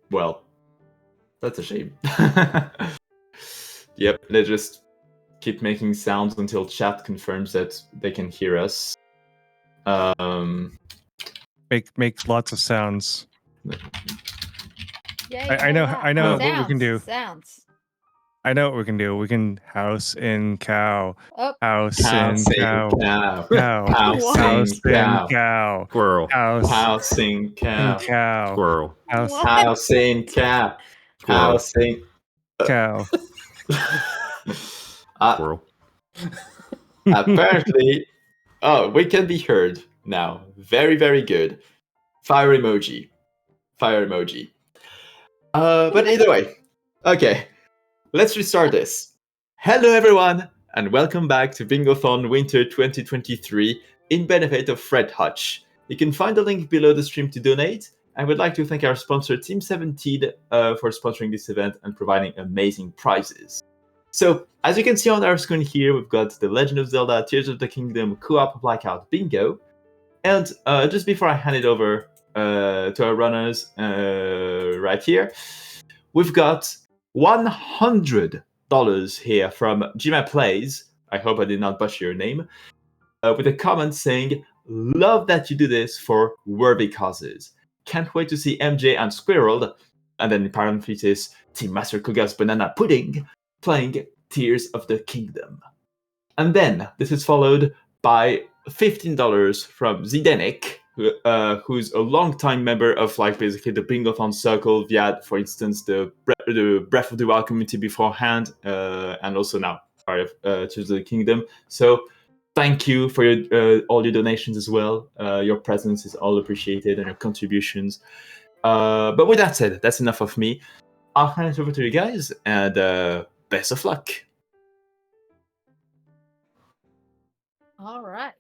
Well, that's a shame. Yep, they just keep making sounds until chat confirms that they can hear us. Make lots of sounds. Yay, I know sounds, what we can do. Sounds. I know what we can do. We can house in cow. Oh. House Cow in sing cow. cow. Cow. House House sing in cow. cow. Squirrel. Housing cow. Cow. Squirrel. Housing cow. Squirrel. Housing Cow. Squirrel. Apparently, we can be heard now. Very, very good. Fire emoji. Fire emoji. But either way, okay, let's restart this. Hello, everyone, and welcome back to Bingothon Winter 2023 in benefit of Fred Hutch. You can find the link below the stream to donate. I would like to thank our sponsor Team 17 for sponsoring this event and providing amazing prizes. So, as you can see on our screen here, we've got The Legend of Zelda Tears of the Kingdom Co-op Blackout Bingo. And just before I hand it over to our runners right here, we've got $100 here from Jima Plays. I hope I did not butcher your name. With a comment saying, "Love that you do this for worthy causes. Can't wait to see MJ and Squirrel," and then in parentheses, Team Master Kuga's Banana Pudding, playing Tears of the Kingdom. And then this is followed by $15 from Zdenek, who's a long-time member of basically the Bingothon circle via, for instance, the Breath of the Wild community beforehand, and also now part of Tears of the Kingdom. So thank you for all your donations as well. Your presence is all appreciated and your contributions. But with that said, that's enough of me. I'll hand it over to you guys, and best of luck. All right.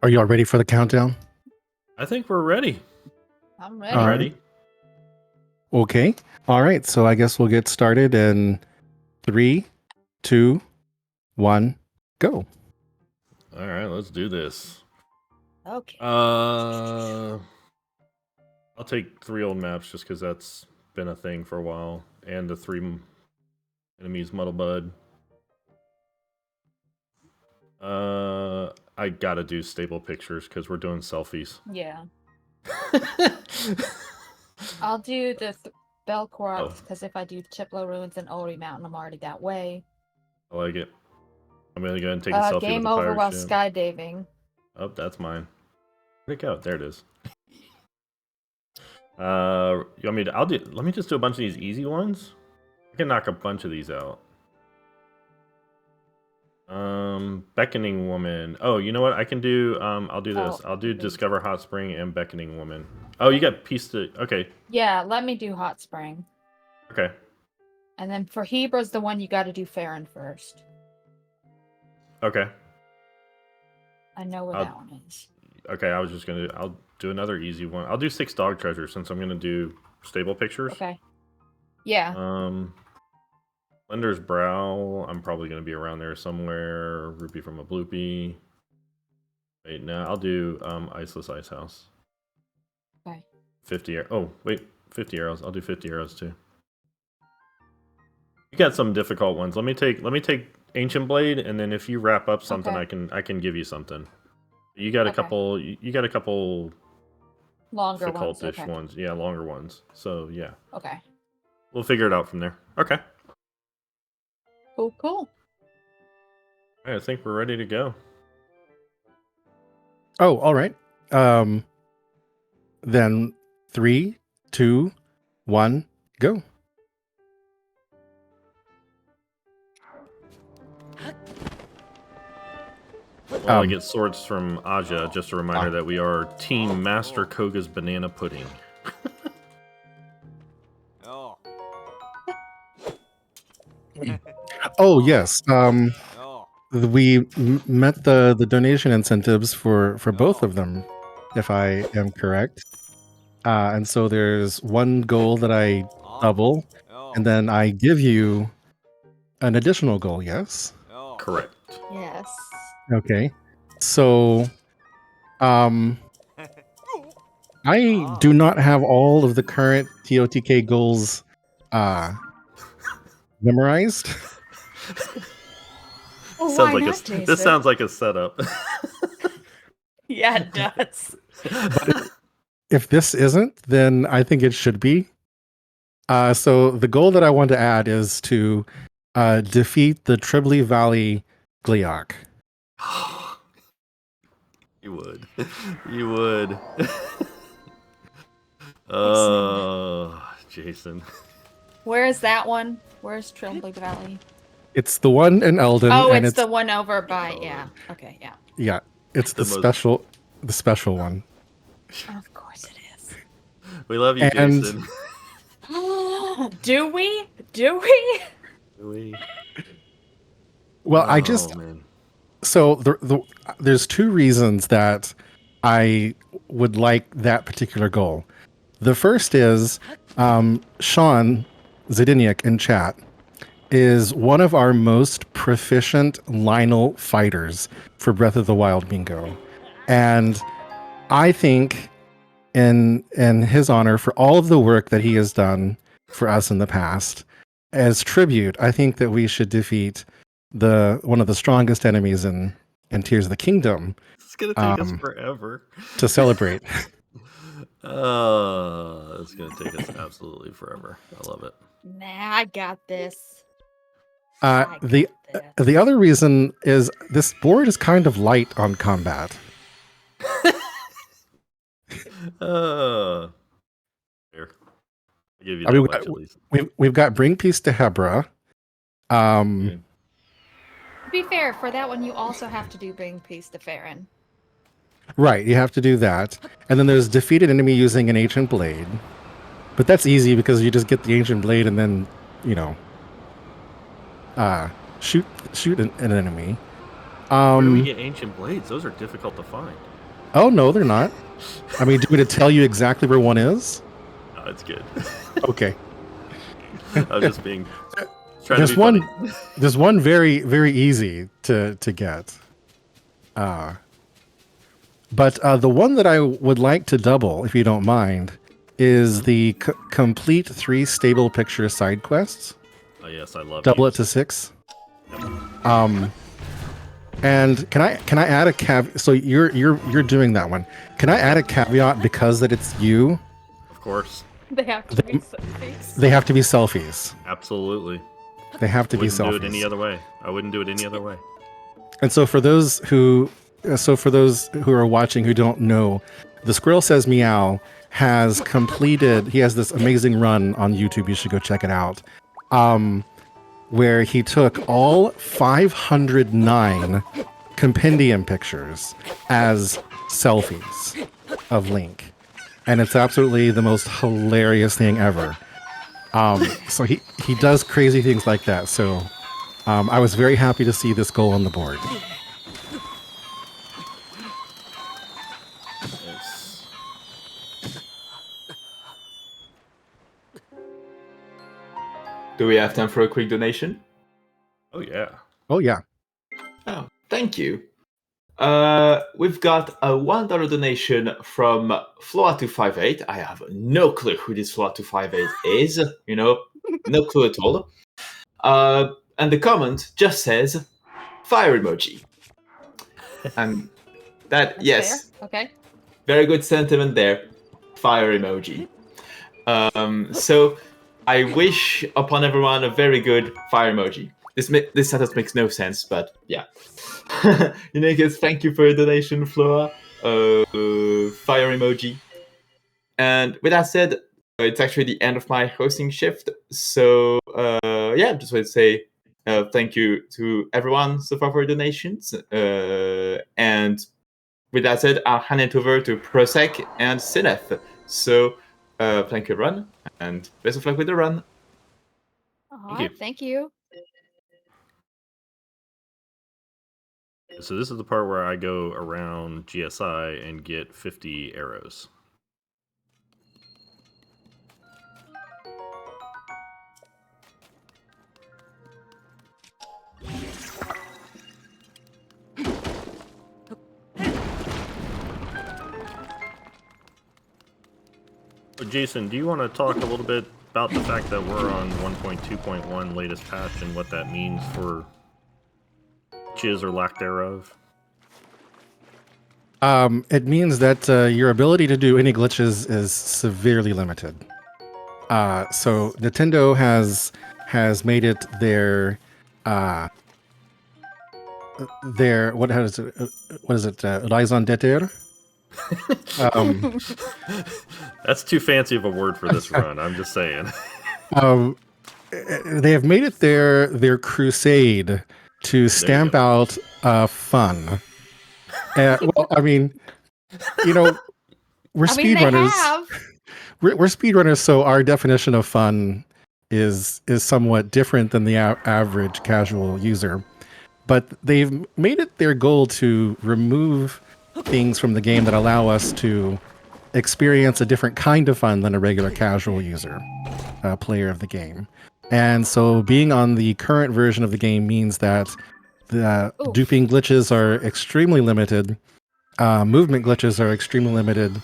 Are you all ready for the countdown? I think we're ready. I'm ready. All right. Ready? Okay. All right. So I guess we'll get started in 3, 2, 1, go. All right, let's do this. Okay. I'll take 3 old maps just because that's been a thing for a while, and the 3 enemies Muddle Bud. I gotta do stable pictures because we're doing selfies. Yeah. I'll do the Belcorp because if I do Chiplow Ruins and Ori Mountain, I'm already that way. I like it. I'm gonna go ahead and take a selfie Game with the over pirate while ship. skydiving. Oh, that's mine. Where'd it go? There it is. You want me to? Let me just do a bunch of these easy ones. I can knock a bunch of these out. Beckoning Woman. Oh, you know what? I can do. I'll do this. I'll do Discover Hot Spring and Beckoning Woman. Oh, you got piece to. Okay. Yeah, let me do Hot Spring. Okay. And then for Hebra's the one you got to do Farron first. Okay. I know where that one is. Okay, I was just gonna. I'll do another easy one. I'll do 6 dog treasures since I'm gonna do stable pictures. Okay. Yeah. Lender's Brow. I'm probably gonna be around there somewhere. Rupee from a Bloopy. Wait, no, I'll do Iceless Ice House. Okay. 50 arrows. Oh, wait, 50 arrows. I'll do 50 arrows too. You got some difficult ones. Let me take Ancient Blade, and then if you wrap up something, Okay. I can give you something. You got a couple. You got a couple Longer difficult-ish ones. Okay. ones. Yeah, longer ones. So yeah, Okay. we'll figure it out from there. Okay. Cool. All right, I think we're ready to go. Oh, all right. Then 3, 2, 1, go. Well, I get swords from Aja. Just a reminder that we are Team Master Koga's Banana Pudding. Oh, yes. We met the donation incentives for both of them, if I am correct. And so there's one goal that I double, and then I give you an additional goal, yes? Correct. Yes. Okay. So, I do not have all of the current TOTK goals memorized. Well, Sounds why like not, this Jason? sounds like a setup. Yeah, it does. If this isn't, then I think it should be. So the goal that I want to add is to defeat the Tribly Valley Gliok. You would. You would. Jason. Where is that one? Where's Trembly Valley? It's the one in Eldon. Oh, and it's the one over by. Oh. Yeah. Okay. Yeah. Yeah, it's the The most- special one. Of course it is. We love you, And- Jason. Do we? Do we? We- Well, I Oh, just man. so there's two reasons that I would like that particular goal. The first is Sean Zidiniak in chat is one of our most proficient Lionel fighters for Breath of the Wild bingo. And I think in his honor for all of the work that he has done for us in the past, as tribute, I think that we should defeat one of the strongest enemies in Tears of the Kingdom It's gonna take us forever to celebrate. It's gonna take us absolutely forever. I love it. Nah, I got this. The other reason is this board is kind of light on combat. Here. I give you I that mean, much at least. We've got Bring Peace to Hebra. To be fair, for that one, you also have to do Bring Peace to Farron. Right, you have to do that. And then there's defeated enemy using an ancient blade. But that's easy because you just get the ancient blade and then, shoot an enemy. Where do we get ancient blades? Those are difficult to find. Oh no, they're not. I mean, do we to tell you exactly where one is? No, it's good. Okay. I was just being trying There's to be one funny. there's one very, very easy to get. But the one that I would like to double, if you don't mind, is the complete 3 stable picture side quests. Oh yes, I love Double these. it to 6. And can I add a caveat? So you're doing that one. Can I add a caveat because that it's you? Of course. They have to be selfies. They have to be selfies. Absolutely. They have to be Wouldn't do it selfies. any other way. I wouldn't do it any other way. And so for those who are watching who don't know, The Squirrel Says Meow has completed. He has this amazing run on YouTube. You should go check it out. Where he took all 509 compendium pictures as selfies of Link. And it's absolutely the most hilarious thing ever. So he does crazy things like that. So I was very happy to see this goal on the board. Nice. Do we have time for a quick donation? Oh yeah. Oh yeah. Oh, thank you. We've got a $1 donation from Floa258. I have no clue who this Floa258 is. No clue at all. And the comment just says fire emoji. And that, That's yes, fair. Okay. very good sentiment there. Fire emoji. So I wish upon everyone a very good fire emoji. This sentence makes no sense, but yeah. In any case, thank you for your donation, Flora. Fire emoji. And with that said, it's actually the end of my hosting shift. So yeah, just want to say thank you to everyone so far for your donations. And with that said, I'll hand it over to Prosec and Sineth. So thank you, everyone, and best of luck with the run. Aw, thank you. So this is the part where I go around GSI and get 50 arrows. Jason, do you want to talk a little bit about the fact that we're on 1.2.1 latest patch and what that means for glitches or lack thereof? It means that your ability to do any glitches is severely limited. So Nintendo has made it their what is it raison d'être. That's too fancy of a word for this run. I'm just saying. They have made it their crusade to stamp out fun. Well, I mean, you know, we're speedrunners. We're speedrunners, so our definition of fun is somewhat different than the average casual user. But they've made it their goal to remove things from the game that allow us to experience a different kind of fun than a regular casual user, player of the game. And so being on the current version of the game means that the duping glitches are extremely limited. Movement glitches are extremely limited.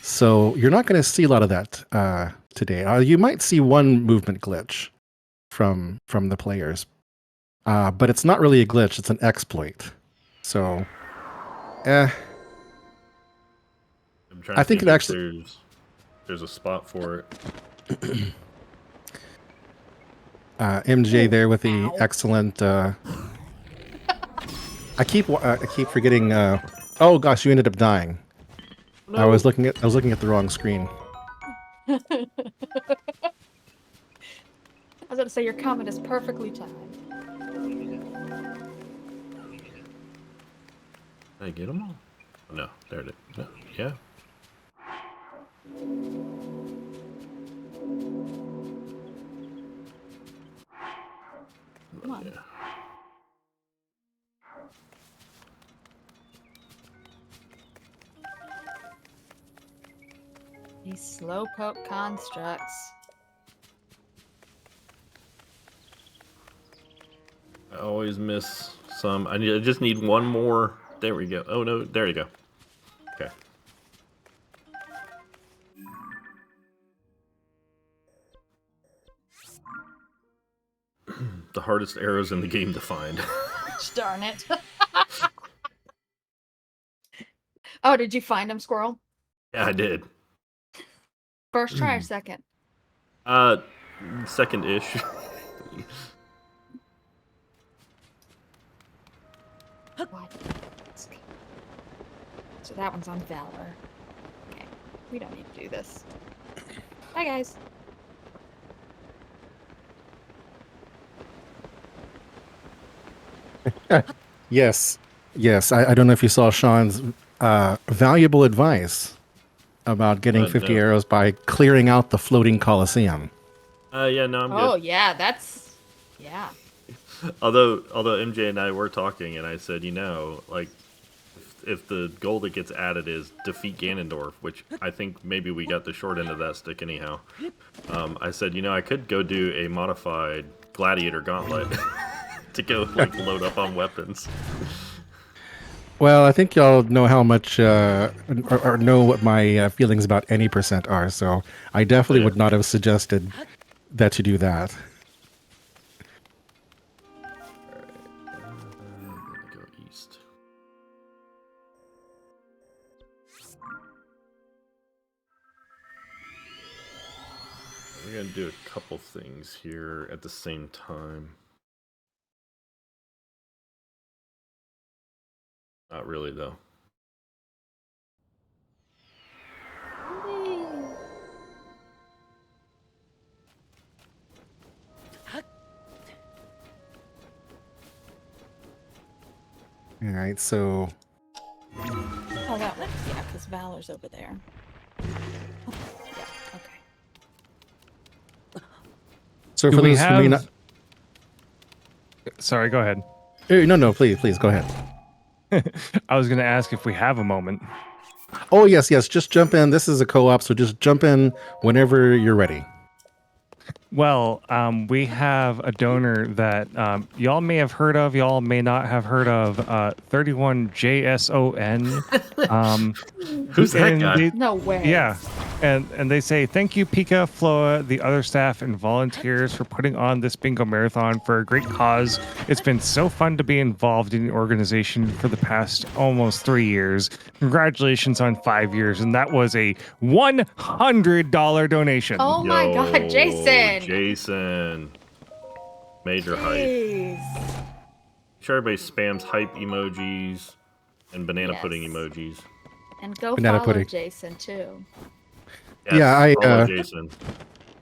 So you're not going to see a lot of that today. You might see one movement glitch from the players. But it's not really a glitch, it's an exploit. So, I'm trying to I think it actually... there's a spot for it. MJ there with the excellent... I keep forgetting... oh gosh, you ended up dying. No. I was looking at the wrong screen. I was going to say your comment is perfectly timed. Did I get them all? Oh, no, there it is. No, yeah. Come on. Yeah. These slowpoke constructs. I always miss some. I just need one more. There we go. Oh no, there you go. Okay. The hardest arrows in the game to find. Darn it. Oh, did you find them, Squirrel? Yeah, I did. First try or second? Second-ish. So that one's on Valor. Okay, we don't need to do this. Bye, guys. Yes. I don't know if you saw Sean's valuable advice about getting 50 arrows by clearing out the floating coliseum. Yeah, no, I'm good. Oh, yeah, that's... Yeah. Although MJ and I were talking, and I said, like, if the goal that gets added is defeat Ganondorf, which I think maybe we got the short end of that stick anyhow, I said, I could go do a modified gladiator gauntlet to go, like, load up on weapons. Well, I think y'all know how much, or know what my feelings about any percent are, so I definitely would not have suggested that you do that. Go east. We're gonna do a couple things here at the same time. Not really, though. All right, so... Oh, that one. Yeah, because Valor's over there. Yeah, okay. So for those who may not... Sorry, go ahead. No, please, go ahead. I was going to ask if we have a moment. Oh, yes, just jump in. This is a co-op, so just jump in whenever you're ready. Well, we have a donor that y'all may have heard of, y'all may not have heard of, 31JSON. Who's that and guy? they- No way. Yeah, and they say thank you, Pika, Floa, the other staff and volunteers for putting on this bingo marathon for a great cause. It's been so fun to be involved in the organization for the past almost 3 years. Congratulations on 5 years, and that was a $100 donation. Oh my God, Jason. Jason. Major hype. Jeez. Sure, everybody spams hype emojis and banana Yes. pudding emojis. And go Banana follow pudding. Jason too. Yes, Yeah, follow Jason.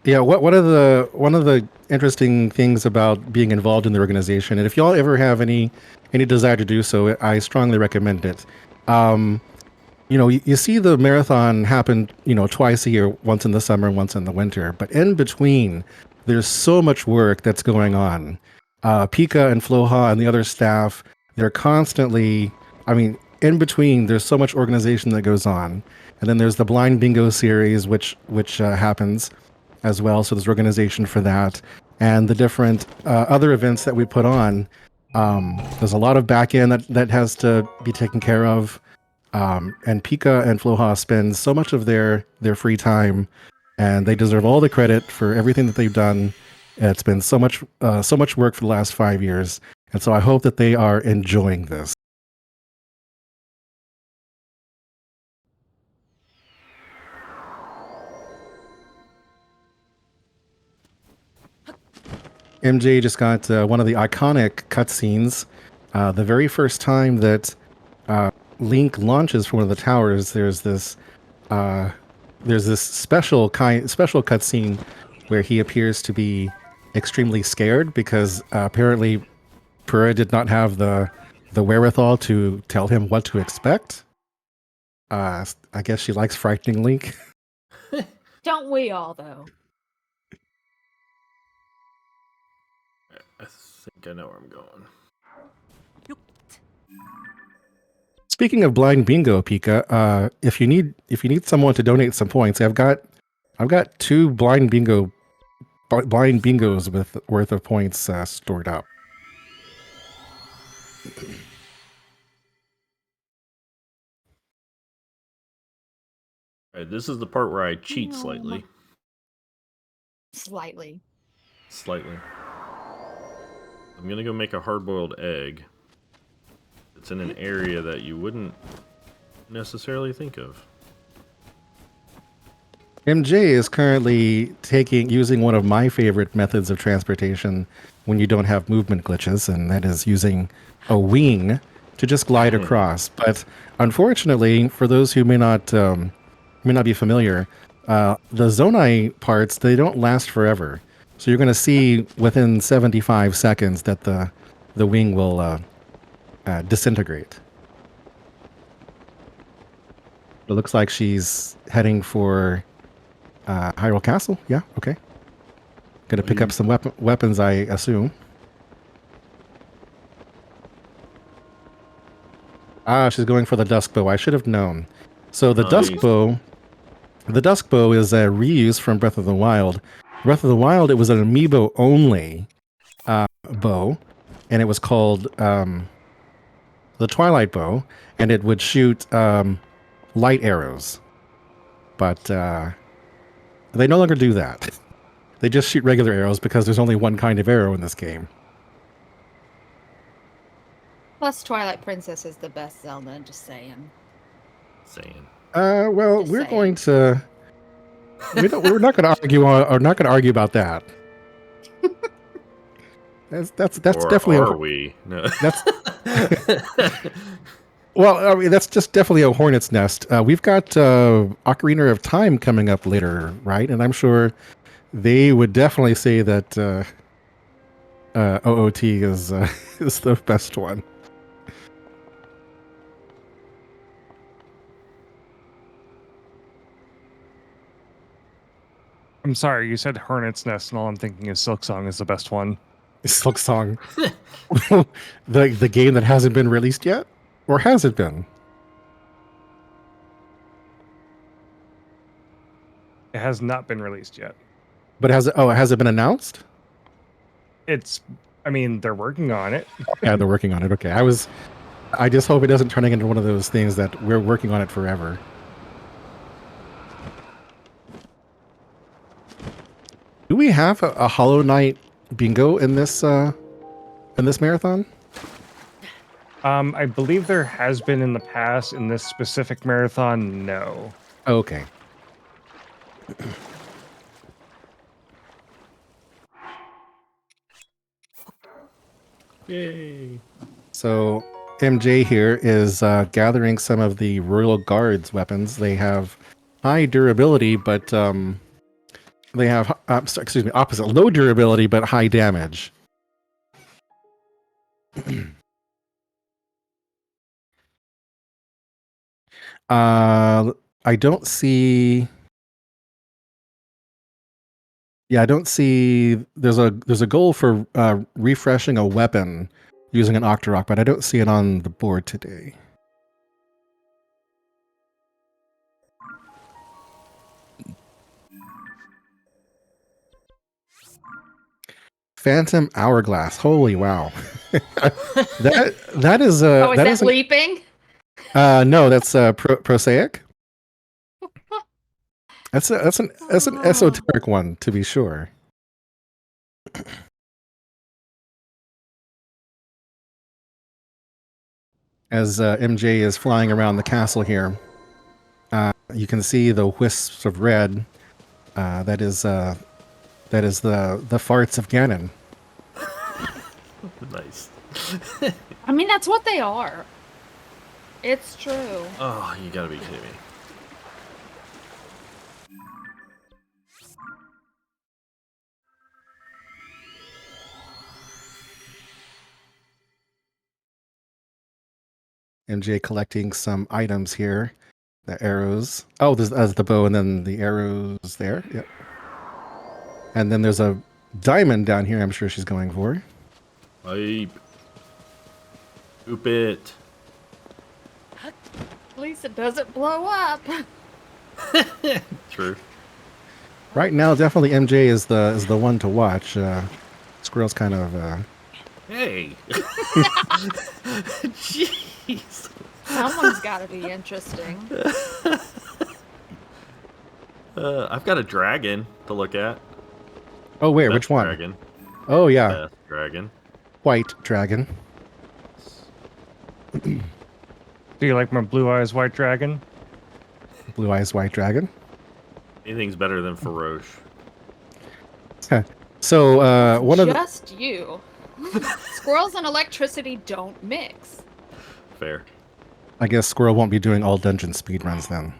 Yeah, one of the interesting things about being involved in the organization, and if y'all ever have any desire to do so, I strongly recommend it. You see the marathon happen, twice a year, once in the summer, once in the winter. But in between, there's so much work that's going on. Pika and Floha and the other staff, they're constantly, in between, there's so much organization that goes on. And then there's the blind bingo series, which happens as well. So there's organization for that, and the different other events that we put on. There's a lot of back end that has to be taken care of. And Pika and Floha spend so much of their free time, and they deserve all the credit for everything that they've done. It's been so much work for the last 5 years, and so I hope that they are enjoying this. MJ just got one of the iconic cutscenes. The very first time that Link launches from one of the towers, there's this special cutscene where he appears to be extremely scared because apparently Pura did not have the wherewithal to tell him what to expect. I guess she likes frightening Link. Don't we all though? I think I know where I'm going. Speaking of blind bingo, Pika, if you need someone to donate some points, I've got 2 blind bingos worth of points stored up. All right, this is the part where I cheat slightly. Slightly. I'm gonna go make a hard-boiled egg. It's in an area that you wouldn't necessarily think of. MJ is currently using one of my favorite methods of transportation when you don't have movement glitches, and that is using a wing to just glide across. But unfortunately, for those who may not be familiar, the Zonai parts, they don't last forever. So you're going to see within 75 seconds that the wing will disintegrate. It looks like she's heading for Hyrule Castle. Yeah, okay. Gonna pick up some weapons, I assume. She's going for the dusk bow. I should have known. So the dusk bow is a reuse from Breath of the Wild. Breath of the Wild, it was an amiibo only bow, and it was called the Twilight Bow, and it would shoot light arrows. But they no longer do that. They just shoot regular arrows because there's only one kind of arrow in this game. Plus, Twilight Princess is the best Zelda. Just saying. Well, Just we're saying. going to. We're not going to argue. Or not going to argue about that. That's Or definitely. Are we? No. That's. Well, I mean, that's just definitely a hornet's nest. We've got Ocarina of Time coming up later, right? And I'm sure they would definitely say that OOT is the best one. I'm sorry, you said Hornet's Nest, and all I'm thinking is Silk Song is the best one. Silk Song, the game that hasn't been released yet, or has it been? It has not been released yet. But has it been announced? I mean, they're working on it. Yeah, they're working on it. Okay. I just hope it doesn't turn into one of those things that we're working on it forever. Do we have a Hollow Knight bingo in this marathon? I believe there has been in the past. In this specific marathon, no. Okay. Yay! So MJ here is gathering some of the Royal Guard's weapons. They have high durability, but they have opposite, low durability but high damage. I don't see. Yeah, I don't see. There's a goal for refreshing a weapon using an Octorok, but I don't see it on the board today. Phantom Hourglass. Holy wow! that is Oh, is that that is leaping? no, that's prosaic. That's an esoteric one, to be sure. As MJ is flying around the castle here, you can see the wisps of red. That is the farts of Ganon. Nice. I mean, that's what they are. It's true. Oh, you gotta be kidding me. MJ collecting some items here. The arrows. Oh, there's the bow and then the arrows there. Yep. And then there's a diamond down here I'm sure she's going for. Oop it. At least it doesn't blow up. True. Right now, definitely MJ is the one to watch. Squirrel's kind of... Hey. Jeez. Someone's got to be interesting. I've got a dragon to look at. Oh, wait, Best which one? Dragon. Oh, yeah. Best dragon. White dragon. Do you like my blue eyes white dragon? Blue eyes white dragon. Anything's better than Feroche. So, one of the... Just you. Squirrels and electricity don't mix. Fair. I guess Squirrel won't be doing all dungeon speedruns then.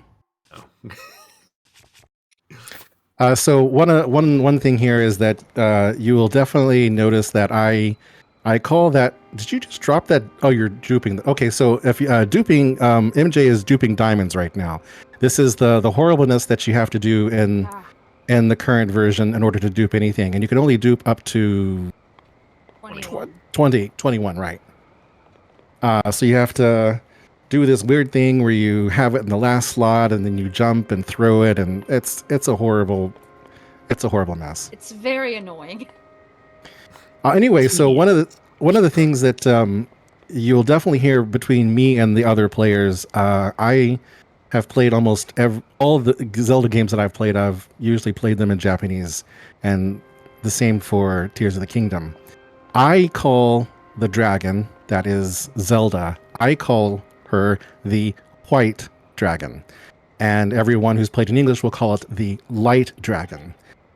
Oh. So one thing here is that you will definitely notice that I call that. Did you just drop that? Oh, you're duping. Okay, so if duping, MJ is duping diamonds right now. This is the horribleness that you have to do in the current version in order to dupe anything, and you can only dupe up to 21, right? So you have to do this weird thing where you have it in the last slot and then you jump and throw it, and it's a horrible mess. It's very annoying. Anyway, so one of the things that you'll definitely hear between me and the other players, I have played almost all the Zelda games that I've played. I've usually played them in Japanese, and the same for Tears of the Kingdom. I call the dragon, that is Zelda, I call her the white dragon. And everyone who's played in English will call it the light dragon.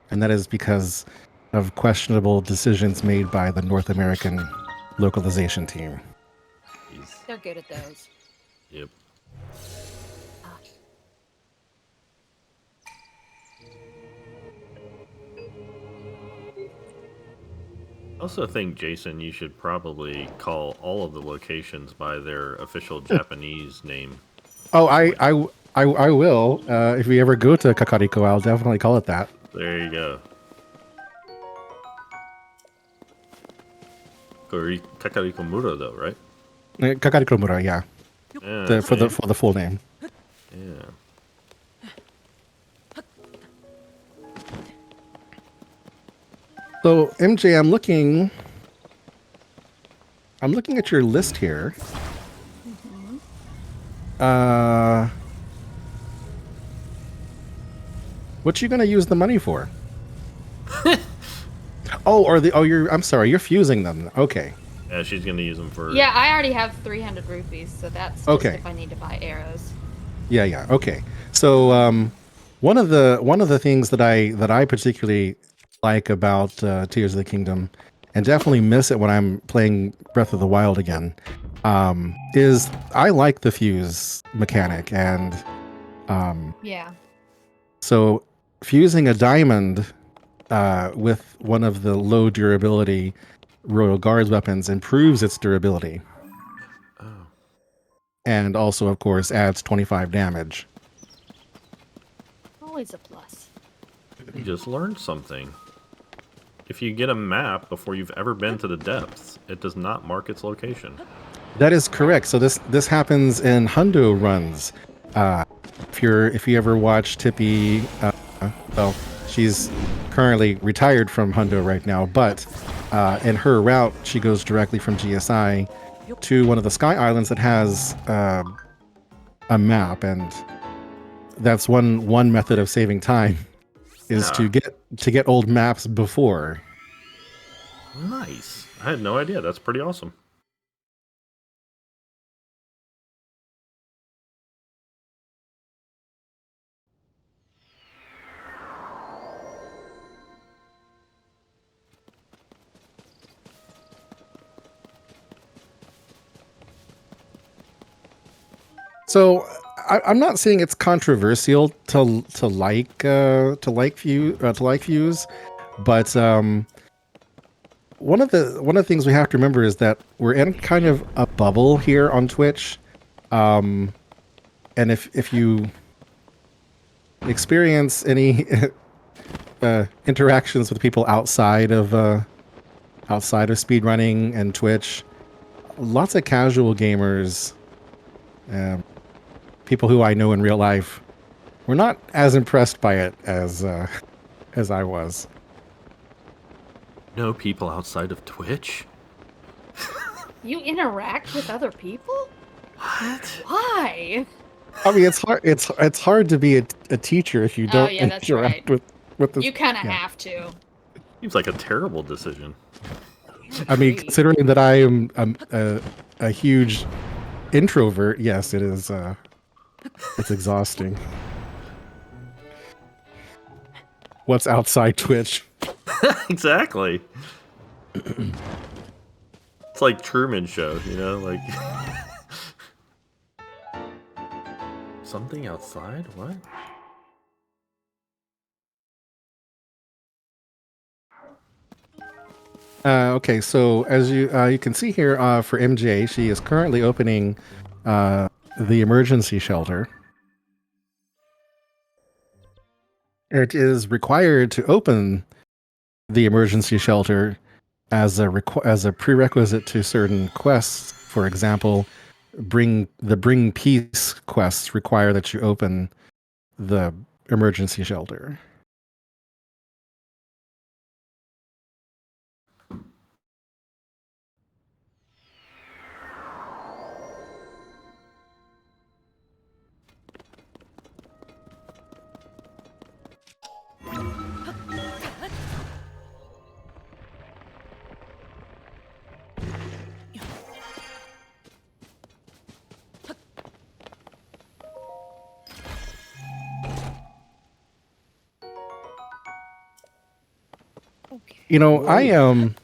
And that is because of questionable decisions made by the North American localization team. They're good at those. Yep. I also think, Jason, you should probably call all of the locations by their official Japanese name. Oh, I will. If we ever go to Kakariko, I'll definitely call it that. There you go. Kakariko Mura, though, right? Kakariko Mura, yeah. Yeah, For the full name. Yeah. So MJ, I'm looking at your list here. What you gonna use the money for? I'm sorry, you're fusing them. Okay. Yeah, she's gonna use them for. Yeah, I already have 300 rupees, so that's just Okay. if I need to buy arrows. Yeah. Okay. So one of the things that I particularly like about Tears of the Kingdom, and definitely miss it when I'm playing Breath of the Wild again, is I like the fuse mechanic, and Yeah. so fusing a diamond with one of the low durability Royal Guards weapons improves its durability, Oh. and also, of course, adds 25 damage. Always a plus. You just learned something. If you get a map before you've ever been to the depths, it does not mark its location. That is correct. So this happens in hundo runs. If you ever watch Tippy, well, she's currently retired from hundo right now, but in her route, she goes directly from GSI to one of the Sky Islands that has a map, and that's one method of saving time is to get old maps before. Nice. I had no idea. That's pretty awesome. So I'm not saying it's controversial to like fuse, but one of the things we have to remember is that we're in kind of a bubble here on Twitch, and if you experience any interactions with people outside of speedrunning and Twitch, lots of casual gamers. People who I know in real life were not as impressed by it as I was. No people outside of Twitch? You interact with other people? What? Why? I mean, it's hard to be a teacher if you don't yeah, that's interact right. with the. You kind of yeah. have to. Seems like a terrible decision. I mean, Agreed. considering that I am a huge introvert, yes, it is. It's exhausting. What's outside Twitch? Exactly. It's like Truman Show, you know, like something outside. What? Okay, so as you can see here for MJ, she is currently opening the emergency shelter. It is required to open the emergency shelter as a prerequisite to certain quests. For example, bring peace quests require that you open the emergency shelter. You know, I am.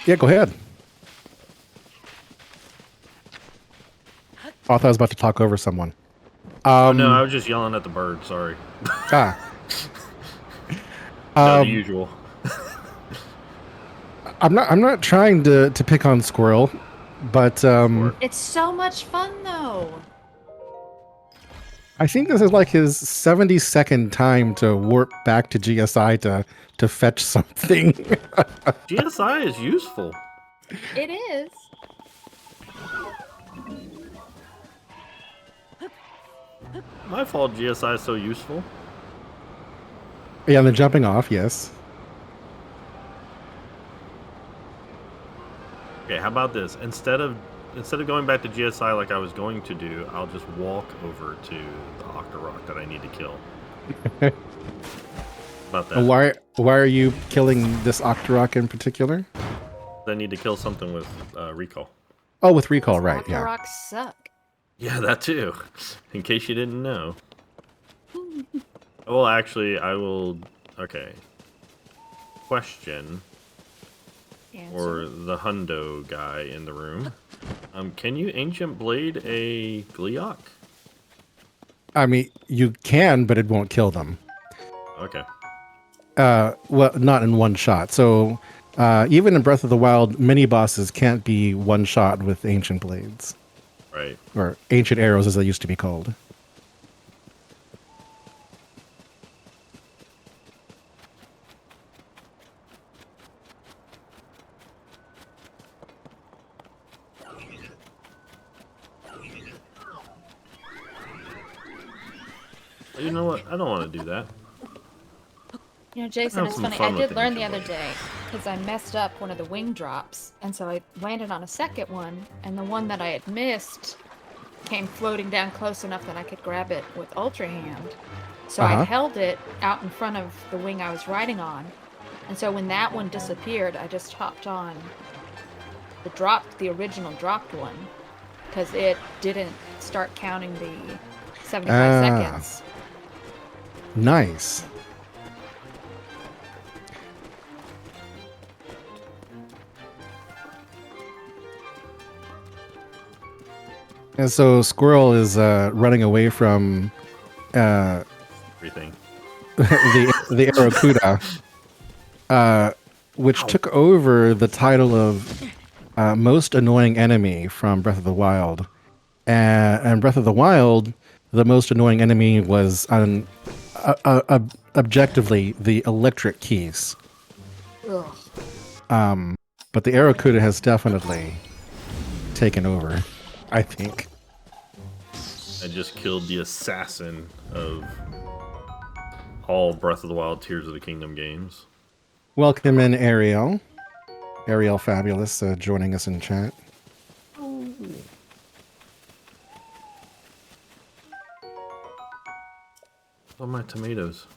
Yeah, go ahead. Oh, I thought I was about to talk over someone. Oh, no, I was just yelling at the bird. Sorry. Ah. No, the usual. I'm not trying to pick on Squirrel, but It's so much fun, though. I think this is like his 70-second time to warp back to GSI to fetch something. GSI is useful. It is. My fault GSI is so useful. Yeah, and the jumping off, yes. how about this? Instead of going back to GSI like I was going to do, I'll just walk over to the Octorok that I need to kill. About that. Why are you killing this Octorok in particular? I need to kill something with recall. Oh, with recall, right? Yeah. Rocks suck. Yeah, that too. In case you didn't know. Well, actually, I will. Okay. Question. Or the hundo guy in the room. Can you Ancient Blade a Gleeok? I mean, you can, but it won't kill them. Okay. Well, not in one shot. So, even in Breath of the Wild, mini bosses can't be one shot with Ancient Blades. Right. Or Ancient Arrows, as they used to be called. You know what? I don't want to do that. You know, Jason, Have it's some funny. fun I with did learn the Ancient other day because I messed up one of the wing drops, and so I landed on a second one, and the one that I had missed came floating down close enough that I could grab it with Ultra Hand. So I held it out in front of the wing I was riding on, and so when that one disappeared, I just hopped on the original dropped one, because it didn't start counting the 75 seconds. Nice. And so Squirrel is running away from Everything. the Aracuda, which took over the title of most annoying enemy from Breath of the Wild. And Breath of the Wild, the most annoying enemy was objectively the electric keys. Ugh. But the Aracuda has definitely taken over, I think. I just killed the assassin of all Breath of the Wild Tears of the Kingdom games. Welcome in, Ariel. Ariel Fabulous joining us in chat. Oh, my tomatoes.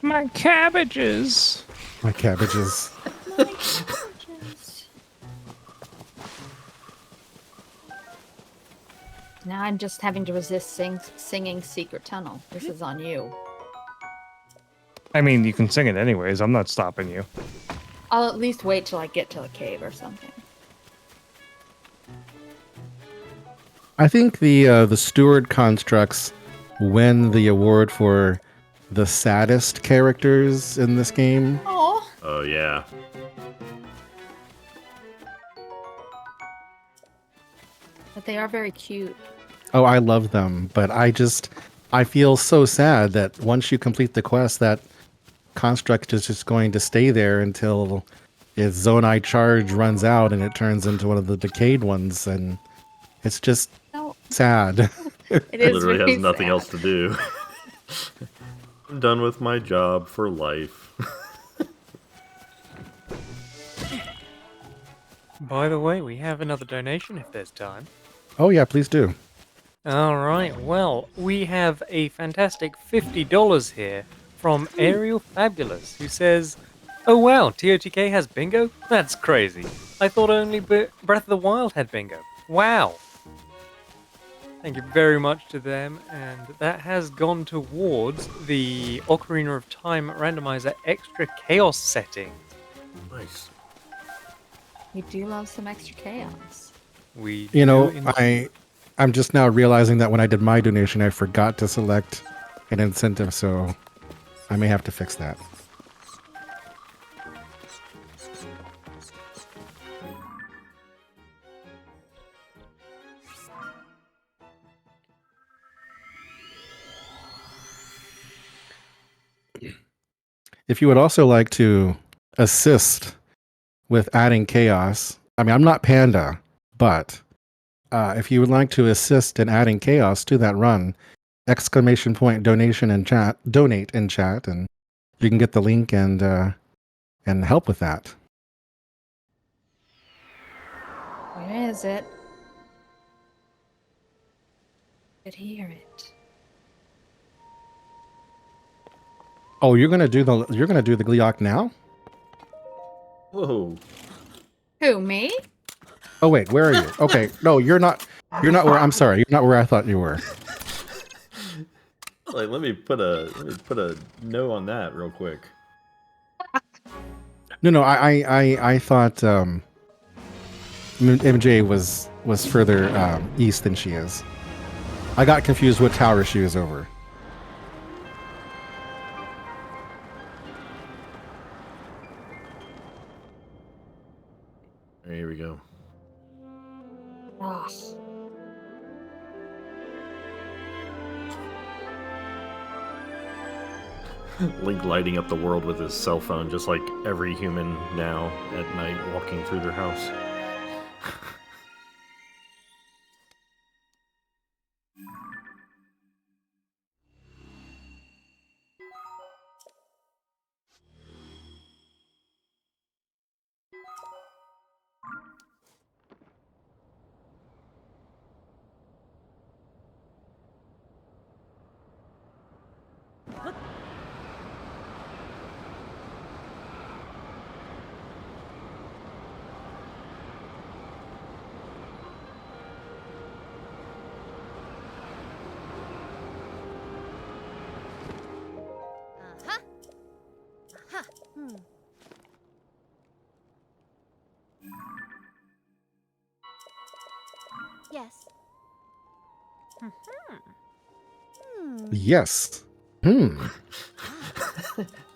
My cabbages. My cabbages. Now I'm just having to resist singing Secret Tunnel. This is on you. I mean, you can sing it anyways. I'm not stopping you. I'll at least wait till I get to a cave or something. I think the steward constructs win the award for the saddest characters in this game. Oh. Oh, yeah. But they are very cute. Oh, I love them, but I feel so sad that once you complete the quest, that construct is just going to stay there until its Zonai charge runs out and it turns into one of the decayed ones, and it's just sad. It is Literally really has nothing sad. else to do. I'm done with my job for life. By the way, we have another donation if there's time. Oh yeah, please do. Alright, well, we have a fantastic $50 here from Ariel Fabulous, who says, "Oh wow, TOTK has bingo? That's crazy. I thought only Breath of the Wild had bingo. Wow." Thank you very much to them, and that has gone towards the Ocarina of Time randomizer extra chaos setting. Nice. We do love some extra chaos. We You know, do indeed. I'm just now realizing that when I did my donation, I forgot to select an incentive, so I may have to fix that. If you would also like to assist with adding chaos, I mean, I'm not Panda, but if you would like to assist in adding chaos to that run, ! Donation in chat, donate in chat, and you can get the link and and help with that. Where is it? I could hear it. Oh, you're gonna do the Gleeok now? Whoa. Who, me? Oh wait, where are you? Okay, no, you're not. You're not where. I'm sorry, you're not where I thought you were. Like, let me put a no on that real quick. No, I thought MJ was further east than she is. I got confused what tower she was over. Here we go. Ah. Link lighting up the world with his cell phone, just like every human now at night walking through their house. Yes. Yes.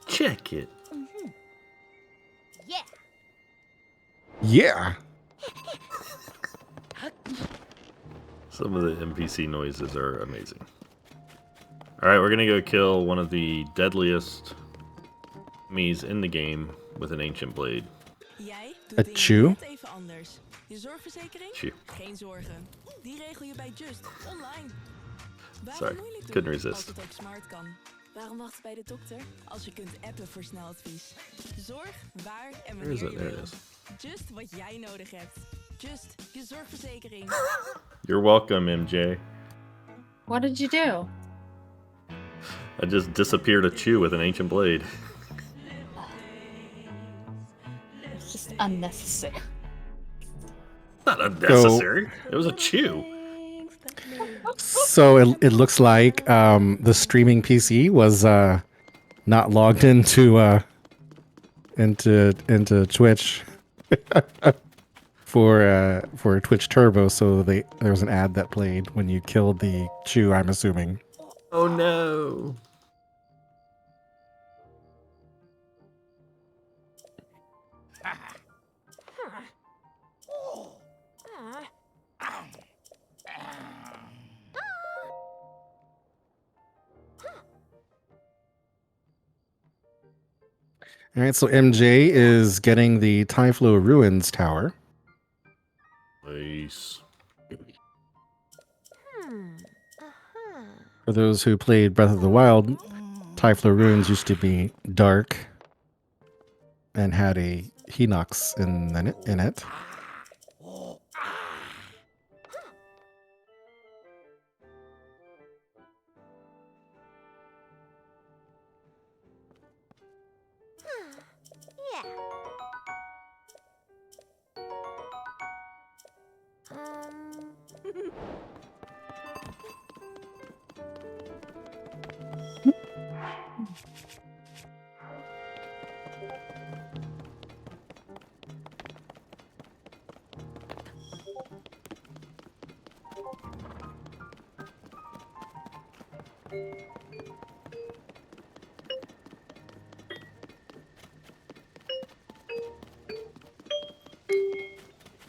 Check it. Yeah. Yeah. Some of the NPC noises are amazing. Alright, we're gonna go kill one of the deadliest enemies in the game with an ancient blade. Jij A doet dingen chew? net even anders. Je zorgverzekering? Chew. Geen zorgen. Die regel je bij Just online. Waarom Sorry, moeilijk doen couldn't als resist. het ook smart kan? Waarom wachten bij de dokter als je kunt appen voor snel advies? Zorg waar en Where is wanneer it? je There it wilt. is. Just wat jij nodig hebt. Just je zorgverzekering. You're welcome, MJ. What did you do? I just disappeared a chew with an ancient blade. It's just unnecessary. Not unnecessary. It was a chew. So it looks like the streaming PC was not logged into Twitch for Twitch Turbo, so there was an ad that played when you killed the chew, I'm assuming. Oh no. All right, so MJ is getting the Typhlo Ruins Tower. Nice. For those who played Breath of the Wild, Typhlo Ruins used to be dark and had a Hinox in it. Yeah.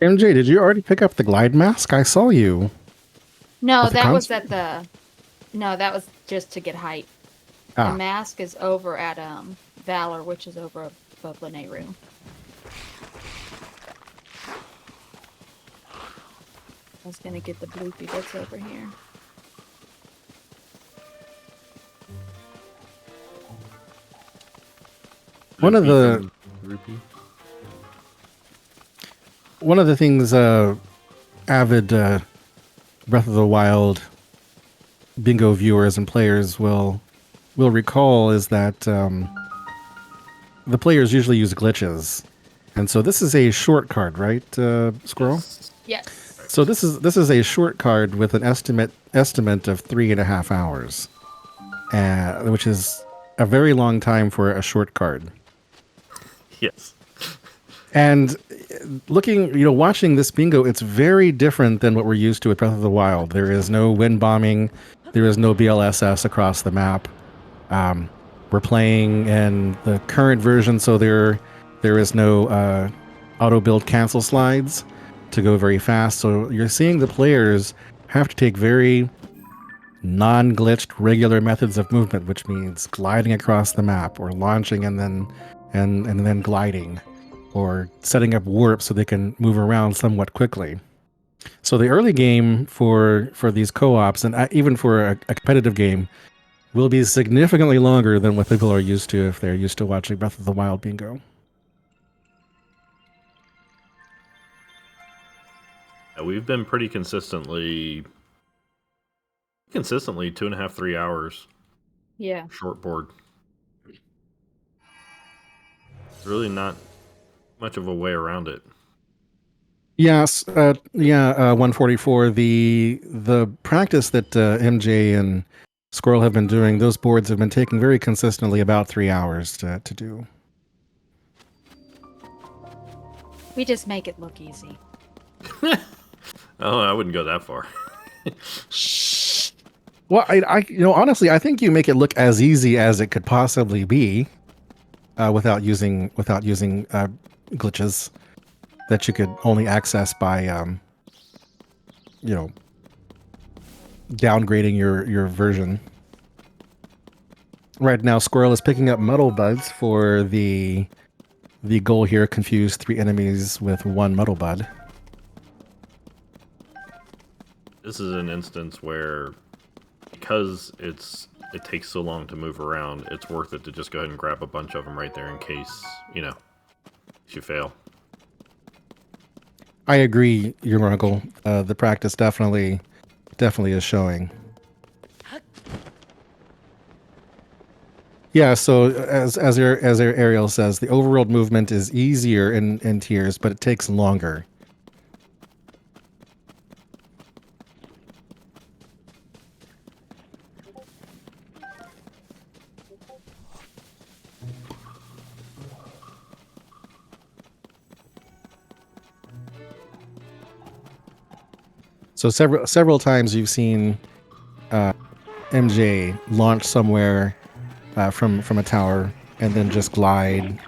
MJ, did you already pick up the glide mask? I saw you. No, At the that was concert? at the. No, that was just to get height. Ah. The mask is over at Valor, which is over above Lene room. I was gonna get the bloopy that's over here. One of the rupee. One of the things avid Breath of the Wild bingo viewers and players will recall is that the players usually use glitches, and so this is a short card, right, Squirrel? Yes. So this is a short card with an estimate of 3.5 hours, which is a very long time for a short card. Yes. And watching this bingo, it's very different than what we're used to with Breath of the Wild. There is no wind bombing. There is no BLSS across the map. We're playing in the current version, so there is no auto build cancel slides to go very fast. So you're seeing the players have to take very non-glitched regular methods of movement, which means gliding across the map or launching and then gliding, or setting up warp so they can move around somewhat quickly. So the early game for these co-ops, and even for a competitive game, will be significantly longer than what people are used to if they're used to watching Breath of the Wild bingo. Yeah, we've been pretty consistently 2.5, 3 hours. Yeah. Short board. Really not much of a way around it. Yes, 144. The practice that MJ and Squirrel have been doing, those boards have been taking very consistently about 3 hours to do. We just make it look easy. Oh, I wouldn't go that far. Well, I honestly, I think you make it look as easy as it could possibly be, without using glitches that you could only access by downgrading your version. Right now, Squirrel is picking up muddle buds for the goal here: confuse 3 enemies with 1 muddle bud. This is an instance where, because it takes so long to move around, it's worth it to just go ahead and grab a bunch of them right there in case, you fail. I agree, your uncle. The practice definitely is showing. Yeah, so as Ariel says, the overworld movement is easier in Tears, but it takes longer. So several times you've seen MJ launch somewhere from a tower and then just glide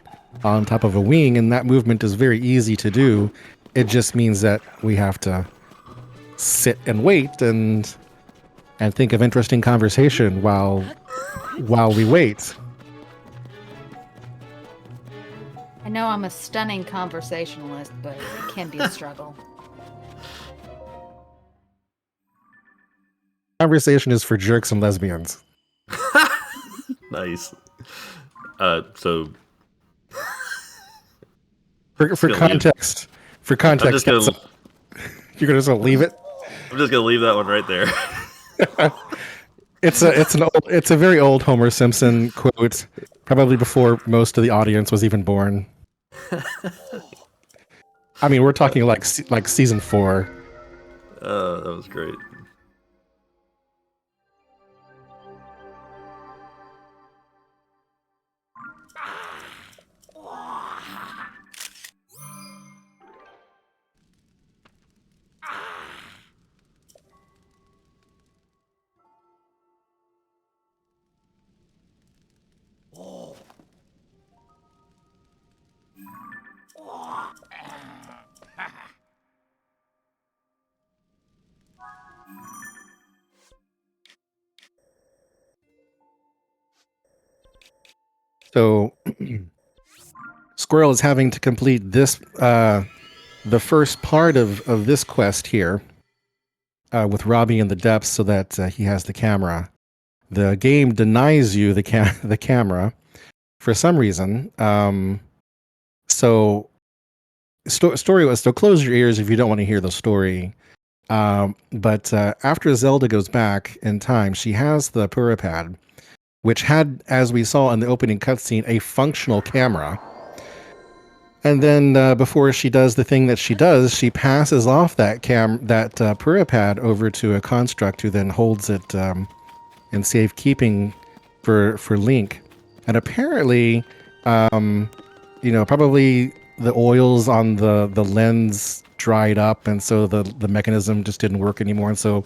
on top of a wing, and that movement is very easy to do. It just means that we have to sit and wait and think of interesting conversation while we wait. I know I'm a stunning conversationalist, but it can be a struggle. Conversation is for jerks and lesbians. Nice. So for context, you're gonna just leave it. I'm just gonna leave that one right there. It's a very old Homer Simpson quote, probably before most of the audience was even born. I mean, we're talking like season 4. That was great. So Squirrel is having to complete this the first part of this quest here with Robbie in the depths so that he has the camera. The game denies you the camera for some reason. So story was, so close your ears if you don't want to hear the story. But after Zelda goes back in time, she has the Purapad, which had, as we saw in the opening cutscene, a functional camera. And then before she does the thing that she does, she passes off that Purapad over to a construct who then holds it in safekeeping for Link. And apparently, probably the oils on the lens dried up, and so the mechanism just didn't work anymore. And so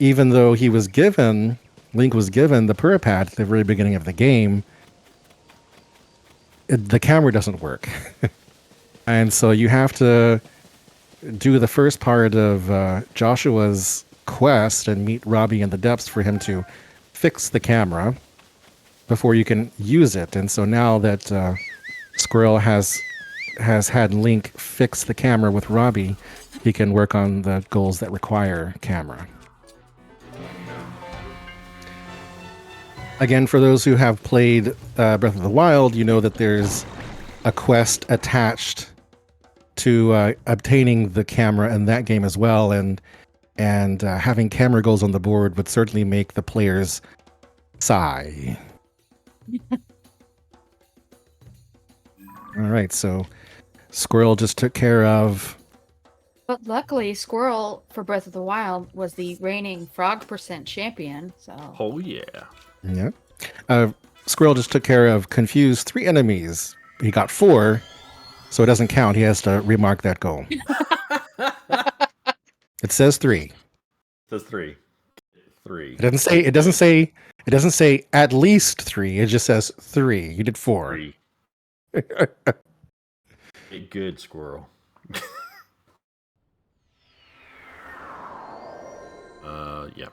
even though Link was given the Purapad at the very beginning of the game, the camera doesn't work. And so you have to do the first part of Joshua's quest and meet Robbie in the depths for him to fix the camera before you can use it. And so now that Squirrel has had Link fix the camera with Robbie, he can work on the goals that require camera. Again, for those who have played Breath of the Wild, you know that there's a quest attached to obtaining the camera in that game as well, and having camera goals on the board would certainly make the players sigh. All right, so Squirrel just took care of. But luckily, Squirrel for Breath of the Wild was the reigning frog percent champion. So. Oh yeah. Yeah. Squirrel just took care of confused 3 enemies. He got 4, so it doesn't count. He has to remark that goal. It says 3. It says 3. 3. It doesn't say at least 3. It just says 3. You did 4. 3. A good squirrel. Yeah.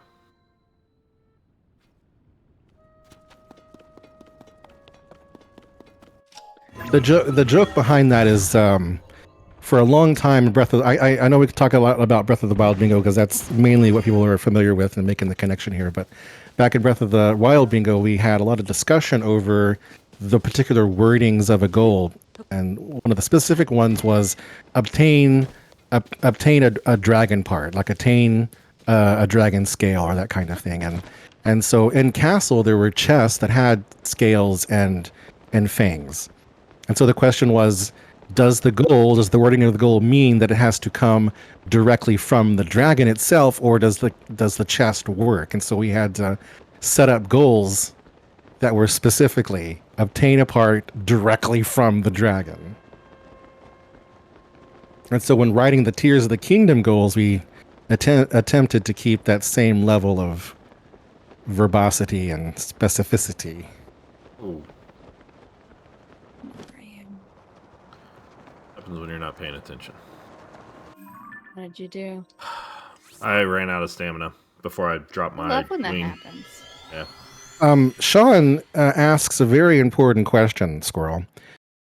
The joke behind that is for a long time, I know we could talk a lot about Breath of the Wild Bingo because that's mainly what people are familiar with and making the connection here. But back in Breath of the Wild Bingo, we had a lot of discussion over the particular wordings of a goal, and one of the specific ones was obtain a dragon part, like attain a dragon scale or that kind of thing. And so in Castle there were chests that had scales and fangs. And so the question was, does the wording of the goal mean that it has to come directly from the dragon itself, or does the chest work? And so we had to set up goals that were specifically obtain a part directly from the dragon. And so when writing the Tears of the Kingdom goals, we attempted to keep that same level of verbosity and specificity. Ooh. Happens when you're not paying attention. What did you do? I ran out of stamina before I dropped my I love when that wing. happens. Yeah. Sean asks a very important question, Squirrel.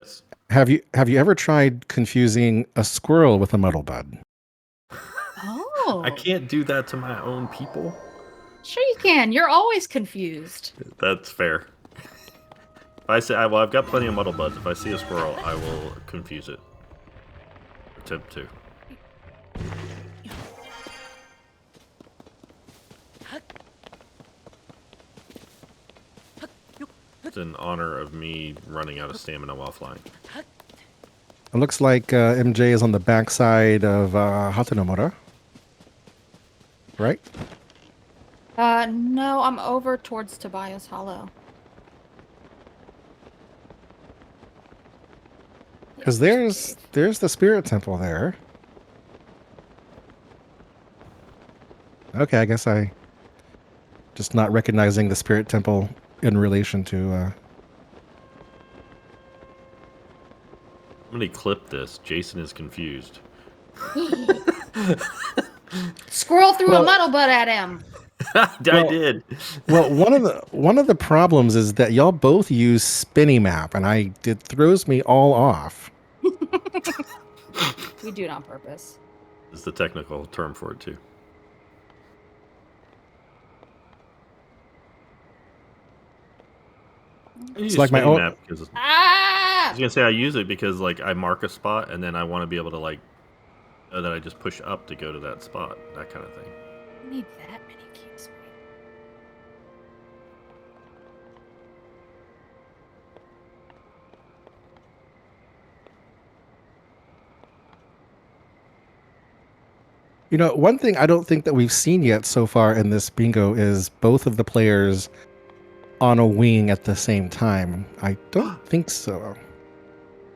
Yes. Have you ever tried confusing a squirrel with a muddlebud? Oh. I can't do that to my own people. Sure you can. You're always confused. That's fair. If I say, I've got plenty of muddle buds. If I see a squirrel, I will confuse it. Attempt to. It's in honor of me running out of stamina while flying. It looks like MJ is on the backside of Hatanomura. Right? No, I'm over towards Tobias Hollow. Because there's the spirit temple there. Okay, I guess I just not recognizing the spirit temple in relation to. I'm gonna clip this. Jason is confused. Squirrel threw a muddle butt at him. I did. Well, one of the problems is that y'all both use spinny map, and it throws me all off. We do it on purpose. Is the technical term for it too. It's like my own. Map because Ah! was gonna say I use it because like I mark a spot and then I want to be able to like know that I just push up to go to that spot, that kind of thing. I need that many keys. You know, one thing I don't think that we've seen yet so far in this bingo is both of the players on a wing at the same time. I don't think so.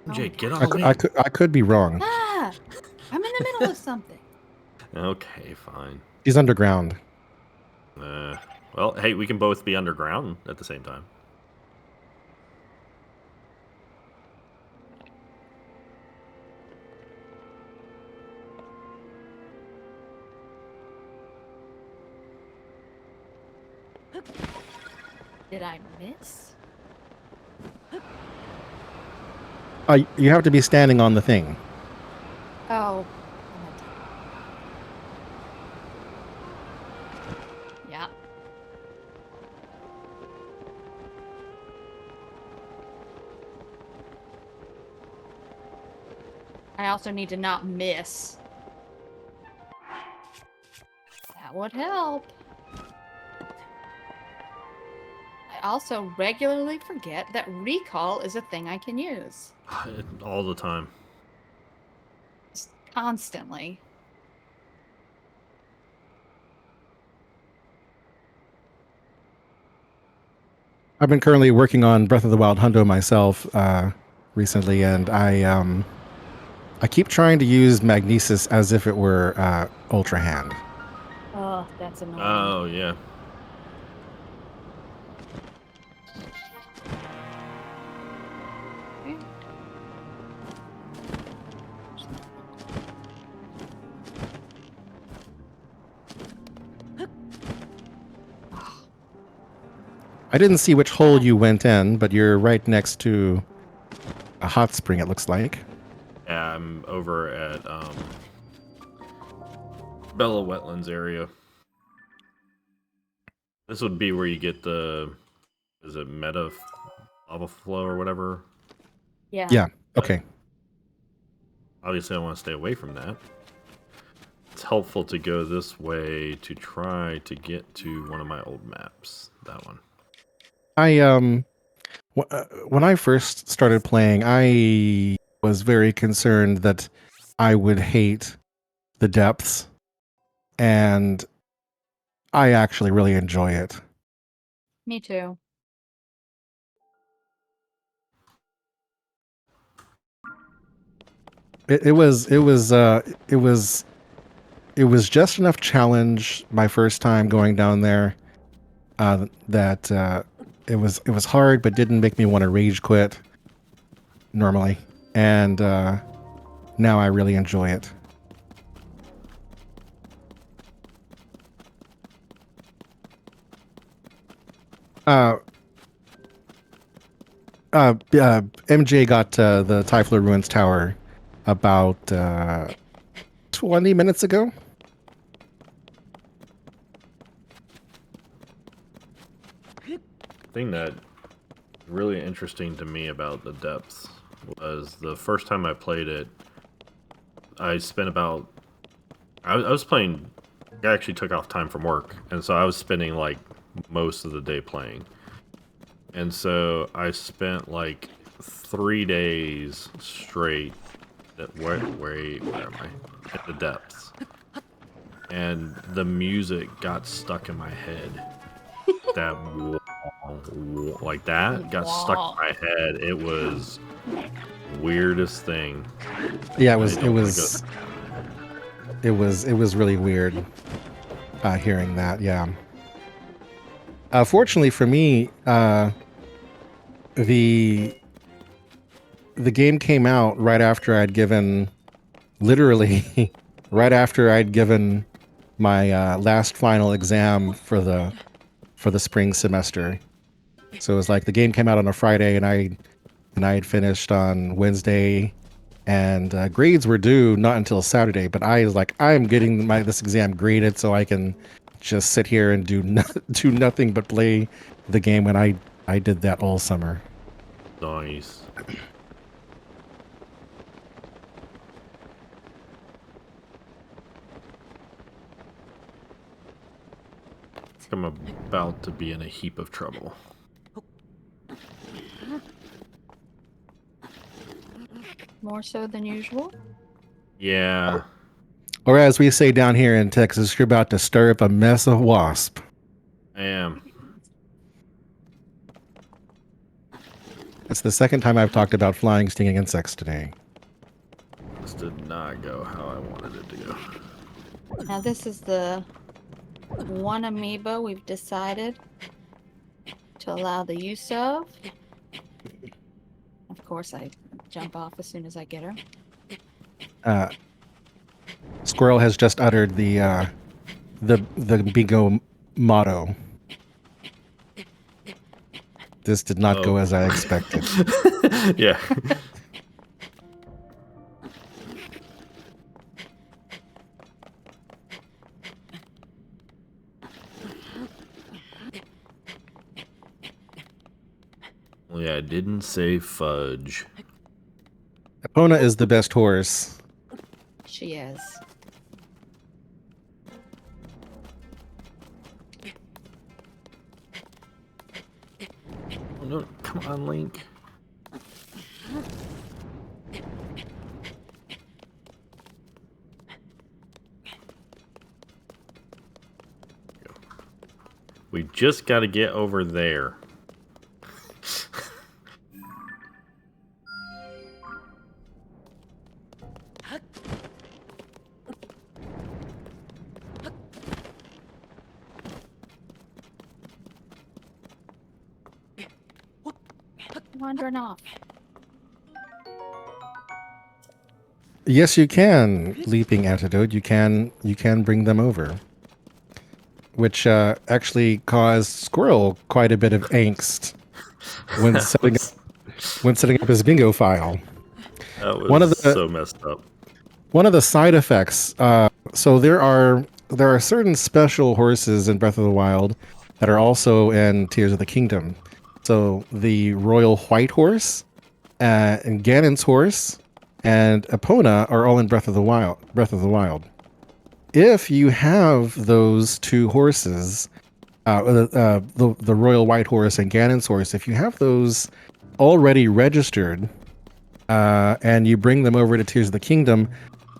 MJ, get on the wing. I could be wrong. Ah! I'm in the middle of something. Okay, fine. He's underground. Well, hey, we can both be underground at the same time. Did I miss? You have to be standing on the thing. Oh. Yeah. I also need to not miss. That would help. I also regularly forget that recall is a thing I can use. All the time. Just constantly. I've been currently working on Breath of the Wild Hundo myself recently, and I keep trying to use Magnesis as if it were Ultra Hand. Oh, that's annoying. Oh, yeah. I didn't see which hole you went in, but you're right next to a hot spring, it looks like. Yeah, I'm over at Bella Wetlands area. This would be where you get the, is it meta lava flow or whatever? Yeah. Yeah, okay. Obviously, I want to stay away from that. It's helpful to go this way to try to get to one of my old maps. That one. When I first started playing, I was very concerned that I would hate the depths, and I actually really enjoy it. Me too. It was just enough challenge my first time going down there that it was hard, but didn't make me want to rage quit normally, and now I really enjoy it. MJ got the Typhler Ruins Tower about 20 minutes ago. Thing that really interesting to me about the depths was the first time I played it, I spent about I was playing. I actually took off time from work, and so I was spending like most of the day playing. And so I spent like 3 days straight. Where am I? At the depths, and the music got stuck in my head. That like that got stuck in my head. It was weirdest thing. Yeah, it was really weird hearing that. Yeah. Fortunately for me, the game came out right after I'd given, literally, right after I'd given my last final exam for the spring semester. So it was like the game came out on a Friday, and I had finished on Wednesday, and grades were due not until Saturday. But I was like, I'm getting this exam graded so I can just sit here and do nothing but play the game. When I did that all summer. Nice. I'm about to be in a heap of trouble. More so than usual. Yeah. Or as we say down here in Texas, you're about to stir up a mess of wasp. I am. It's the second time I've talked about flying, stinging insects today. This did not go how I wanted it to go. Now this is the one amiibo we've decided to allow the use of. Of course, I jump off as soon as I get her. Squirrel has just uttered the bingo motto. This did not go as I expected. Yeah. Well, yeah, I didn't say fudge. Epona is the best horse. She is. Oh, no, come on, Link. We just got to get over there. Wandering off. Yes, you can, Leaping Antidote. You can bring them over. Which actually caused Squirrel quite a bit of angst when setting up his bingo file. That was so messed up. One of the side effects. So there are certain special horses in Breath of the Wild that are also in Tears of the Kingdom. So the Royal White Horse, and Ganon's horse, and Epona are all in Breath of the Wild. If you have those two horses, the Royal White Horse and Ganon's horse, if you have those already registered, and you bring them over to Tears of the Kingdom,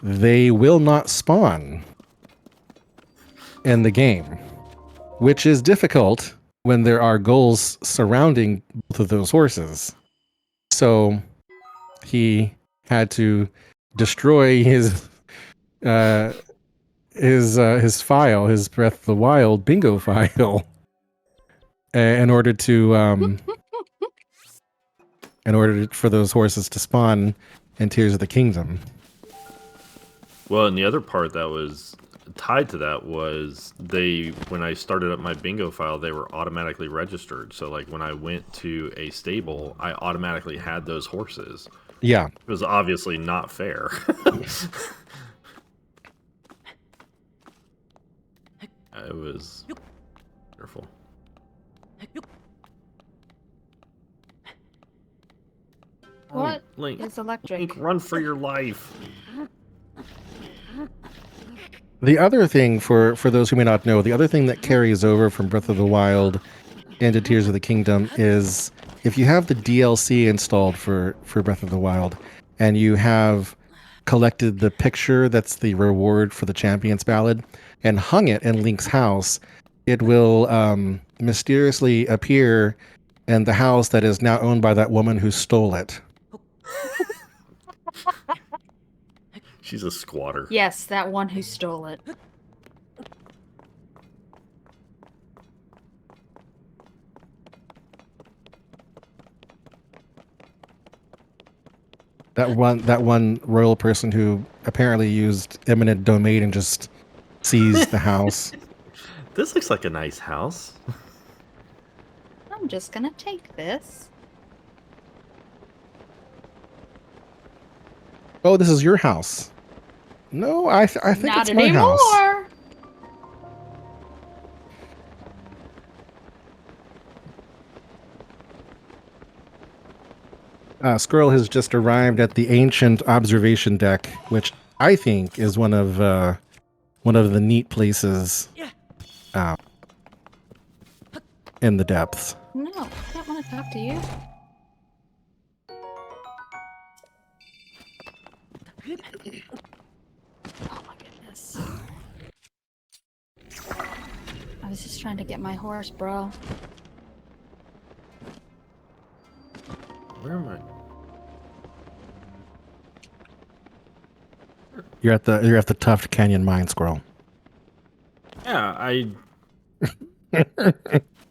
they will not spawn in the game, which is difficult when there are goals surrounding both of those horses. So he had to destroy his file, his Breath of the Wild bingo file, in order for those horses to spawn in Tears of the Kingdom. Well, and the other part that was tied to that was when I started up my bingo file, they were automatically registered. So like when I went to a stable, I automatically had those horses. Yeah. It was obviously not fair. It was wonderful. What Link, is electric? Link, run for your life. The other thing, for those who may not know, the other thing that carries over from Breath of the Wild into Tears of the Kingdom is if you have the DLC installed for Breath of the Wild and you have collected the picture that's the reward for the Champions Ballad and hung it in Link's house, it will mysteriously appear in the house that is now owned by that woman who stole it. She's a squatter. Yes, that one who stole it. That one royal person who apparently used eminent domain and just seized the house. This looks like a nice house. I'm just gonna take this. Oh, this is your house. No, I think Not it's my anymore. house. Squirrel has just arrived at the ancient observation deck, which I think is one of the neat places in the depths. No, I don't want to talk to you. Oh my goodness. I was just trying to get my horse, bro. Where am I? You're at the Tuft Canyon Mine, Squirrel. Yeah,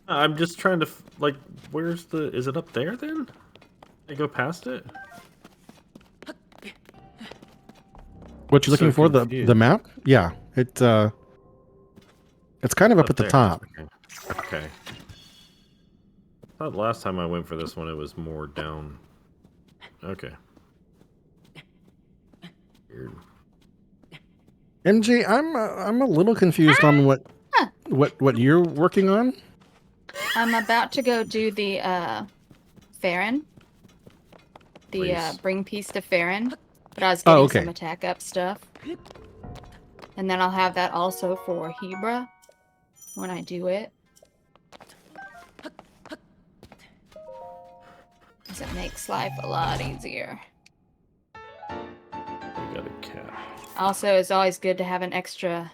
I'm just trying to like. Where's the? Is it up there then? I go past it. What you looking for? The confused. map? Yeah, it's kind of up at the there. top. Okay. I thought last time I went for this one, it was more down. Okay. Weird. MJ, I'm a little confused on what you're working on. I'm about to go do the Farron. The Please. bring peace to Farron. But I was getting okay. some attack up stuff. And then I'll have that also for Hebra when I do it. Because it makes life a lot easier. I got a cat. Also, it's always good to have an extra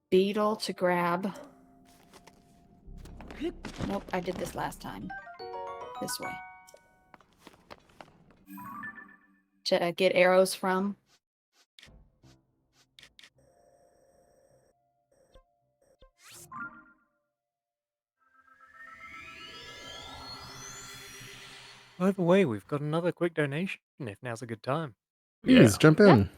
beetle to grab. Nope, I did this last time. This way. To get arrows from. By the way, we've got another quick donation if now's a good time. Please jump in.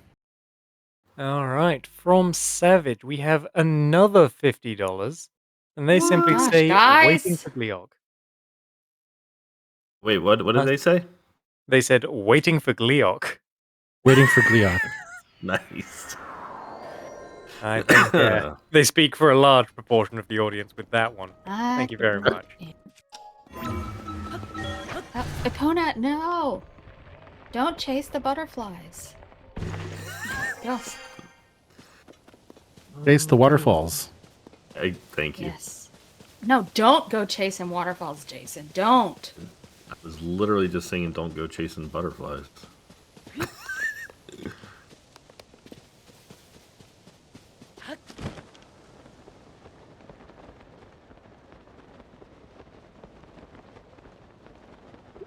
All right, from Savage, we have another $50, and they simply Gosh, say, "Waiting guys. for Gleok." Wait, what did they say? They said, "Waiting for Gleok." Waiting for Gleok. Nice. I think they speak for a large proportion of the audience with that one. Thank you very much. Epona, no! Don't chase the butterflies. Yes. Chase the waterfalls. Thank you. Yes. No, don't go chasing waterfalls, Jason. Don't. I was literally just saying, don't go chasing butterflies.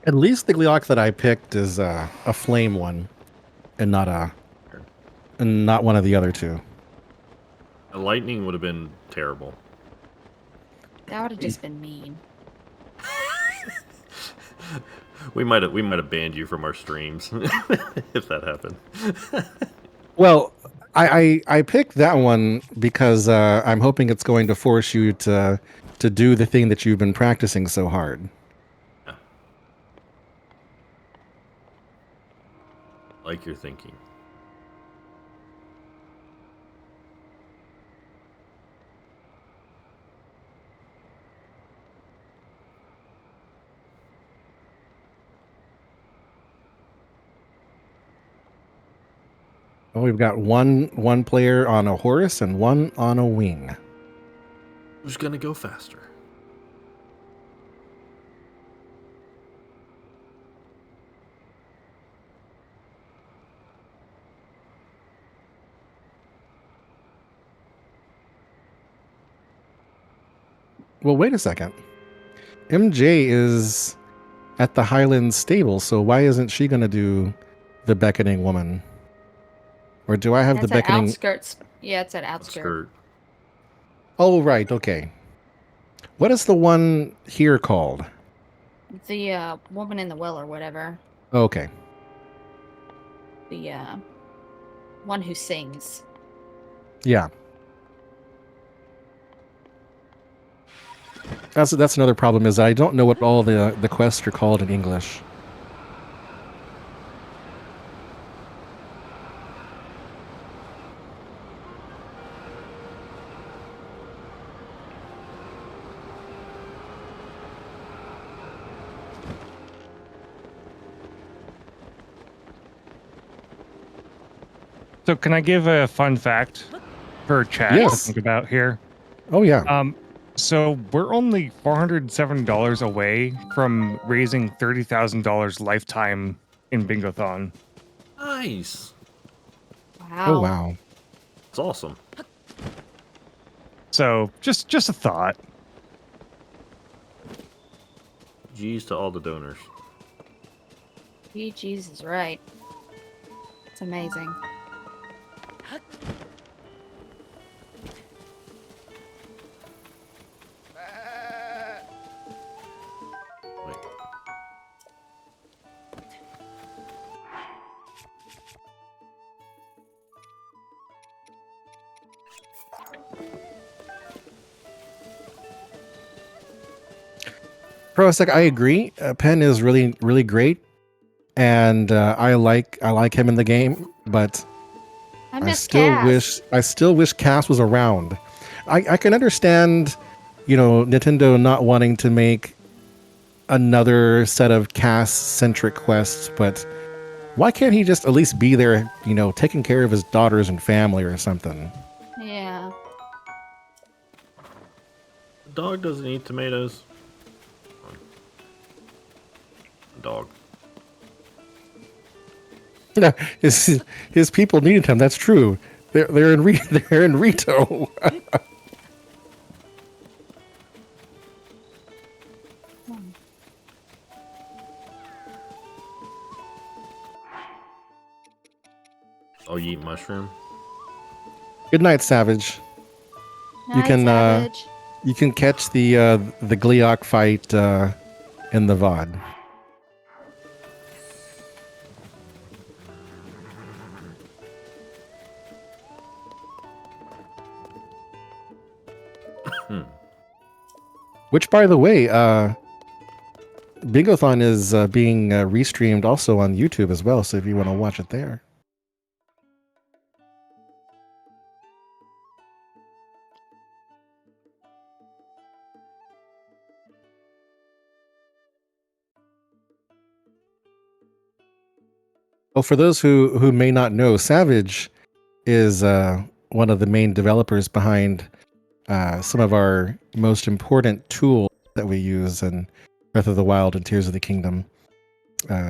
At least the Gleok that I picked is a flame one, and not one of the other two. A lightning would have been terrible. That would have just been mean. We might have banned you from our streams if that happened. Well, I picked that one because I'm hoping it's going to force you to do the thing that you've been practicing so hard. Like you're thinking. Well, we've got one player on a horse and one on a wing. Who's gonna go faster? Well, wait a second. MJ is at the Highlands stable, so why isn't she going to do the beckoning woman? Or do I have That's the beckoning? outskirts. Yeah, it's at outskirts. Skirt. Oh, right. Okay. What is the one here called? The woman in the well or whatever. Okay. The one who sings. Yeah. That's another problem is I don't know what all the quests are called in English. So can I give a fun fact for chat Yes. to think about here? Oh yeah. So we're only $407 away from raising $30,000 lifetime in Bingothon. Nice. Wow. Oh wow. It's awesome. So just a thought. G's to all the donors. GG's is right. It's amazing. Wait. Prosec, I agree. Penn is really great, and I like him in the game. But I I miss still wish Cass was around. I can understand, Nintendo not wanting to make another set of Cass centric quests, but why can't he just at least be there, taking care of his daughters and family or something? Yeah. The dog doesn't eat tomatoes. Dog. No, his people needed him. That's true. They're in they're in Rito. Oh, you eat mushroom? Good night, Savage. Night, can, Savage. You can catch the Gleeok fight in the VOD. Which, by the way, Bingothon is being restreamed also on YouTube as well, so if you want to watch it there. Well, for those who may not know, Savage is one of the main developers behind some of our most important tools that we use in Breath of the Wild and Tears of the Kingdom.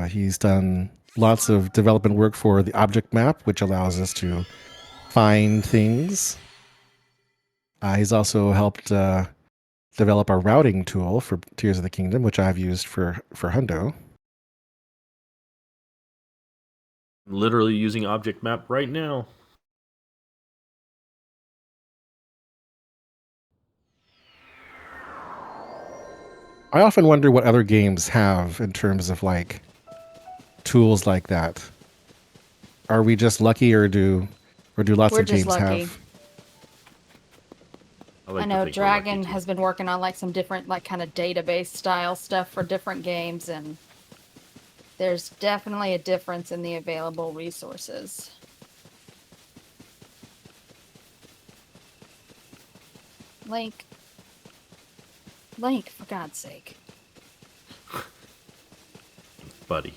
He's done lots of development work for the object map, which allows us to find things. He's also helped develop our routing tool for Tears of the Kingdom, which I've used for Hundo. Literally using object map right now. I often wonder what other games have in terms of like tools like that. Are we just lucky, or do lots We're of just games lucky. have? Like I to know think we're lucky, Dragon too. has been working on like some different like kind of database style stuff for different games, and there's definitely a difference in the available resources. Link, for God's sake. Buddy.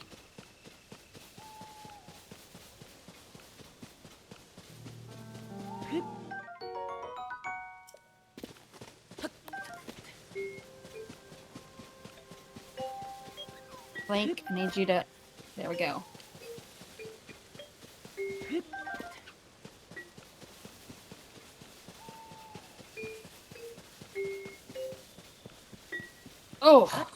Link, I need you to... There we go. Oh!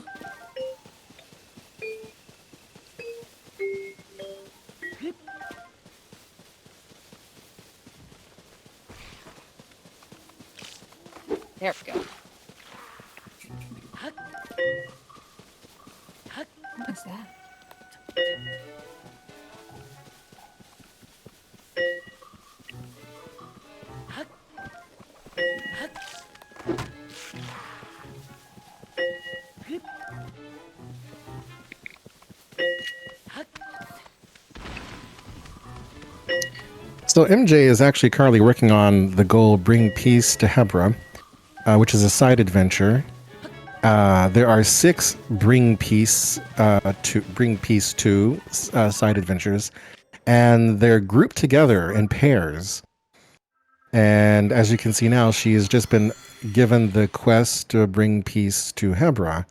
There we go. What is that? So MJ is actually currently working on the goal Bring Peace to Hebra, which is a side adventure. There are 6 Bring Peace to side adventures, and they're grouped together in pairs. And as you can see now, she has just been given the quest to bring peace to Hebra.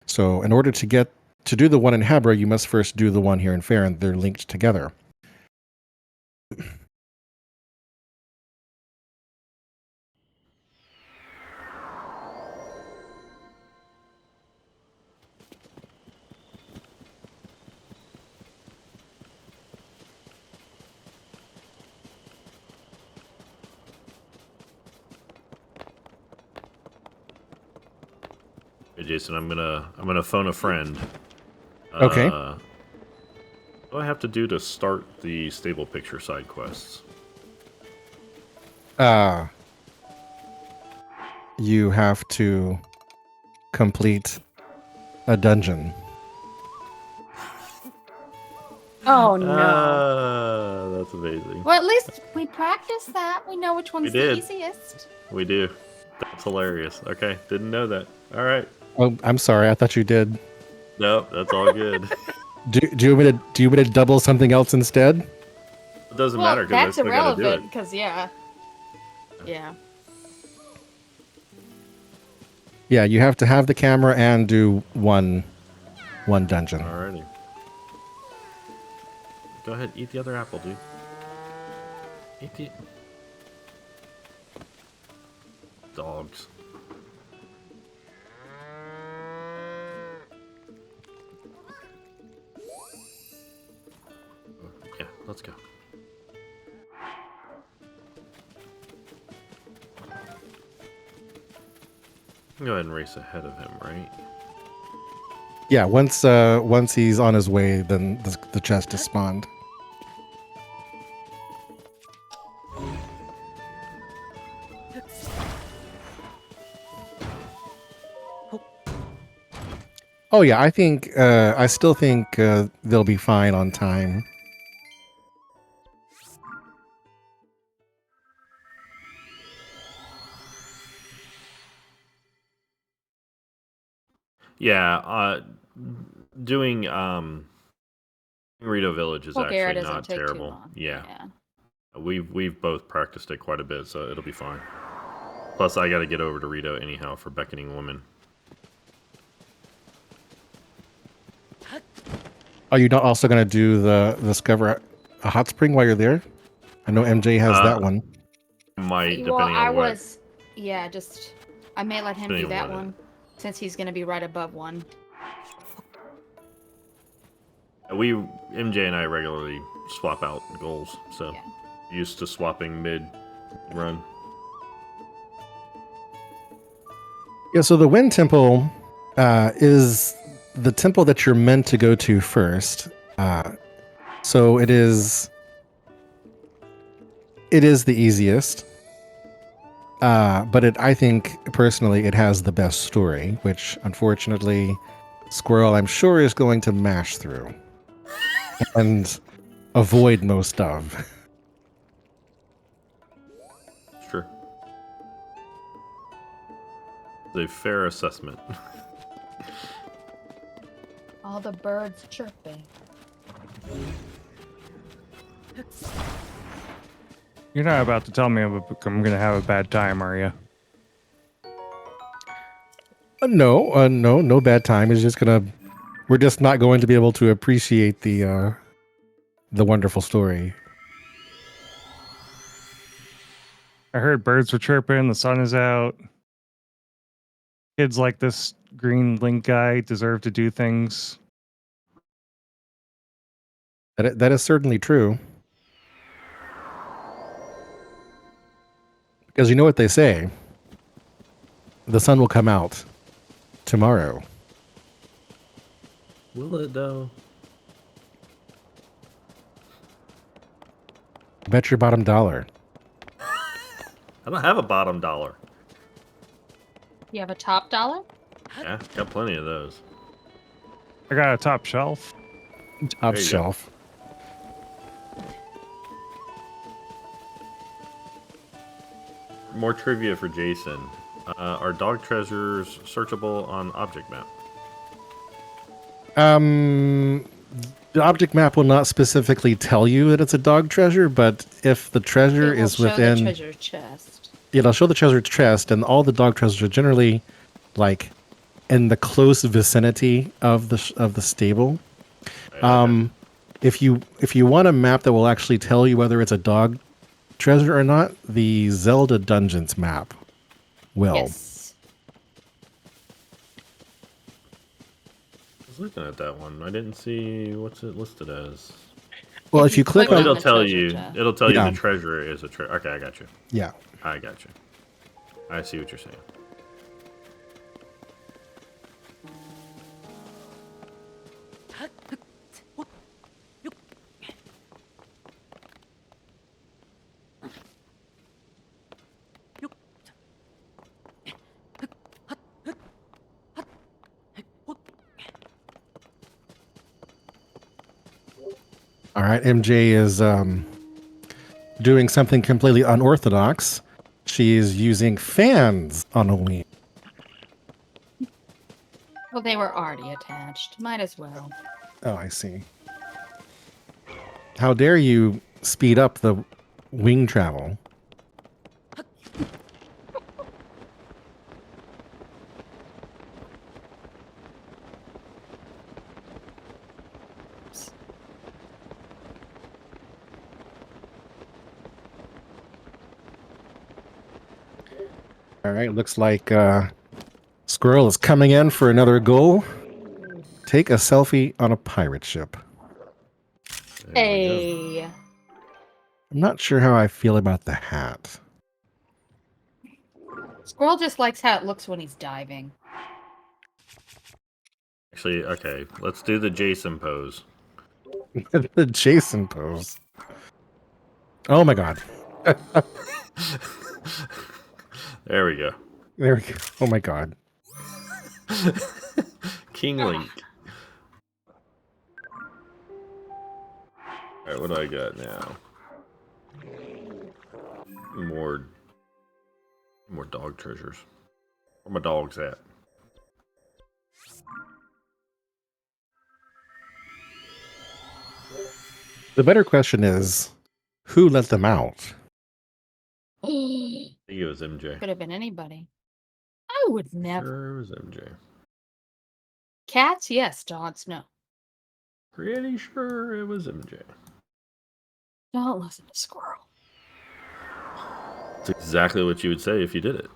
So in order to do the one in Hebra, you must first do the one here in Fair, and they're linked together. Hey, Jason, I'm gonna phone a friend. Okay. What do I have to do to start the stable picture side quests? You have to complete a dungeon. Oh no. That's amazing. Well, at least we practiced that. We know which one's the did. easiest. We do. That's hilarious. Okay, didn't know that. All right. Oh, I'm sorry. I thought you did. Nope, that's all good. Do you want me to double something else instead? It doesn't Well, matter because I that's still gotta do it. irrelevant because yeah. Yeah, you have to have the camera and do one dungeon. Alrighty. Go ahead, eat the other apple, dude. Eat the... Dogs. Yeah, let's go. Go ahead and race ahead of him, right? Yeah, once he's on his way, then the chest is spawned. Oh yeah, I still think they'll be fine on time. Yeah, doing Rito Village is Bulgaria actually doesn't not take too terrible. long. Yeah. We've both practiced it quite a bit, so it'll be fine. Plus, I got to get over to Rito anyhow for Beckoning Woman. Are you not also going to do the discover a hot spring while you're there? I know MJ has that one. Might, depending Well, on what. I may let him Depending do on that what one since he's going to be right above one. MJ and I regularly swap out goals, so used to swapping mid-run. Yeah, so the Wind Temple is the temple that you're meant to go to first. So it is the easiest. But I think personally it has the best story, which unfortunately Squirrel I'm sure is going to mash through and avoid most of. Sure. It's a fair assessment. All the birds chirping. You're not about to tell me I'm going to have a bad time, are you? No bad time. We're just not going to be able to appreciate the wonderful story. I heard birds were chirping, the sun is out. Kids like this green link guy deserve to do things. That is certainly true. Because you know what they say. The sun will come out tomorrow. Will it, though? Bet your bottom dollar. I don't have a bottom dollar. You have a top dollar? Yeah, got plenty of those. I got a top shelf. Top There you shelf. More trivia for Jason. Are dog treasures searchable on object map? The object map will not specifically tell you that it's a dog treasure, but if the treasure It will is show within the treasure chest. it'll show the treasure chest, and all the dog treasures are generally like in the close vicinity of the stable. If you want a map that will actually tell you whether it's a dog treasure or not, the Zelda Dungeons map will. Yes. I was looking at that one. I didn't see what's it listed as. Well, If if you click click on, It'll the tell treasure you. chest. It'll tell you Yeah. the treasure is a treasure. Okay, I got you. yeah, I got you. I see what you're saying. all right. MJ is doing something completely unorthodox. She is using fans on a wing. Well, they were already attached. Might as well. Oh, I see. How dare you speed up the wing travel? All right, looks like Squirrel is coming in for another goal. Take a selfie on a pirate ship. There we go. Hey. I'm not sure how I feel about the hat. Squirrel just likes how it looks when he's diving. Actually, okay. Let's do the Jason pose. The Jason pose. Oh my god. There we go. There we go. Oh my god. King Link. Alright, what do I got now? More dog treasures. Where my dogs at? The better question is, who let them out? I think it was MJ. Could have been anybody. I would never. Sure, it was MJ. Cats, yes. Dogs, no. Pretty sure it was MJ. Don't listen to Squirrel. It's exactly what you would say if you did it.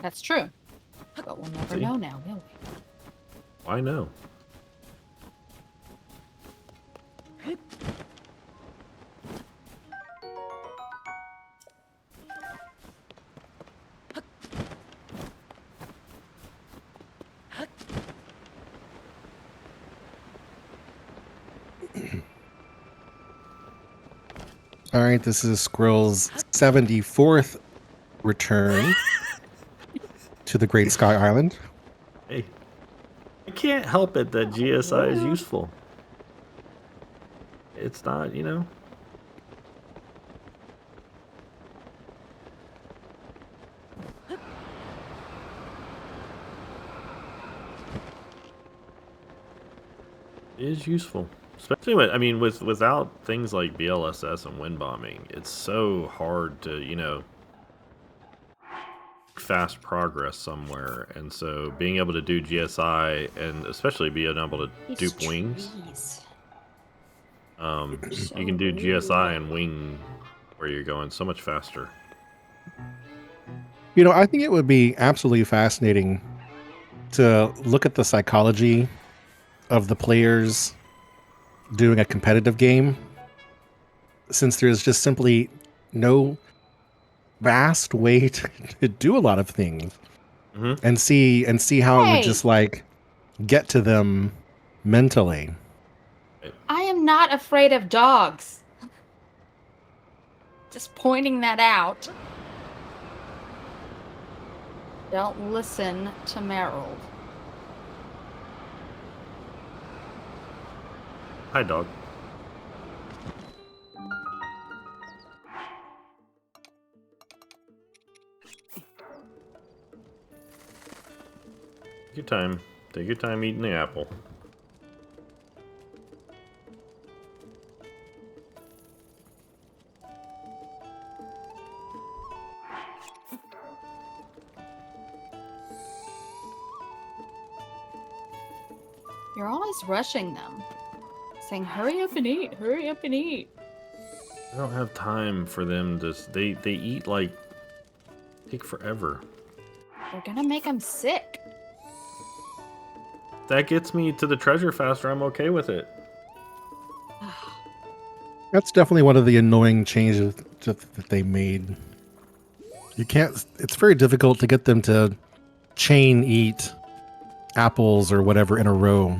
That's true. But we'll never See? know now, will we? Why no? All right, this is Squirrel's 74th return to the Great Sky Island. Hey, I can't help it that GSI is useful. It's not, you know. It is useful. Especially when, I mean, without things like BLSS and wind bombing, it's so hard to, you know, fast progress somewhere. And so being able to do GSI and especially being able to dupe wings, you can do GSI and wing where you're going so much faster. You know, I think it would be absolutely fascinating to look at the psychology of the players doing a competitive game, since there's just simply no vast way to do a lot of things, and see how it would just like get to them mentally. I am not afraid of dogs. Just pointing that out. Don't listen to Meryl. Hi, dog. Take your time. Take your time eating the apple. You're always rushing them, saying, hurry up and eat, hurry up and eat. I don't have time for them to. They eat like take forever. You're gonna make them sick. That gets me to the treasure faster. I'm okay with it. That's definitely one of the annoying changes that they made. You can't. It's very difficult to get them to chain eat apples or whatever in a row.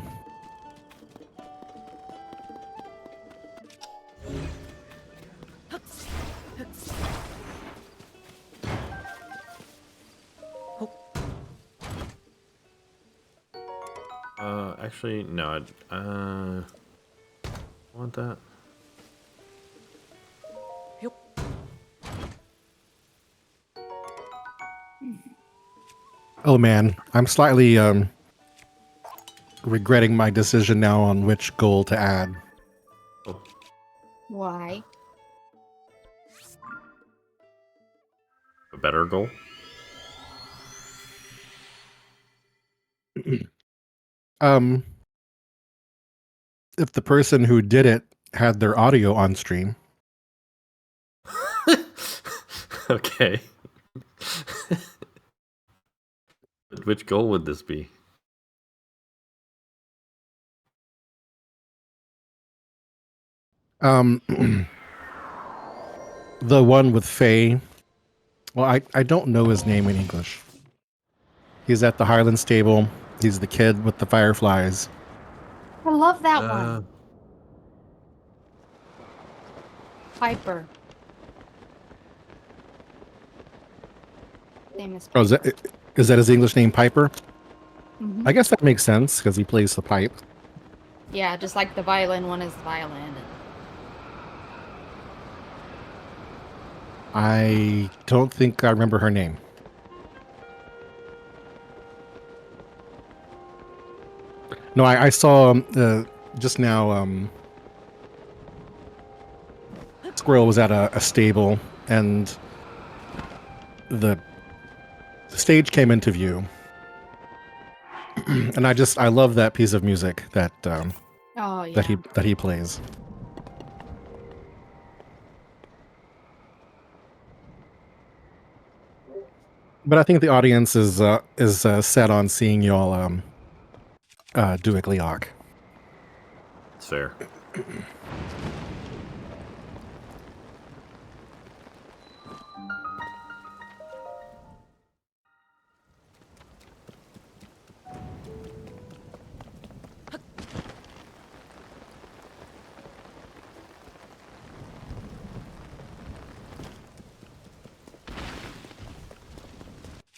Actually, no. I want that. Oh man, I'm slightly regretting my decision now on which goal to add. Oh, Why? a better goal. If the person who did it had their audio on stream. Okay. Which goal would this be? The one with Faye. Well, I don't know his name in English. He's at the Highland stable. He's the kid with the fireflies. I love that one. Piper. Name is Oh, is that his English name, Piper? Mhm. I guess that makes sense because he plays the pipe. Yeah, just like the violin one is the violin. I don't think I remember her name. No, I saw just now. Squirrel was at a stable, and the stage came into view, and I love that piece of music that Oh yeah. that he plays. But I think the audience is set on seeing y'all do a Gliok. It's fair.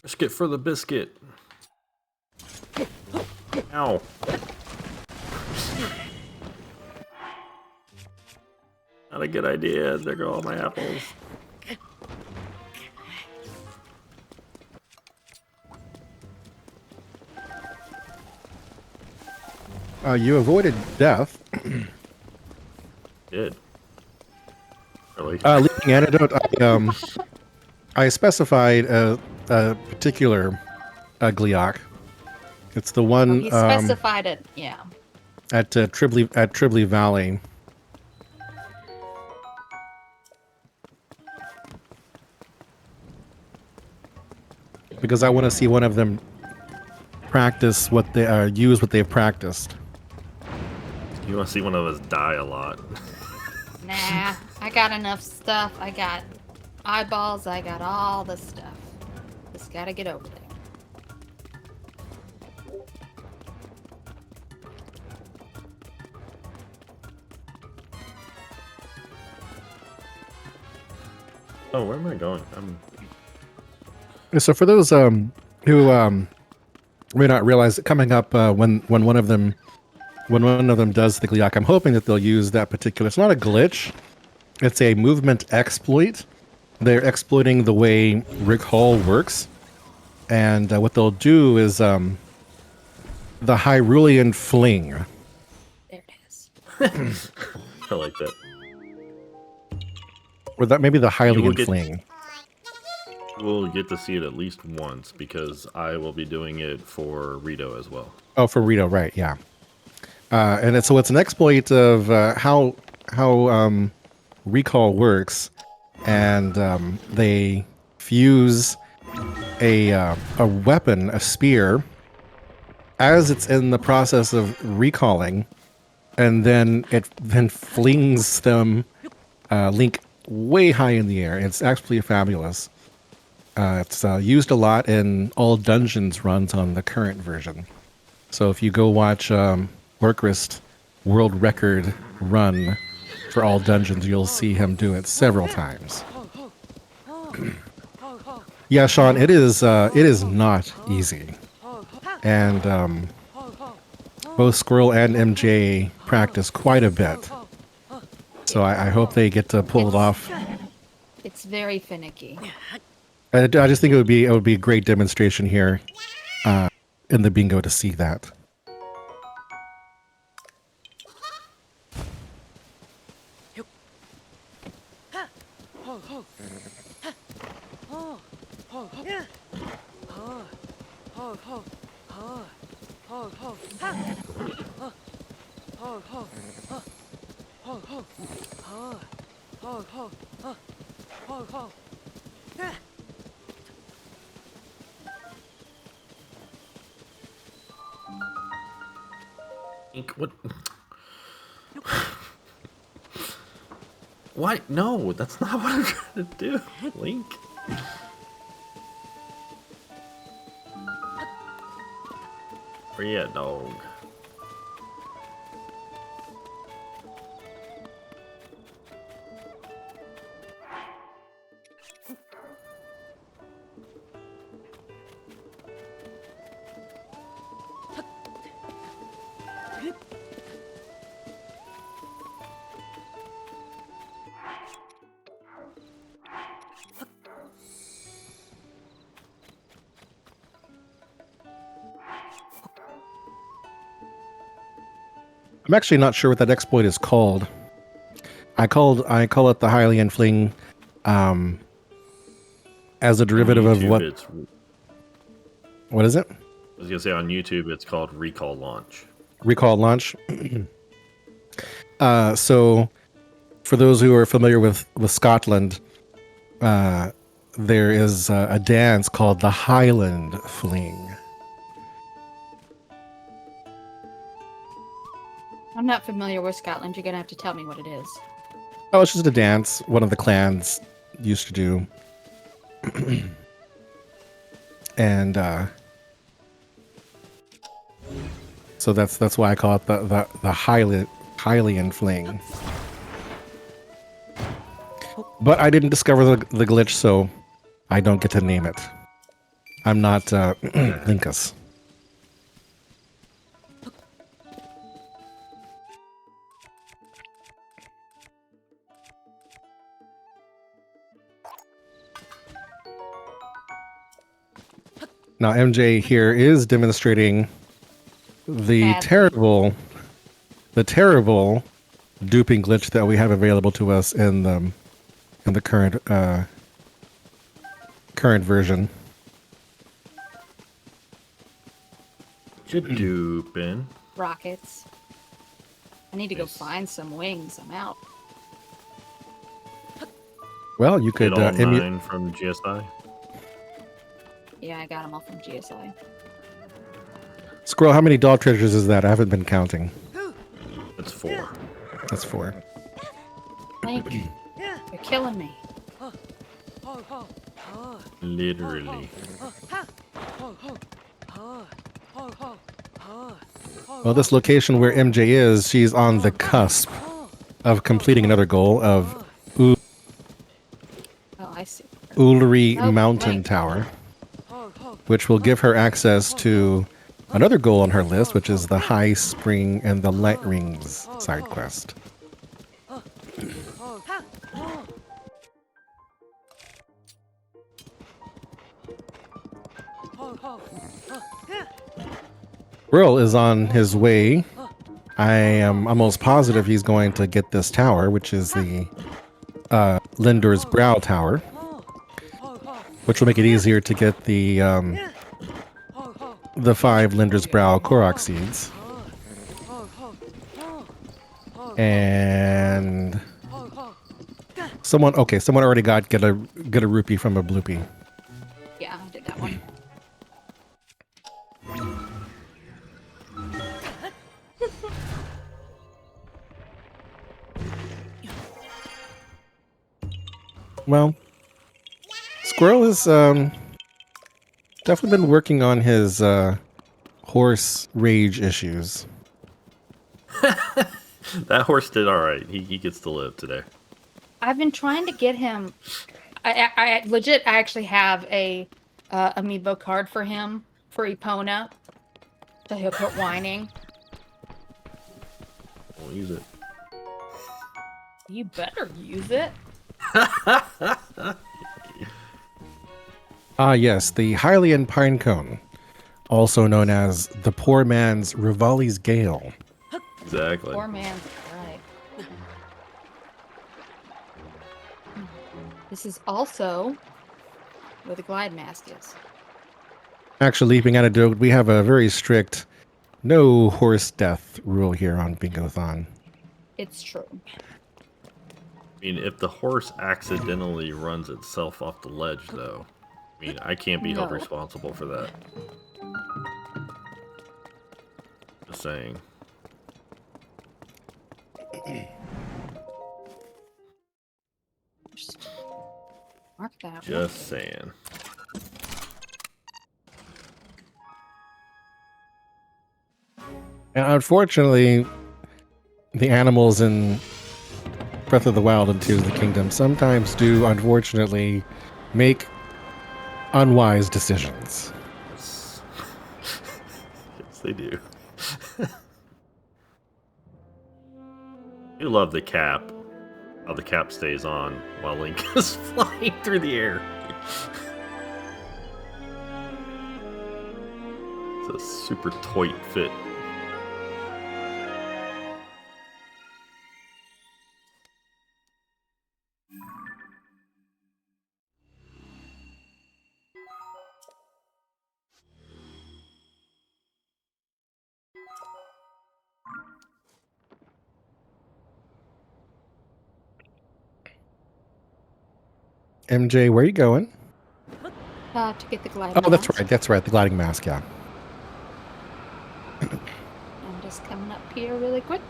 Biscuit for the biscuit. Ow. Not a good idea. There go all my apples. You avoided death. Did. Really? Leading antidote. I specified a particular Gliok. It's the one He specified it. Yeah. at Tribbley Valley. Because I want to see one of them practice what they use what they've practiced. You want to see one of us die a lot. Nah, I got enough stuff. I got eyeballs. I got all the stuff. Just gotta get over there. Oh, where am I going? So for those who may not realize that coming up when one of them does the Gliok, I'm hoping that they'll use that particular. It's not a glitch. It's a movement exploit. They're exploiting the way Rick Hall works, and what they'll do is the Hyrulean fling. There it is. I like that. Or that maybe the Hylian get- fling. We'll get to see it at least once because I will be doing it for Rito as well. Oh, for Rito, right? Yeah. So it's an exploit of how recall works, and they fuse a weapon, a spear, as it's in the process of recalling, and then it then flings them Link way high in the air. It's actually fabulous. It's used a lot in all dungeons runs on the current version. So if you go watch Orcrist world record run for all dungeons, you'll see him do it several times. Yeah, Sean, it is not easy, and both Squirrel and MJ practice quite a bit. So I hope they get to pull it off. It's very finicky. I just think it would be a great demonstration here in the bingo to see that. Link, what? Why? No, that's not what I'm trying to do, Link. Where you at, dog? I'm actually not sure what that exploit is called. I call it the Hylian Fling as a derivative of what? What is it? I was gonna say on YouTube it's called Recall Launch. Recall Launch. So, for those who are familiar with Scotland, there is a dance called the Highland Fling. I'm not familiar with Scotland. You're gonna have to tell me what it is. Oh, it's just a dance one of the clans used to do. And so that's why I call it the Hylian Fling. But I didn't discover the glitch, so I don't get to name it. I'm not Linkus. Now MJ here is demonstrating the terrible duping glitch that we have available to us in the current version. You duping. Rockets. I need to go find some wings. I'm out. Well, you could Get all 9 from GSI. Yeah, I got them all from GSI. Squirrel, how many doll treasures is that? I haven't been counting. That's 4. That's 4. Link, you're killing me. Literally. Well, this location where MJ is, she's on the cusp of completing another goal of Oh, I see. Ulri Oh, Mountain wait. Tower, which will give her access to another goal on her list, which is the High Spring and the Light Rings side quest. Squirrel is on his way. I am almost positive he's going to get this tower, which is the Linder's Brow Tower, which will make it easier to get the 5 Linder's Brow Korok seeds. And someone already get a rupee from a bloopy. Yeah, I did that one. Well, Squirrel has definitely been working on his horse rage issues. That horse did all right. He gets to live today. I've been trying to get him. I legit. I actually have a amiibo card for him for Epona, so he'll quit whining. We'll use it. You better use it. Ah, yes, the Hylian Pinecone, also known as the poor man's Rivali's Gale. Exactly. Poor man's right. This is also where the glide mask is. Actually, leaping anecdote, we have a very strict no horse death rule here on Bingothon. It's true. I mean, if the horse accidentally runs itself off the ledge, though, I mean, I can't be held No. responsible for that. Just saying. Just mark that. Just saying. And unfortunately, the animals in Breath of the Wild and Tears of the Kingdom sometimes do, unfortunately, make unwise decisions. Yes, yes they do. You love the cap. How the cap stays on while Link is flying through the air. It's a super tight fit. MJ, where are you going? To get the glide Oh, mask. that's right, the gliding mask, yeah. I'm just coming up here really quick.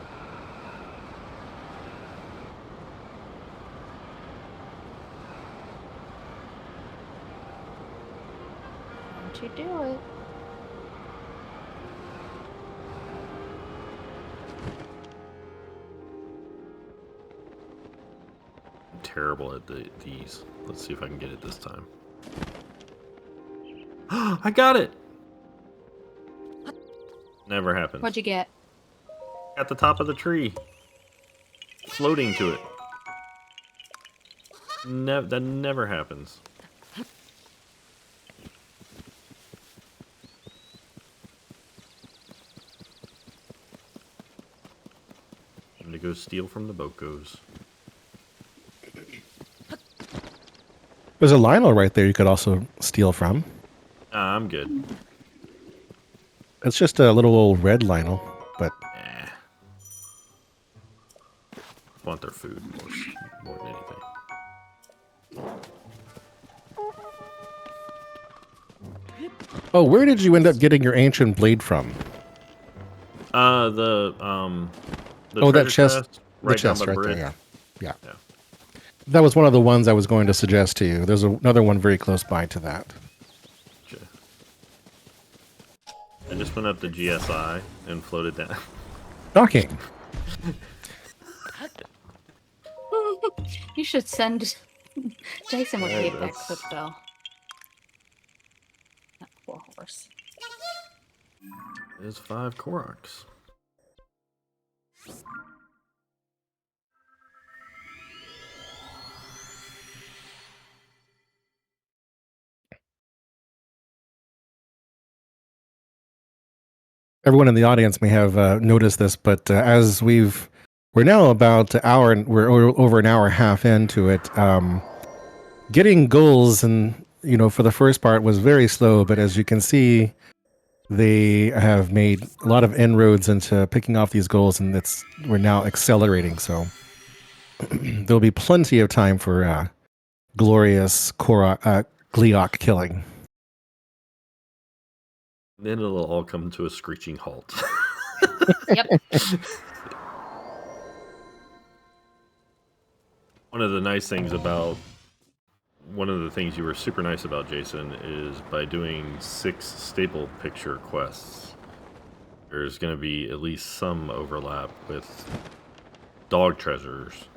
Don't you do it. I'm terrible at these. Let's see if I can get it this time. I got it! Never happens. What'd you get? At the top of the tree. Floating to it. That never happens. I'm gonna go steal from the Bokos. There's a Lionel right there you could also steal from. I'm good. It's just a little old red Lionel, but Eh. Want their food more than anything. oh, where did you end up getting your ancient blade from? The Oh, that treasure chest, right the chest down the right bridge. there, yeah. Yeah. That was one of the ones I was going to suggest to you. There's another one very close by to that. Gotcha. I just went up to GSI and floated down. Shocking. You should send. Jason would Yeah, hate that that's- clip though. That poor horse. There's 5 Koroks. Everyone in the audience may have noticed this, but as we're now about we're over an hour and a half into it. Getting goals and for the first part was very slow, but as you can see, they have made a lot of inroads into picking off these goals, and we're now accelerating. So there'll be plenty of time for glorious Gleok killing. Then it'll all come to a screeching halt. Yep. One of the things you were super nice about, Jason, is by doing 6 staple picture quests, there's going to be at least some overlap with dog treasures.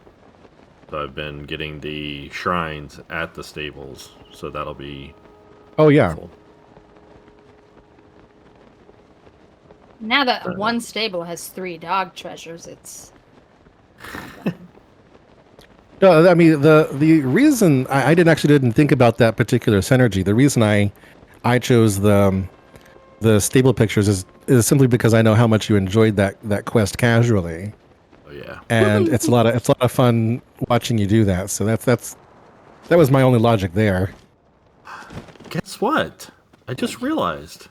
So I've been getting the shrines at the stables, so that'll be Oh yeah. helpful. Now that one stable has 3 dog treasures, it's. No, I mean the reason I didn't think about that particular synergy. The reason I chose the stable pictures is simply because I know how much you enjoyed that quest casually, Oh yeah. and it's a lot of fun watching you do that. So that was my only logic there. Guess what? I just realized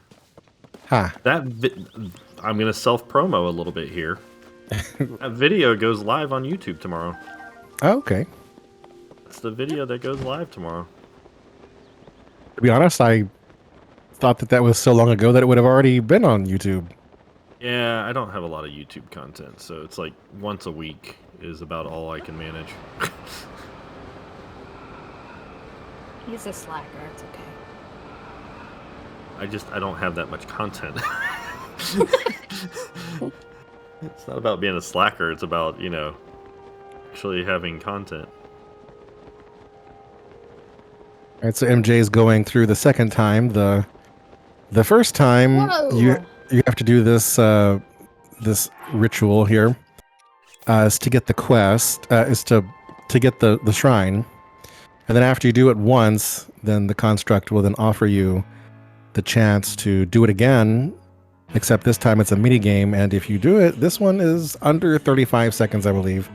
Ha! I'm going to self-promo a little bit here. That video goes live on YouTube tomorrow. Oh, okay. That's the video that goes live tomorrow. To be honest, I thought that was so long ago that it would have already been on YouTube. Yeah, I don't have a lot of YouTube content, so it's like once a week is about all I can manage. He's a slacker, it's okay. I don't have that much content. It's not about being a slacker, it's about, actually having content. All right, so MJ's going through the second time. The first time you have to do this this ritual here is to get the quest, is to get the shrine, and then after you do it once, then the construct will then offer you the chance to do it again. Except this time it's a mini game, and if you do it, this one is under 35 seconds, I believe.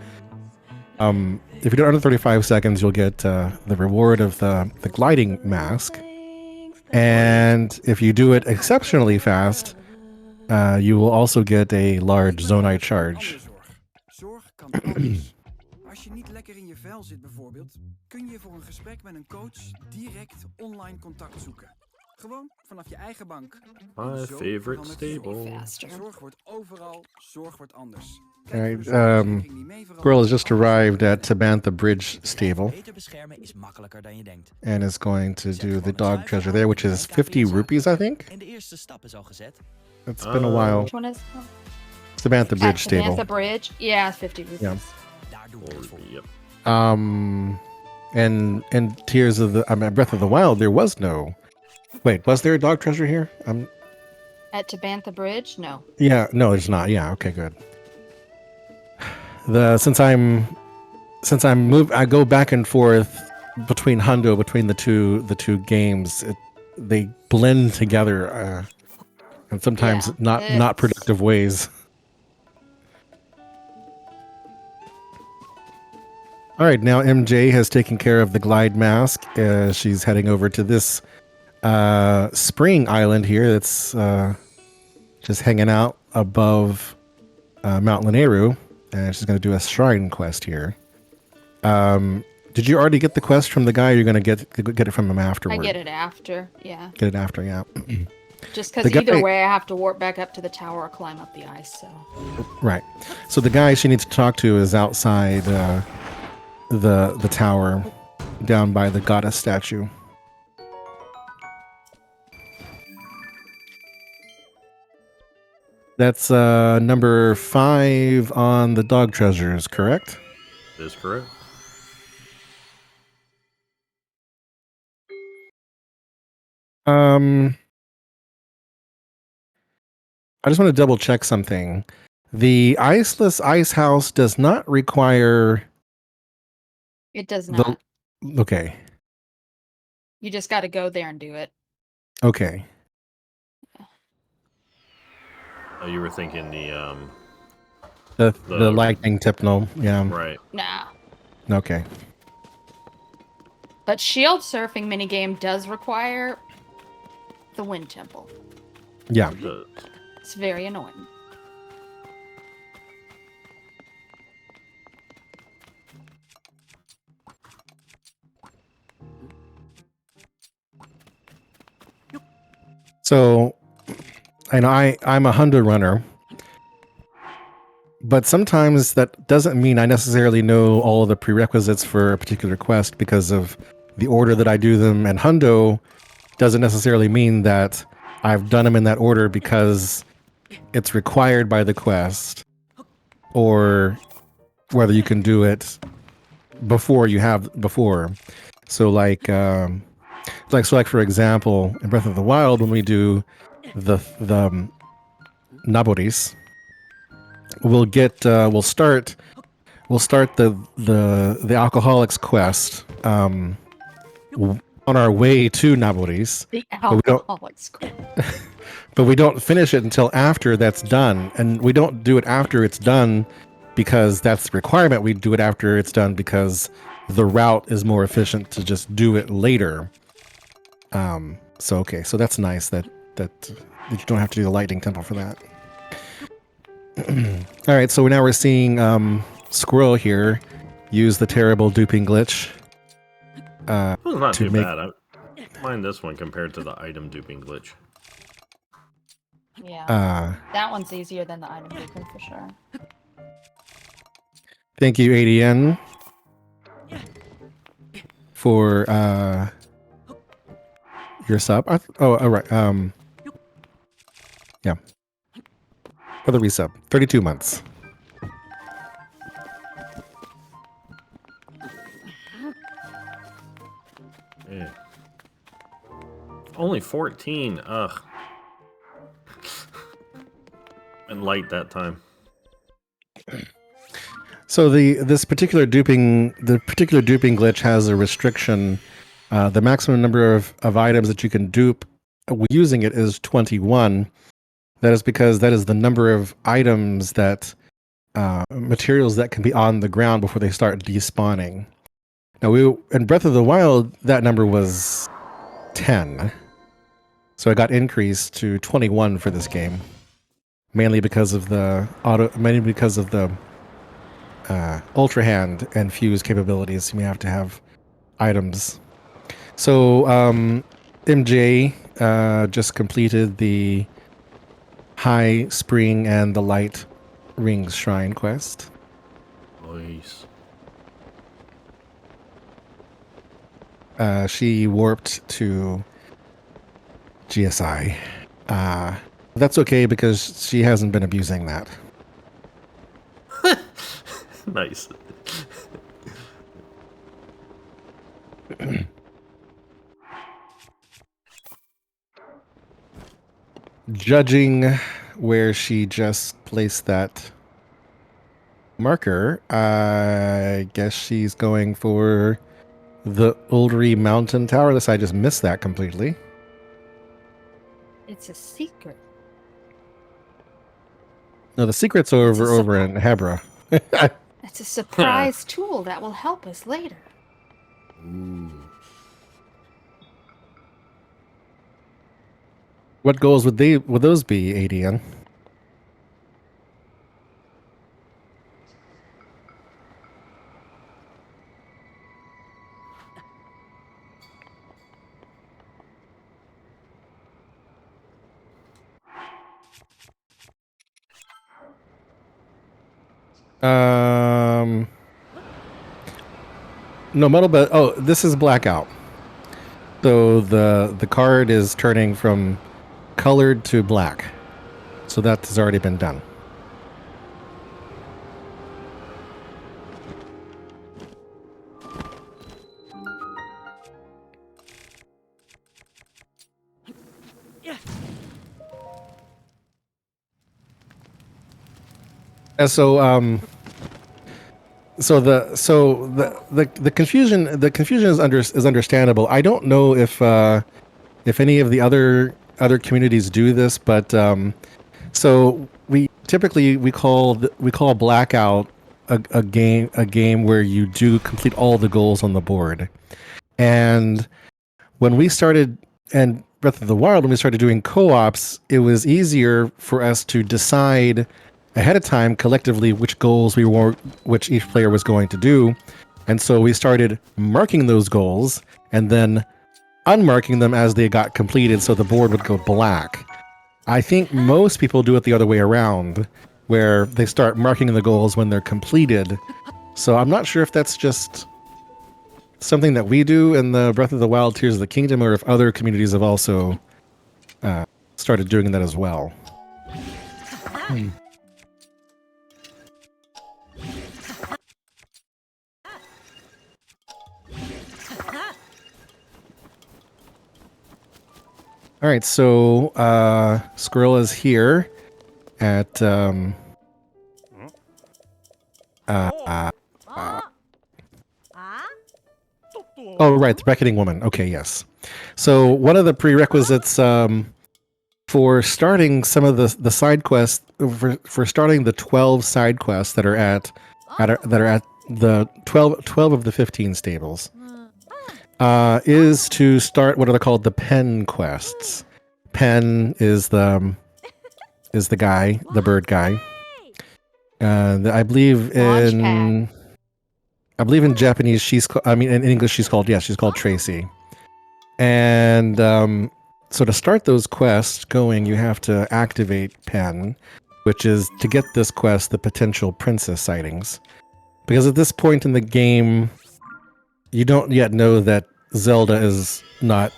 If you do it under 35 seconds, you'll get the reward of the gliding mask. And if you do it exceptionally fast, you will also get a large zonite charge. Zorg kan alles. Als je niet lekker in je vel zit bijvoorbeeld, kun je voor een gesprek met een coach direct online contact zoeken. Gewoon vanaf je eigen bank. My Zo favorite verandert veel. stable. Faster. Zorg wordt overal, zorg wordt anders. All right, Squirrel has just arrived at Tabantha Bridge Stable Beter beschermen is makkelijker dan je denkt. and is going to do the dog treasure there, which is 50 rupees, I think. En de eerste stap is al gezet. It's been a while. Which one is Tabantha Bridge Stable. Samantha Bridge? Yeah, 50 rupees. Yeah. Daar doen we het voor. Yep. And Tears of Breath of the Wild, there was no. Wait, was there a dog treasure here? At Tabantha Bridge? No. Yeah, no, there's not. Yeah, okay, good. Since I go back and forth between the two games. They blend together, and sometimes not productive ways. All right, now MJ has taken care of the glide mask. She's heading over to this spring island here that's just hanging out above Mount Lineru, and she's going to do a shrine quest here. Did you already get the quest from the guy? Or you're going to get it from him afterward? I get it after, yeah. Get it after, yeah. Just because either way, I have to warp back up to the tower or climb up the ice. So. Right. So the guy she needs to talk to is outside the tower, down by the goddess statue. That's number 5 on the dog treasures, correct? That is correct. I just want to double check something. The Iceless Ice House does not require... It does not. Okay. You just got to go there and do it. Okay. Oh, you were thinking The lightning typno, yeah. Right. Nah. Okay. But shield surfing minigame does require the wind temple. Yeah. It does. It's very annoying. So, I know I'm a hundo runner, but sometimes that doesn't mean I necessarily know all of the prerequisites for a particular quest because of the order that I do them. And hundo doesn't necessarily mean that I've done them in that order because it's required by the quest, or whether you can do it before you have before. So like for example, in Breath of the Wild, when we do the Naboris, we'll start the alcoholics quest on our way to Naboris. The alcoholics. But we don't finish it until after that's done, and we don't do it after it's done because that's the requirement. We do it after it's done because the route is more efficient to just do it later. So that's nice that you don't have to do the lightning temple for that. All right, so now we're seeing Squirrel here use the terrible duping glitch. Well, not too bad. I mind this one compared to the item duping glitch. Yeah, that one's easier than the item duping for sure. Thank you, ADN, for your sub. All right. Yeah. For the resub. 32 months. Yeah. Only 14. Ugh. And light that time. So this particular duping glitch has a restriction. The maximum number of items that you can dupe using it is 21. That is because that is the number of items that materials that can be on the ground before they start despawning. Now in Breath of the Wild, that number was 10. So it got increased to 21 for this game. Mainly because of the Ultra Hand and Fuse capabilities. You have to have items. So MJ just completed the High Spring and the Light Rings Shrine quest. Nice. She warped to GSI. That's okay because she hasn't been abusing that. Nice. Judging where she just placed that marker, I guess she's going for the Uldri Mountain Tower. I just missed that completely. It's a secret. No, the secret's over in Hebra. It's a surprise tool that will help us later. Ooh. What goals would those be, ADN? No, metal, but this is Blackout. So the card is turning from colored to black. So that has already been done. And so the confusion is understandable. I don't know if any of the other communities do this, but so we typically call Blackout a game where you do complete all the goals on the board. And when we started, and Breath of the Wild, when we started doing co-ops, it was easier for us to decide ahead of time collectively which goals which each player was going to do. And so we started marking those goals and then unmarking them as they got completed so the board would go black. I think most people do it the other way around, where they start marking the goals when they're completed. So I'm not sure if that's just something that we do in the Breath of the Wild Tears of the Kingdom, or if other communities have also started doing that as well. All right, so Squirrel is here at oh, right, the Beckoning Woman. Okay, yes. So one of the prerequisites for starting some of the side quests, for starting the 12 side quests that are at the 12 of the 15 stables, is to start what are called the pen quests. Pen is the guy, the bird guy. I believe in Japanese in English she's called Tracy. And so to start those quests going, you have to activate Pen, which is to get this quest the potential princess sightings. Because at this point in the game, you don't yet know that Zelda is not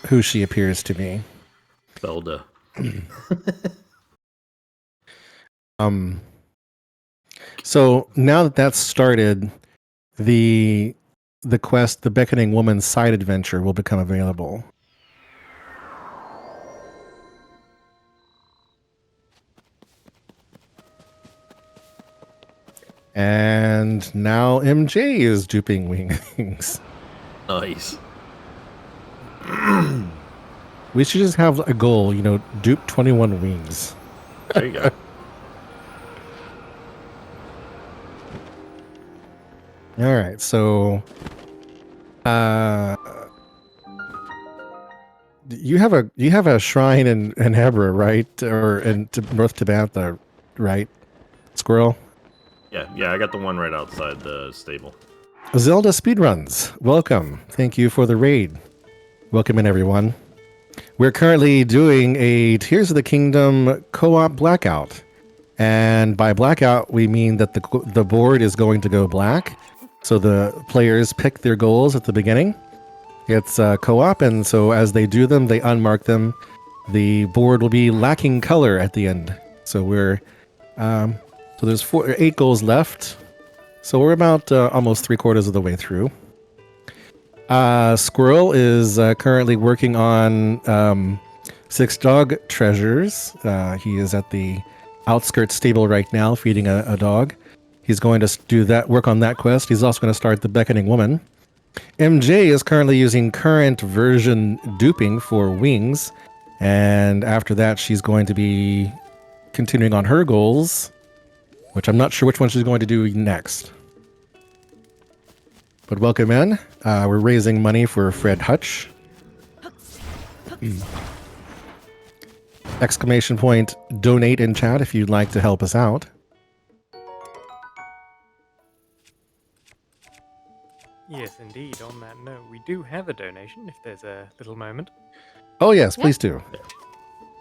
who she appears to be. Zelda. So now that that's started, the quest, the Beckoning Woman's side adventure, will become available. And now MJ is duping wings. Nice. We should just have a goal, dupe 21 wings. There you go. All right, so you have a shrine in Hebra, right? Or in North Tabantha, right? Squirrel? Yeah, I got the one right outside the stable. Zelda Speedruns, welcome. Thank you for the raid. Welcome in, everyone. We're currently doing a Tears of the Kingdom co-op Blackout. And by Blackout, we mean that the board is going to go black. So the players pick their goals at the beginning. It's co-op, and so as they do them, they unmark them. The board will be lacking color at the end. So so there's 8 goals left. So we're about almost 3/4 of the way through. Squirrel is currently working on 6 dog treasures. He is at the outskirts stable right now, feeding a dog. He's going to work on that quest. He's also going to start the Beckoning Woman. MJ is currently using current version duping for wings, and after that, she's going to be continuing on her goals, which I'm not sure which one she's going to do next. But welcome in. We're raising money for Fred Hutch. Exclamation point, donate in chat if you'd like to help us out. Yes, indeed. On that note, we do have a donation if there's a little moment. Oh, yes, please do.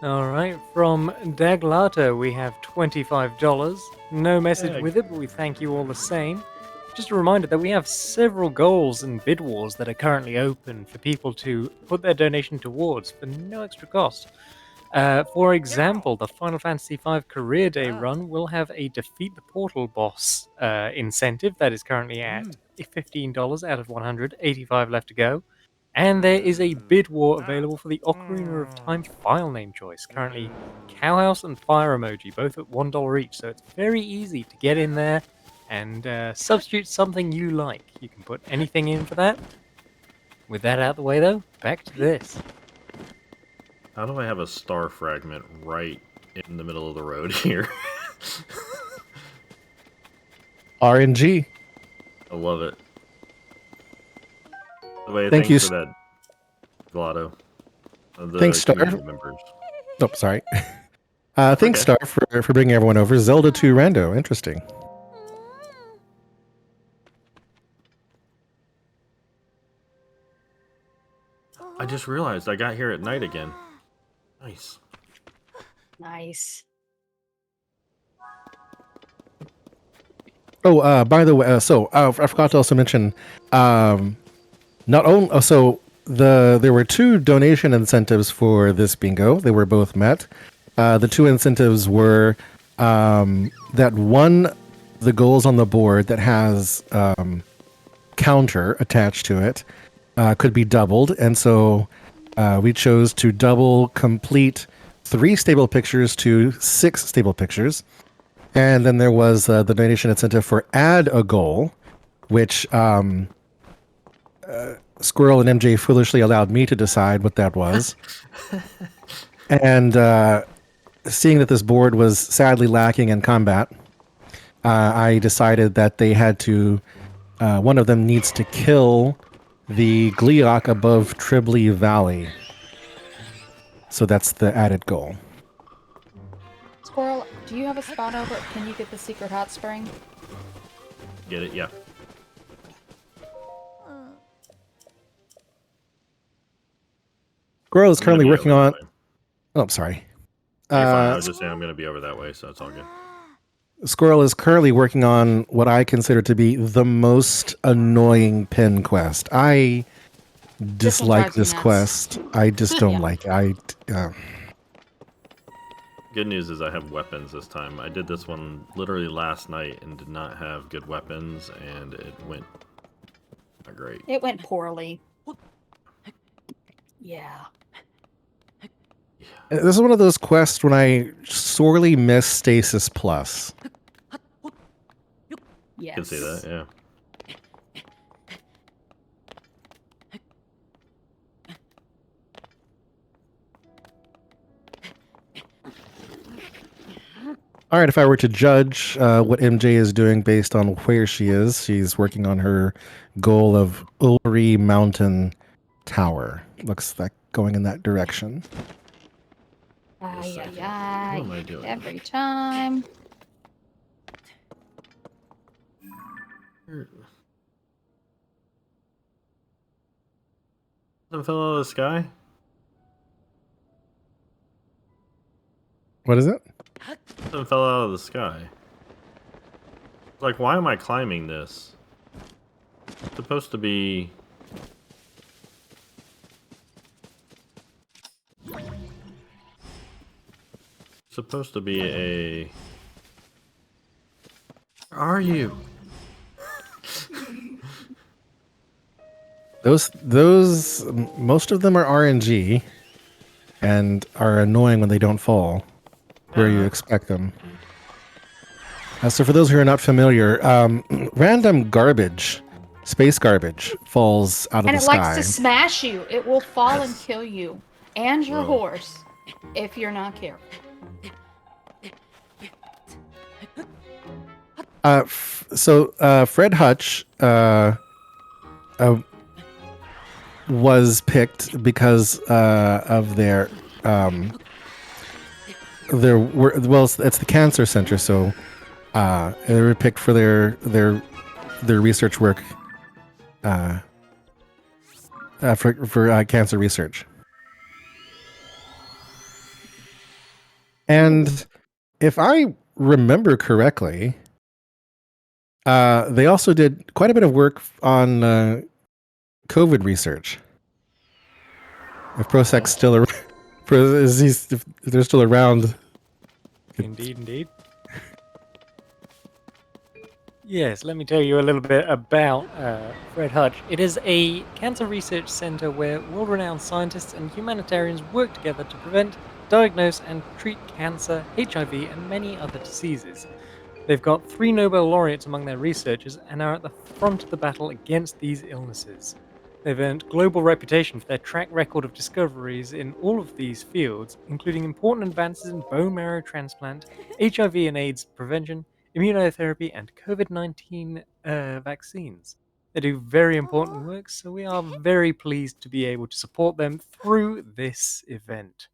All right, from Daglato, we have $25. No message with it, but we thank you all the same. Just a reminder that we have several goals and bid wars that are currently open for people to put their donation towards for no extra cost. For example, the Final Fantasy V Career Day run will have a Defeat the Portal boss incentive that is currently at $15 out of 100, 85 left to go. And there is a bid war available for the Ocarina of Time file name choice. Currently, Cowhouse and Fire Emoji, both at $1 each, so it's very easy to get in there and substitute something you like. You can put anything in for that. With that out of the way, though, back to this. How do I have a star fragment right in the middle of the road here? RNG. I love it. The way, Thank you for that, Glotto. The Thanks, Star. community members. Oh, sorry. Thanks, Okay. Star, for bringing everyone over. Zelda 2 Rando. Interesting. I just realized I got here at night again. Nice. Nice. Oh, by the way, I forgot to also mention, not only there were 2 donation incentives for this bingo. They were both met. The 2 incentives were that one, the goals on the board that has counter attached to it could be doubled, and so we chose to double complete 3 stable pictures to 6 stable pictures. And then there was the donation incentive for add a goal, which Squirrel and MJ foolishly allowed me to decide what that was. And seeing that this board was sadly lacking in combat, I decided that they had to, one of them needs to kill the Gleeok above Tribbley Valley. So that's the added goal. Squirrel, do you have a spot over? Can you get the secret hot spring? Get it? Yeah. Squirrel is currently be working over on. that way. Oh, sorry. You're fine. I was just saying I'm going to be over that way, so it's all good. Squirrel is currently working on what I consider to be the most annoying pin quest. I dislike this quest. I just don't like it. Good news is I have weapons this time. I did this one literally last night and did not have good weapons, and it went not great. It went poorly. Yeah. This is one of those quests when I sorely miss Stasis Plus. Yes. I can see that, yeah. All right, if I were to judge what MJ is doing based on where she is, she's working on her goal of Ulri Mountain Tower. Looks like going in that direction. Ay, What am I doing? every time. Something fell out of the sky? What is it? Something fell out of the sky. Like, why am I climbing this? It's supposed to be... supposed to be a... Where are you? Those most of them are RNG and are annoying when they don't fall where you expect them. So for those who are not familiar, random garbage, space garbage, falls out of And the it sky. likes to smash you. It will fall and kill you and your horse if you're not careful. Fred Hutch was picked because of their it's the cancer center, so they were picked for their research work for cancer research. And if I remember correctly, they also did quite a bit of work on COVID research. If Prosec's still around, if they're still around. Indeed. Yes, let me tell you a little bit about Fred Hutch. It is a cancer research center where world-renowned scientists and humanitarians work together to prevent, diagnose, and treat cancer, HIV, and many other diseases. They've got 3 Nobel laureates among their researchers and are at the front of the battle against these illnesses. They've earned global reputation for their track record of discoveries in all of these fields, including important advances in bone marrow transplant, HIV and AIDS prevention, immunotherapy, and COVID-19 vaccines. They do very important work, so we are very pleased to be able to support them through this event.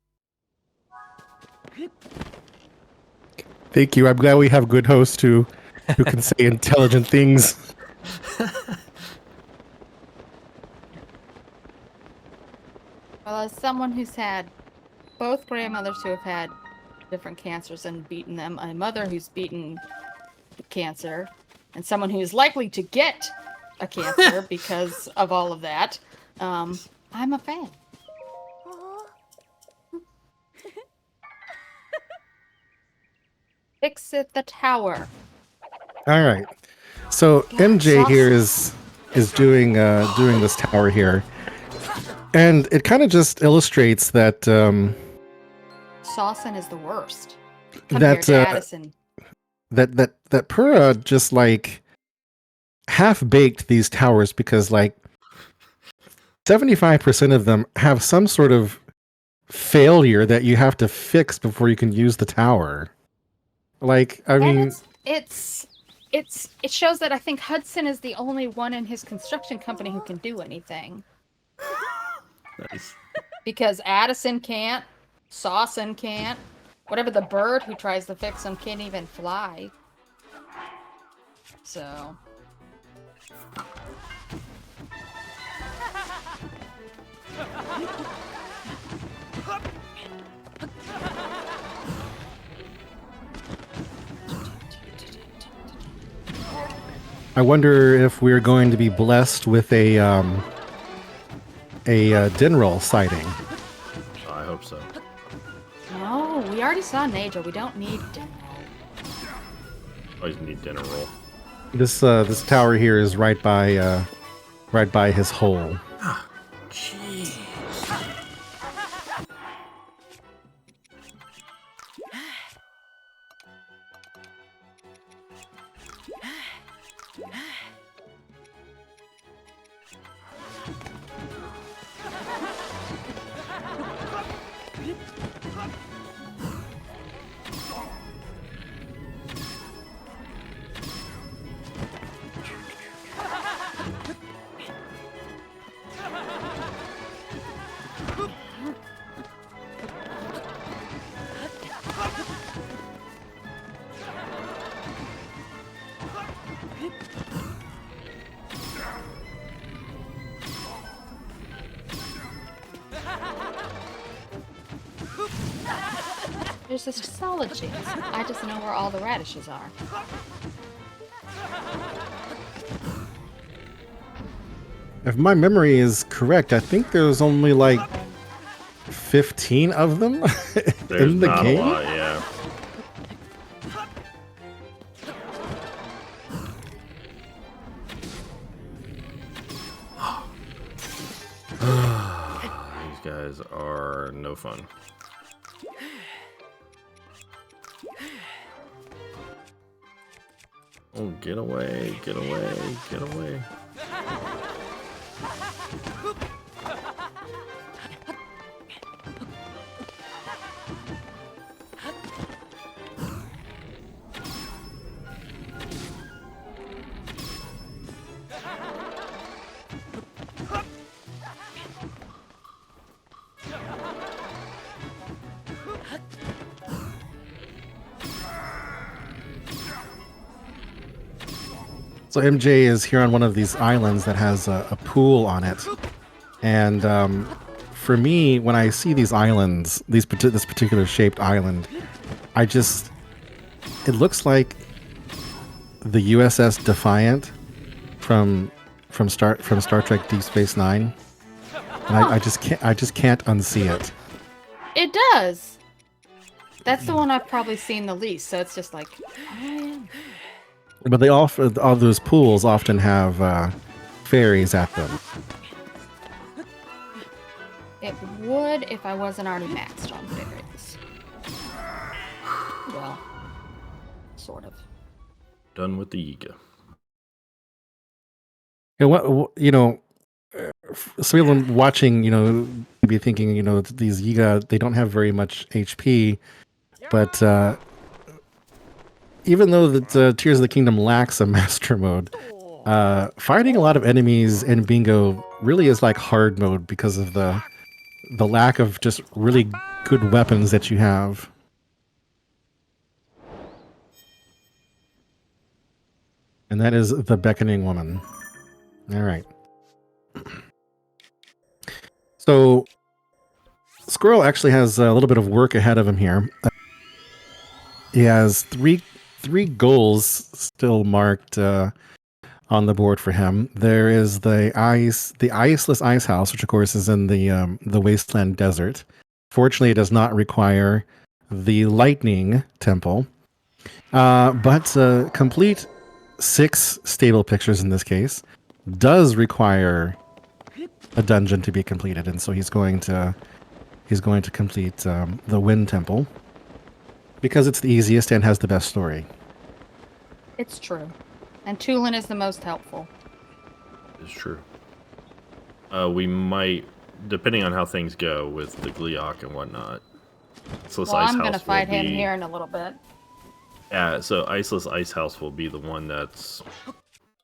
Thank you. I'm glad we have good hosts who can say intelligent things. Well, as someone who's had both grandmothers who have had different cancers and beaten them, a mother who's beaten cancer, and someone who is likely to get a cancer because of all of that, I'm a fan. Fix it the tower. All right. So MJ here is doing this tower here, and it kind of just illustrates that Sawson is the worst compared to Addison. that Pura just like half baked these towers, because like 75% of them have some sort of failure that you have to fix before you can use the tower. Like, I mean, it shows that I think Hudson is the only one in his construction company who can do anything. Nice. Because Addison can't, Sawson can't, whatever the bird who tries to fix them can't even fly. So. I wonder if we're going to be blessed with a Dinroll sighting. I hope so. No, we already saw Naja. We don't need Dinroll. Always need dinner roll. This tower here is right by his hole. Jeez. There's this solid chance. I just know where all the radishes are. If my memory is correct, I think there's only like 15 of them in the not game. A lot, yeah. These guys are no fun. Oh, get away, get away, get away. So MJ is here on one of these islands that has a pool on it, and for me, when I see these islands, this particular shaped island, it looks like the USS Defiant from Star Trek Deep Space Nine, and I just can't unsee it. It does. That's the one I've probably seen the least. So it's just like, oh yeah. But all those pools often have fairies at them. It would if I wasn't already maxed on fairies. Well, sort of. Done with the Yiga. So everyone watching, be thinking, these Yiga, they don't have very much HP, but even though that Tears of the Kingdom lacks a master mode, Fighting a lot of enemies in bingo really is like hard mode because of the lack of just really good weapons that you have. And that is the beckoning woman. All right. So Squirrel actually has a little bit of work ahead of him here. He has three goals still marked on the board for him. There is the iceless ice house, which of course is in the wasteland desert. Fortunately, it does not require the lightning temple, but complete 6 stable pictures in this case does require a dungeon to be completed, and so he's going to complete the wind temple because it's the easiest and has the best story. It's true. And Tulin is the most helpful. It's true. We might, depending on how things go with the Gliok and whatnot. Well, I'm going to fight him here in a little bit. Yeah, so Iceless Ice House will be the one that's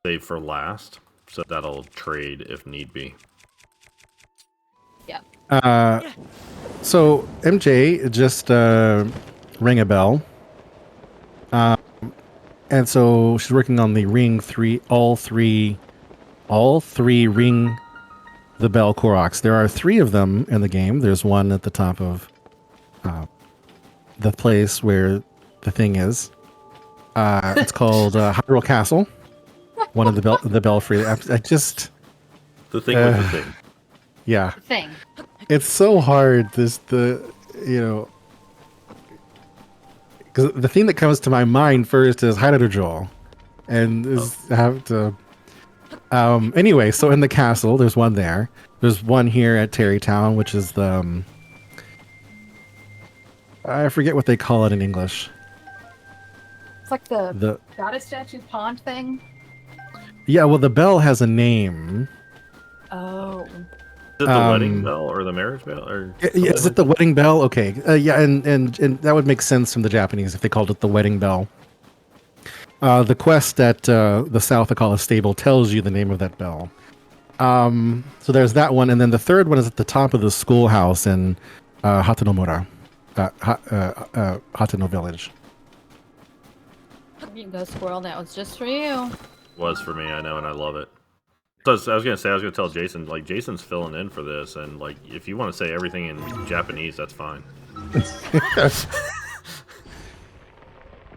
saved for last. So that'll trade if need be. Yeah. So MJ just rang a bell. And so she's working on the ring 3, all three ring the bell Koroks. There are 3 of them in the game. There's one at the top of the place where the thing is. It's called Hyrule Castle. One of the belfry. I just the thing with the thing. Yeah. Thing. It's so hard. Because the thing that comes to my mind first is Hyrule, and I have to. Anyway, so in the castle, there's one there. There's one here at Terrytown, which is the. I forget what they call it in English. It's like the goddess statue pond thing. Yeah, well, the bell has a name. Oh. Is it the wedding bell or the marriage bell? Or is it the wedding bell? Okay. Yeah, and that would make sense from the Japanese if they called it the wedding bell. The quest at the South Akala Stable tells you the name of that bell. So there's that one, and then the third one is at the top of the schoolhouse in Hatanomura, Hatano Village. You can go, Squirrel. That was just for you. Was for me, I know, and I love it. So I was gonna tell Jason, like, Jason's filling in for this, and like, if you want to say everything in Japanese, that's fine.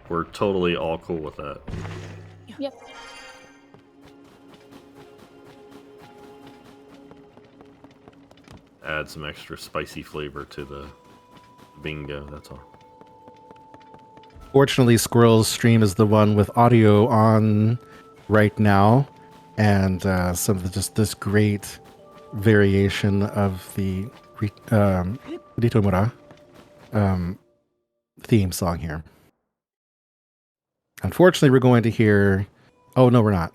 We're totally all cool with that. Yep. Add some extra spicy flavor to the bingo, that's all. Fortunately, Squirrel's stream is the one with audio on right now, and some of just this great variation of the Ritomura theme song here. Unfortunately, we're going to hear... Oh, no, we're not.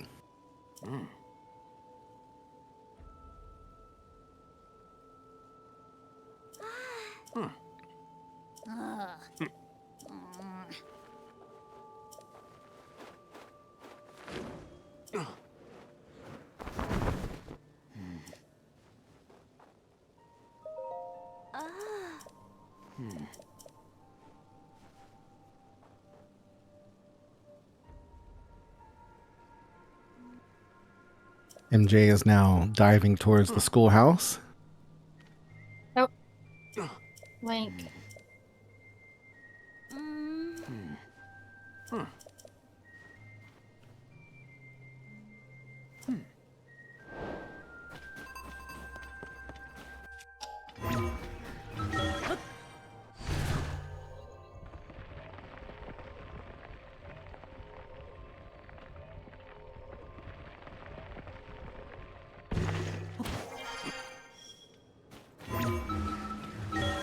MJ is now diving towards the schoolhouse. Nope. Link.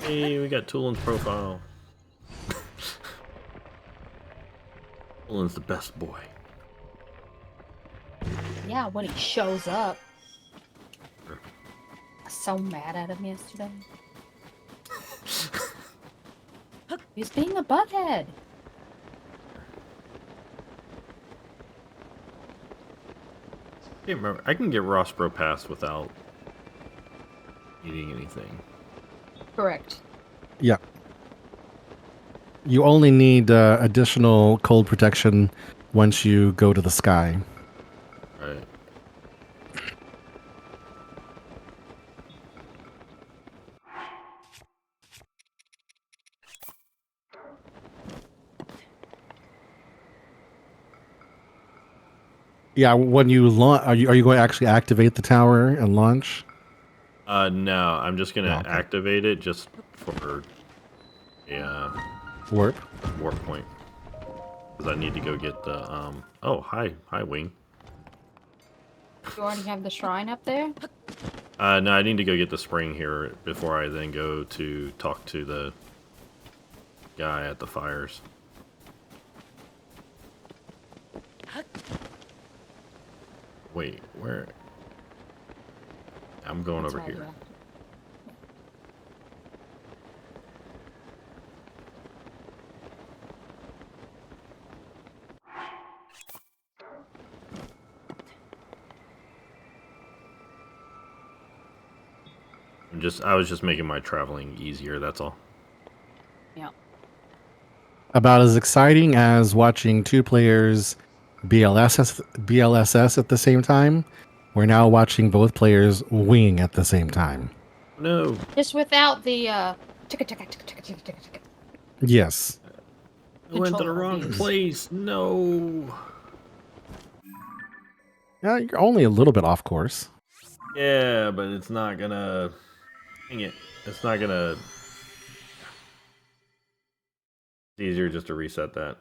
Hey, we got Tulin's profile. Tulin's the best boy. Yeah, when he shows up. I was so mad at him yesterday. He's being a butthead. can't remember. I can get Rossbro passed without needing anything. Correct. Yeah. You only need additional cold protection once you go to the sky. Right. Yeah, when you launch, are you going to actually activate the tower and launch? No, I'm just gonna Oh, okay. activate it just for a Warp. warp point. Because I need to go get the Oh, hi, Wing. You already have the shrine up there? No, I need to go get the spring here before I then go to talk to the guy at the fires. Wait, where? I'm going That's over right, here. yeah. I was just making my traveling easier, that's all. Yeah. About as exciting as watching two players BLSS at the same time. We're now watching both players wing at the same time. No. Just without the ticka ticka ticka ticka ticka ticka ticka. Yes. I went to the Controller wrong abuse. place. No. Yeah, you're only a little bit off course. Yeah, but it's not gonna... Dang it. It's not gonna... It's easier just to reset that.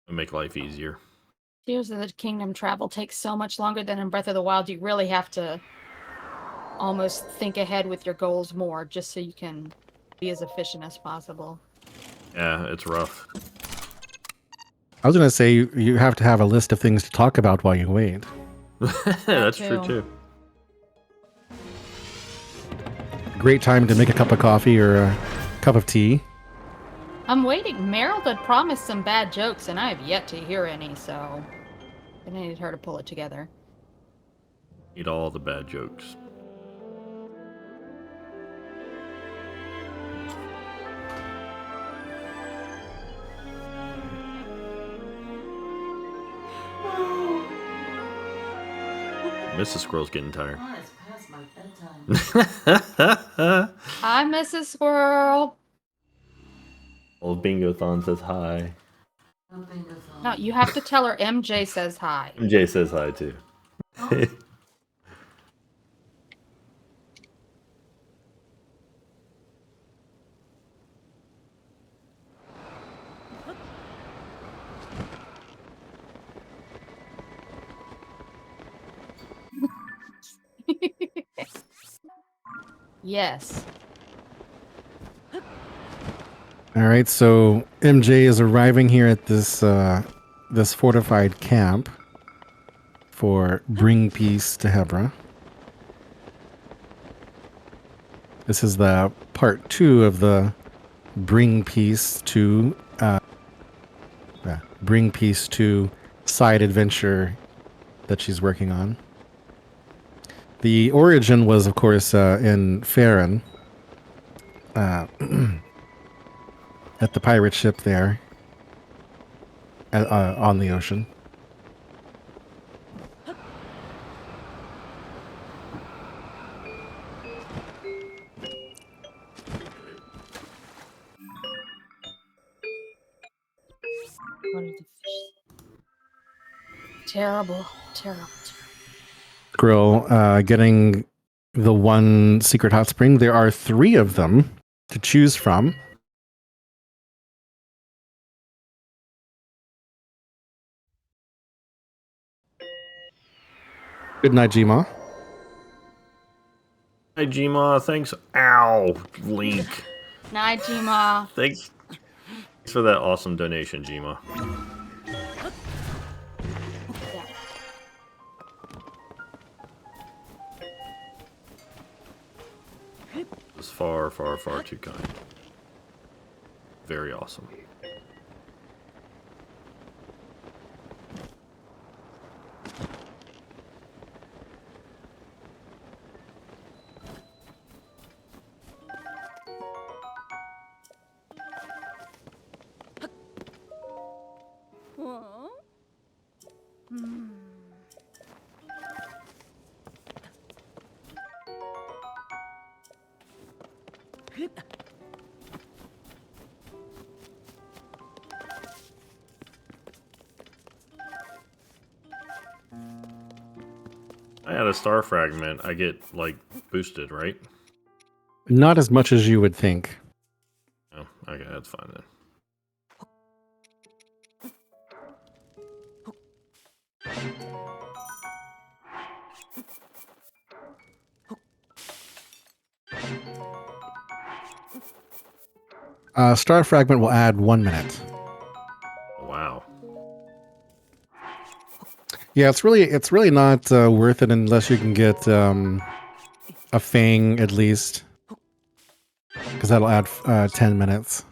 It'll make life easier. Tears of the Kingdom travel takes so much longer than in Breath of the Wild. You really have to almost think ahead with your goals more just so you can be as efficient as possible. Yeah, it's rough. I was going to say you have to have a list of things to talk about while you wait. That's true too. Great time to make a cup of coffee or a cup of tea. I'm waiting. Meryl had promised some bad jokes, and I have yet to hear any, so I needed her to pull it together. Eat all the bad jokes. Mrs. Squirrel's getting tired. Oh, it's past my bedtime. Hi, Mrs. Squirrel. Old Bingothon says hi. No, you have to tell her MJ says hi. MJ says hi too. Yes. All right, so MJ is arriving here at this this fortified camp for Bring Peace to Hebra. This is the part 2 of the Bring Peace to side adventure that she's working on. The origin was, of course, in Farron. At the pirate ship there on the ocean. What is the fish? Terrible, terrible. Squirrel getting the one secret hot spring. There are 3 of them to choose from. Good night, Gma. Hi, Gma. Thanks. Ow, Link. Night, Gma. Thanks for that awesome donation, Gma. Yeah. It's far, far, far too kind. Very awesome. I had a star fragment. I get like boosted, right? Not as much as you would think. Oh, okay, that's fine then. Star fragment will add 1 minute. Wow. Yeah, it's really not worth it unless you can get a fang at least, because that'll add 10 minutes.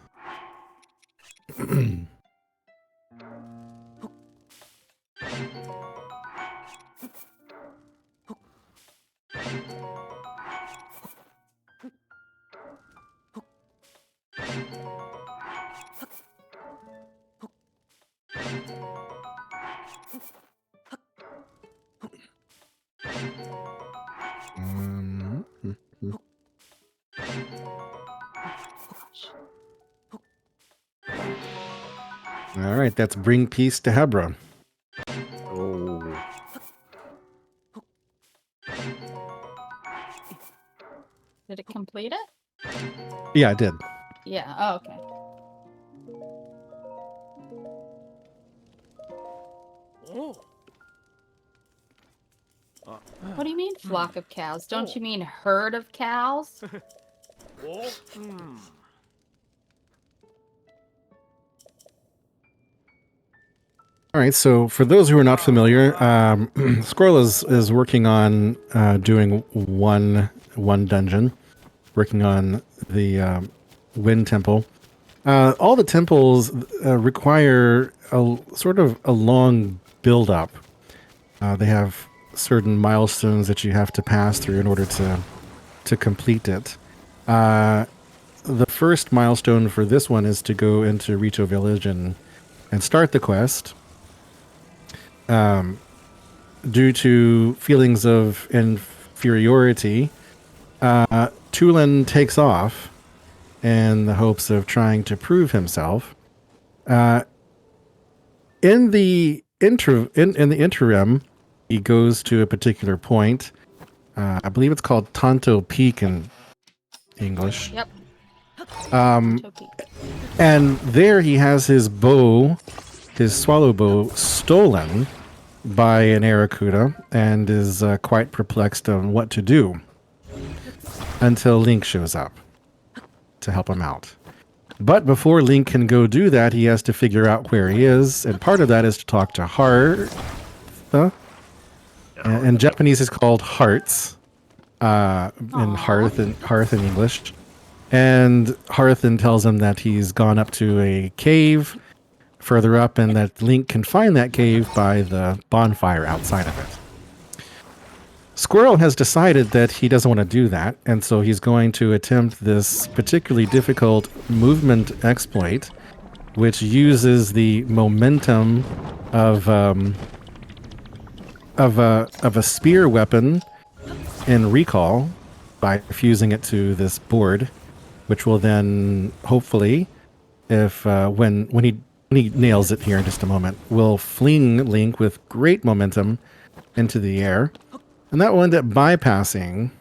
All right, that's bring peace to Hebron. Oh. Did it complete it? Yeah, I did. Yeah. Oh, okay. What do you mean flock of cows? Don't you mean herd of cows? All right, so for those who are not familiar, Squirrel is working on doing one dungeon, working on the Wind Temple. All the temples require a sort of a long build-up. They have certain milestones that you have to pass through in order to complete it. The first milestone for this one is to go into Rito Village and start the quest. Due to feelings of inferiority, Tulin takes off in the hopes of trying to prove himself. In the interim, he goes to a particular point. I believe it's called Tonto Peak in English. Yep. And there he has his bow, his swallow bow, stolen by an Aracuda, and is quite perplexed on what to do until Link shows up to help him out. But before Link can go do that, he has to figure out where he is, and part of that is to talk to Hearth. In Japanese, it's called Hearts, in Hearth in English. And Hearthen tells him that he's gone up to a cave further up, and that Link can find that cave by the bonfire outside of it. Squirrel has decided that he doesn't want to do that, and so he's going to attempt this particularly difficult movement exploit, which uses the momentum of a spear weapon in recall by fusing it to this board, which will then hopefully, if when he nails it here in just a moment, will fling Link with great momentum into the air, and that will end up bypassing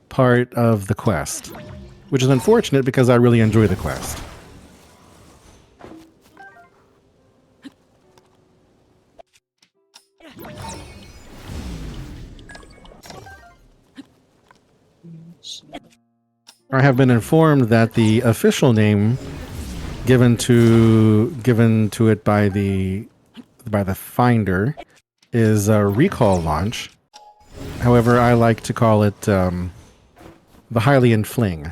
part of the quest, which is unfortunate because I really enjoy the quest. I have been informed that the official name given to it by the finder is a recall launch. However, I like to call it the Hylian Fling.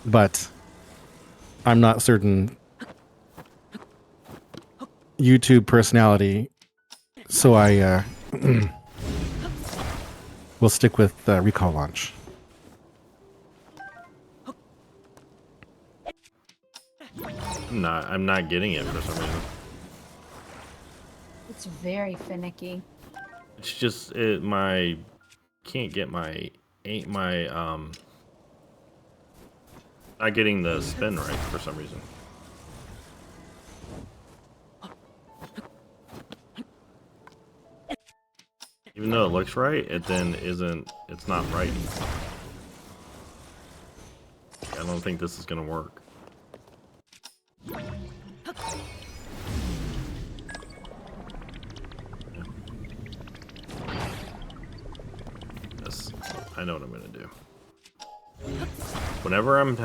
But I'm not certain YouTube personality, so I will stick with recall launch. I'm not getting it for some reason. It's very finicky. It's just can't get my not getting the spin right for some reason. Even though it looks right, it then isn't. It's not right. I don't think this is gonna work. Yes, I know what I'm gonna do. Whenever I'm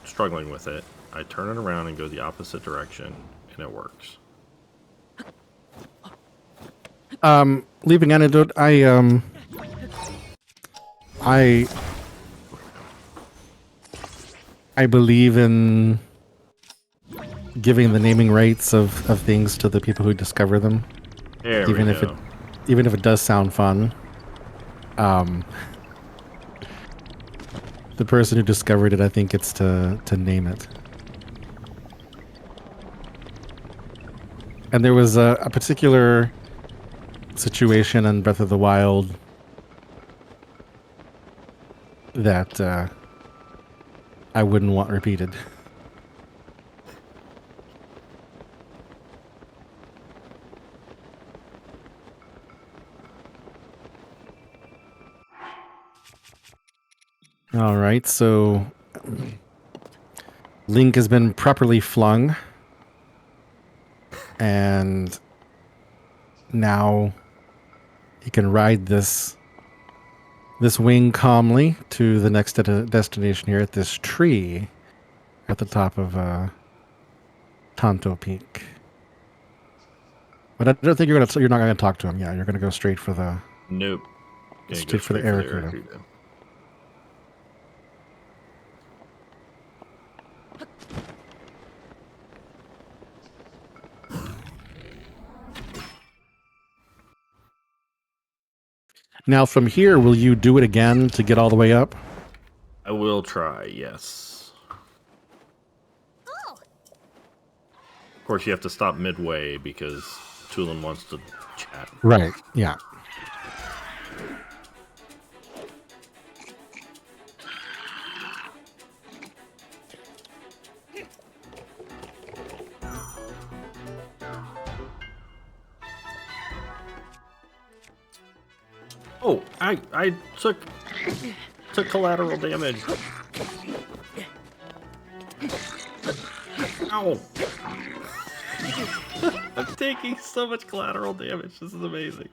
struggling with it, I turn it around and go the opposite direction, and it works. Leaving anecdote, I believe in giving the naming rights of things to the people who discover them. There even we if go. Even if it does sound fun. The person who discovered it, I think it's to name it. And there was a particular situation in Breath of the Wild that I wouldn't want repeated. All right, so Link has been properly flung, and now he can ride this wing calmly to the next destination here at this tree at the top of Tonto Peak. But I don't think you're not gonna talk to him. Yeah, you're gonna go straight for the Nope. straight for the Aracuda. Now from here, will you do it again to get all the way up? I will try, yes. Of course, you have to stop midway because Tulin wants to chat. Right, yeah. Oh, I took collateral damage. Ow! I'm taking so much collateral damage. This is amazing.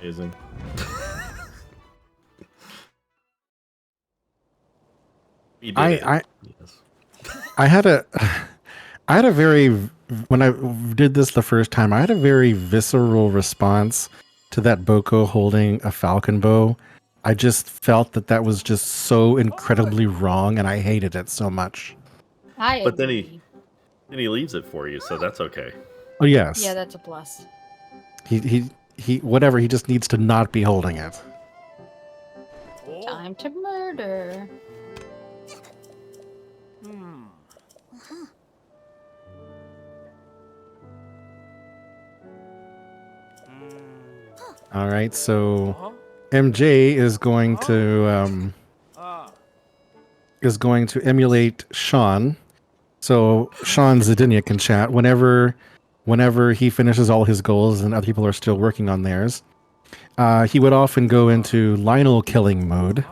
Amazing. You did it. Yes. I had a very, when I did this the first time, I had a very visceral response to that Boko holding a falcon bow. I just felt that was just so incredibly wrong, and I hated it so much. But then he leaves it for you, so that's okay. Oh yes. Yeah, that's a plus. He whatever. He just needs to not be holding it. Time to murder. All right, so MJ is going to emulate Sean. So Sean Zadinia can chat whenever he finishes all his goals and other people are still working on theirs. He would often go into Lionel killing mode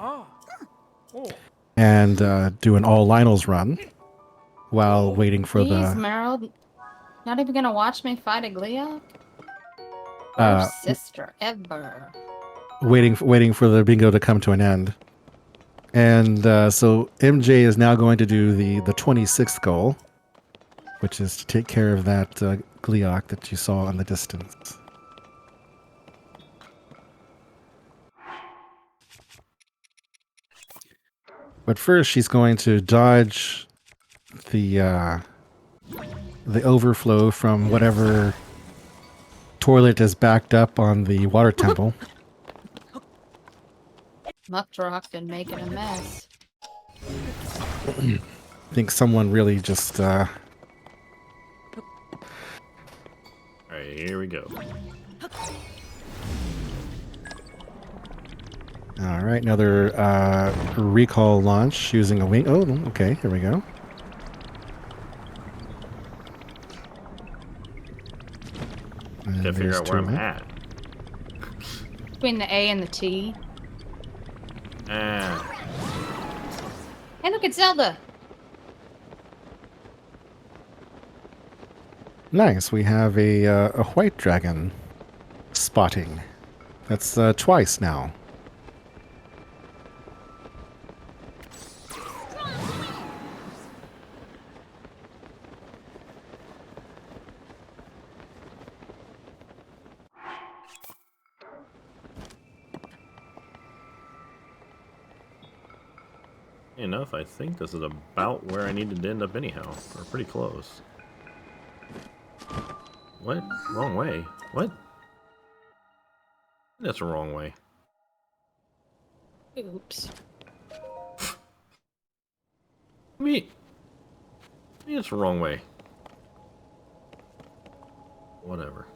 and do an all Lionels run while waiting for Please, Meryl, not even gonna watch me fight a Gliok? Worst sister ever. waiting for the bingo to come to an end. And so MJ is now going to do the 26th goal, which is to take care of that Gliok that you saw in the distance. But first, she's going to dodge the overflow from whatever toilet is backed up on the water temple. Muck dropped and making a mess. I think someone really just All right, here we go. all right, another recall launch using a wing. Oh, okay, here we go. And Gotta figure there's out where I'm two. at. Between the A and the T. Ah, Hey, look, it's Zelda. Nice. We have a white dragon spotting. That's twice now. enough, I think this is about where I needed to end up anyhow, or pretty close. What? Wrong way. What? That's the wrong way. Oops. Me. It's the wrong way. Whatever.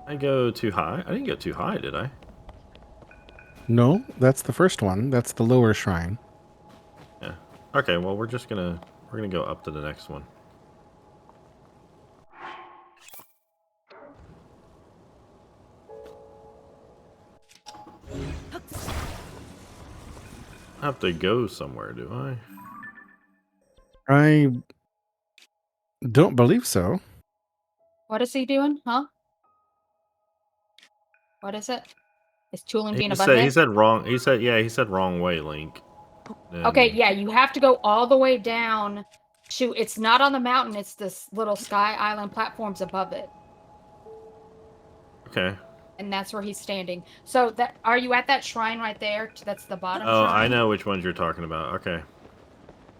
I go too high? I didn't go too high, did I? No, that's the first one. That's the lower shrine. Yeah. Okay, well we're gonna go up to the next one. I have to go somewhere, do I? I don't believe so. What is he doing, huh? What is it? Is Tulin being a He said butthead? wrong. He said wrong way, Link. Then- Okay, yeah, you have to go all the way down to, it's not on the mountain, it's this little sky island platforms above it. Okay. And that's where he's standing. So that, are you at that shrine right there? That's the bottom Oh, shrine? I know which ones you're talking about. Okay.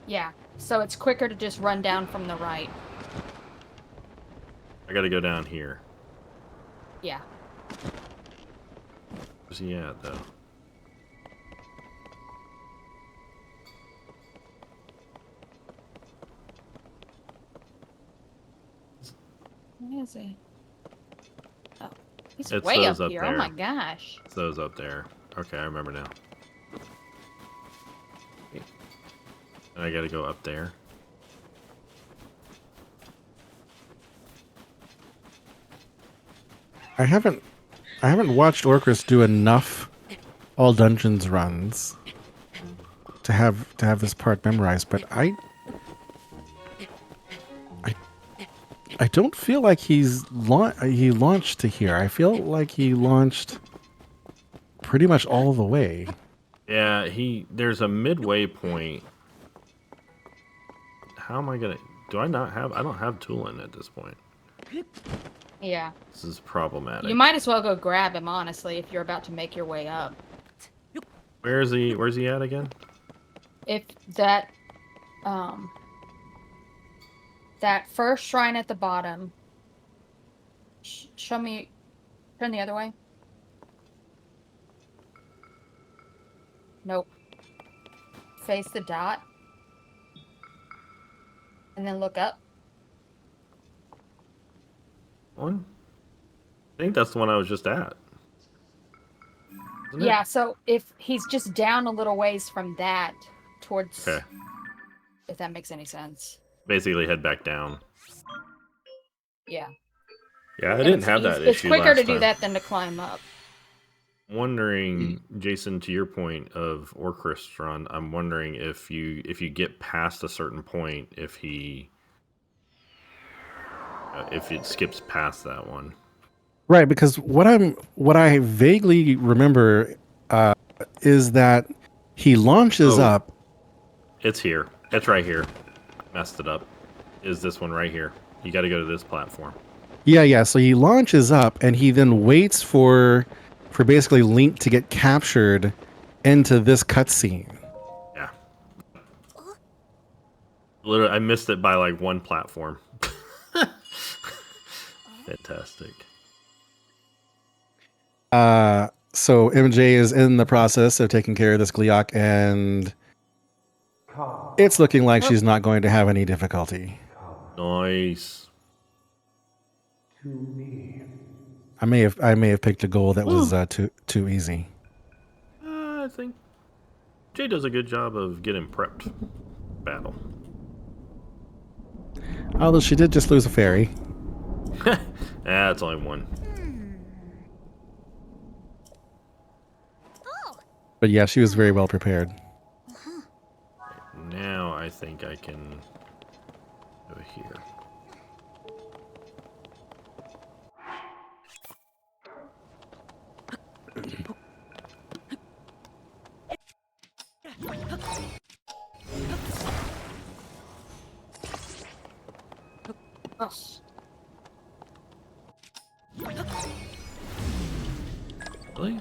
Yeah. So it's quicker to just run down from the right. I gotta go down here. Yeah. Where's he at, though? Where is he? Oh, he's It's way up those up here. Oh there. my gosh. It's those up there. Okay, I remember now. And I gotta go up there. I haven't watched Orcris do enough all dungeons runs to have this part memorized, but I don't feel like he launched to here. I feel like he launched pretty much all the way. Yeah, there's a midway point. How am I gonna... I don't have Tulin at this point. Yeah. This is problematic. You might as well go grab him, honestly, if you're about to make your way up. Where's he at again? If that, that first shrine at the bottom. Show me. Turn the other way. Nope. Face the dot. And then look up. One? I think that's the one I was just at. Isn't it? Yeah, so if he's just down a little ways from that towards... Okay. If that makes any sense. Basically head back down. Yeah. Yeah, I didn't have that issue It's quicker last to do time. that than to climb up. Wondering, Jason, to your point of Orcris run, I'm wondering if you get past a certain point, if it skips past that one. Right, because what I vaguely remember is that he launches up. It's here. It's right here. Messed it up. Is this one right here? You got to go to this platform. Yeah. So he launches up, and he then waits for basically Link to get captured into this cutscene. Yeah. Literally, I missed it by like one platform. Fantastic. So MJ is in the process of taking care of this Gleok, and it's looking like she's not going to have any difficulty. Nice. I may have picked a goal that was too easy. I think Jay does a good job of getting prepped. Battle. Although she did just lose a fairy. It's only one. But yeah, she was very well prepared. Now I think I can go here. Really?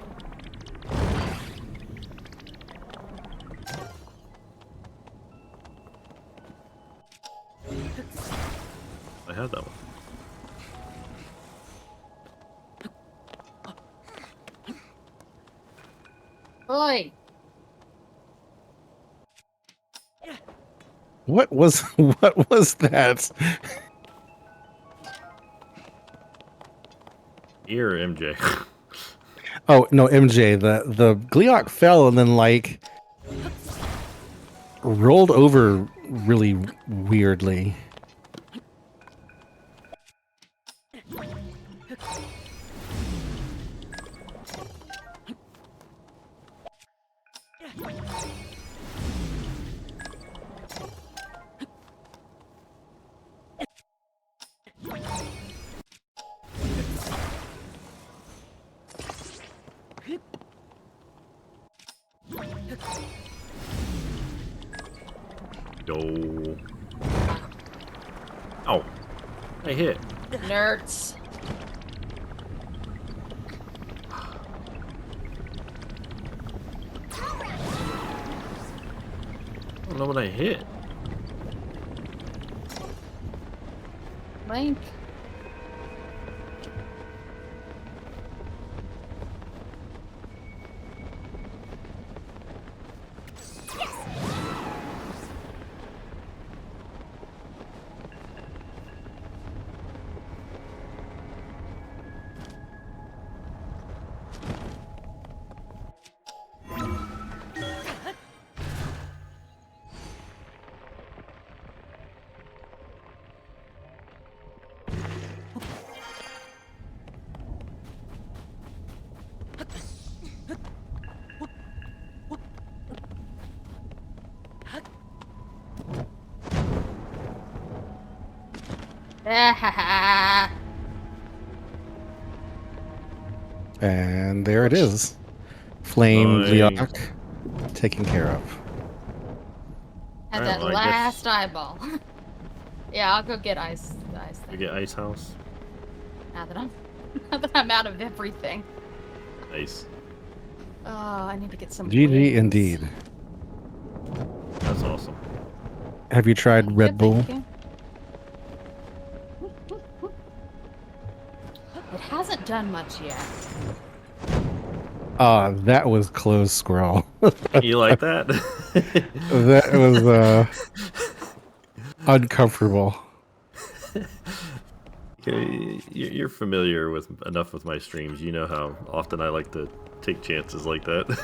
I had that one. Oi! What was that? Ear MJ. Oh no, MJ. The Gleok fell and then like rolled over really weirdly. Yo. Oh. I hit. Nerds. I don't know what I hit. Link. And there it is. Flame Nice. Gleok taken care of. And Alright, that well, I guess- last eyeball. Yeah, I'll go get ice. You get Ice House? Now that I'm out of everything. Nice. Oh, I need to get some. GG wings. indeed. That's awesome. Have you tried Thank Red you, Bull? thank you. It hasn't done much yet. That was close, Squirrel. You like that? That was uncomfortable. Okay, you're familiar with enough with my streams. You know how often I like to take chances like that.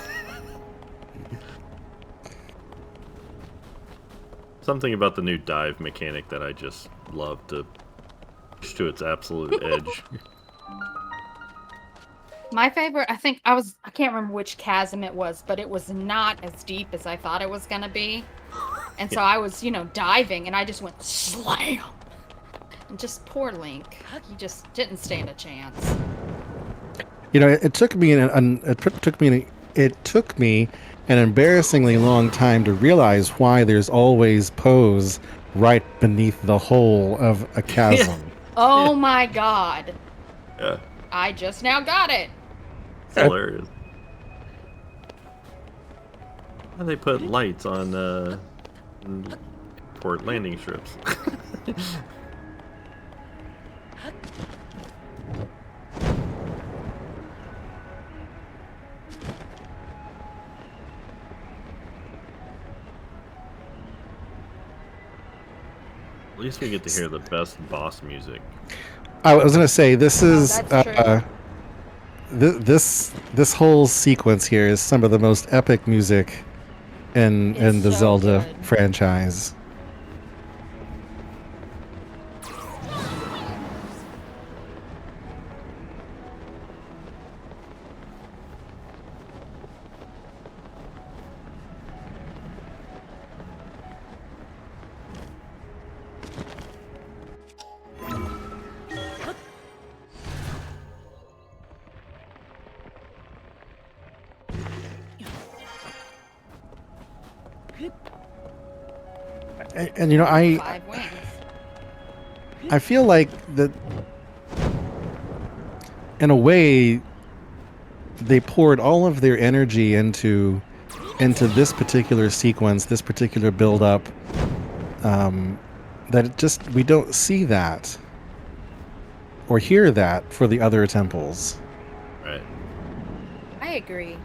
Something about the new dive mechanic that I just love to push to its absolute edge. My favorite, I can't remember which chasm it was, but it was not as deep as I thought it was going to be. And so I was, diving and I just went slam. And just poor Link. He just didn't stand a chance. It took me an embarrassingly long time to realize why there's always pose right beneath the hole of a chasm. Oh my god. Yeah, I just now got it. it's hilarious. Why they put lights on port landing strips? least we get to hear the best boss music. I was gonna say this is that's true. this whole sequence here is some of the most epic music in It's the so Zelda good. franchise. And you know, 5 wings. I feel like that in a way they poured all of their energy into this particular sequence, this particular build up, that it just we don't see that or hear that for the other temples. Right. I agree.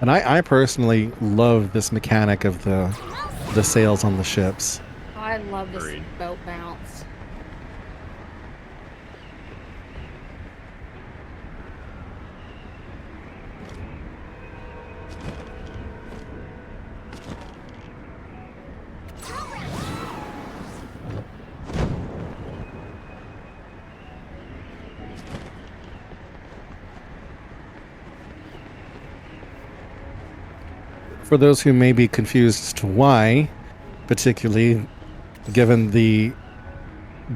And I personally love this mechanic of the sails on the ships. I love this Agreed. boat bounce. For those who may be confused as to why, particularly given the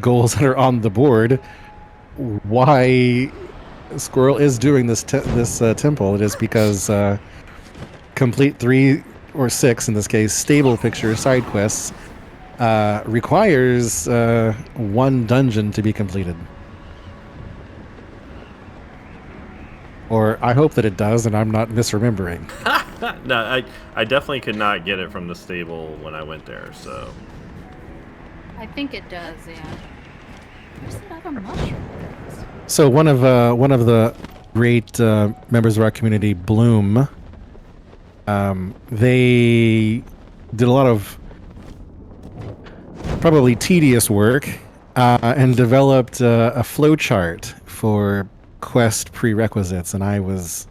goals that are on the board, why Squirrel is doing this temple, it is because complete 3 or 6 in this case stable picture side quests requires 1 dungeon to be completed. Or I hope that it does, and I'm not misremembering. No, I definitely could not get it from the stable when I went there, so. I think it does, yeah. Where's that other mushroom? So one of the great members of our community, Bloom, they did a lot of probably tedious work and developed a flow chart for quest prerequisites, and I was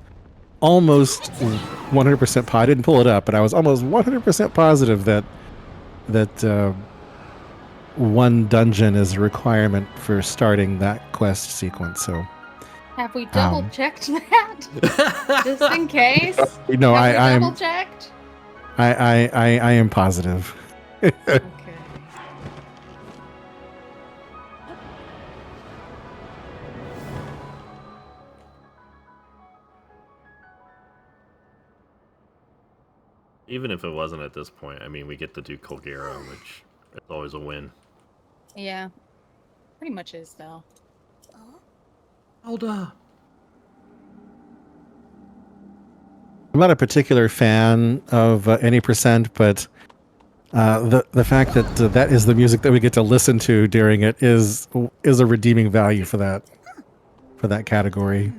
almost 100% I didn't pull it up, but I was almost 100% positive that 1 dungeon is a requirement for starting that quest sequence. So Have we double checked that? Just in case? no, Have we I'm double checked? I am positive. Okay. Even if it wasn't at this point, I mean, we get to do Colgera, which is always a win. Yeah. Pretty much is, though. Zelda. I'm not a particular fan of any percent, but the fact that that is the music that we get to listen to during it is a redeeming value for that category.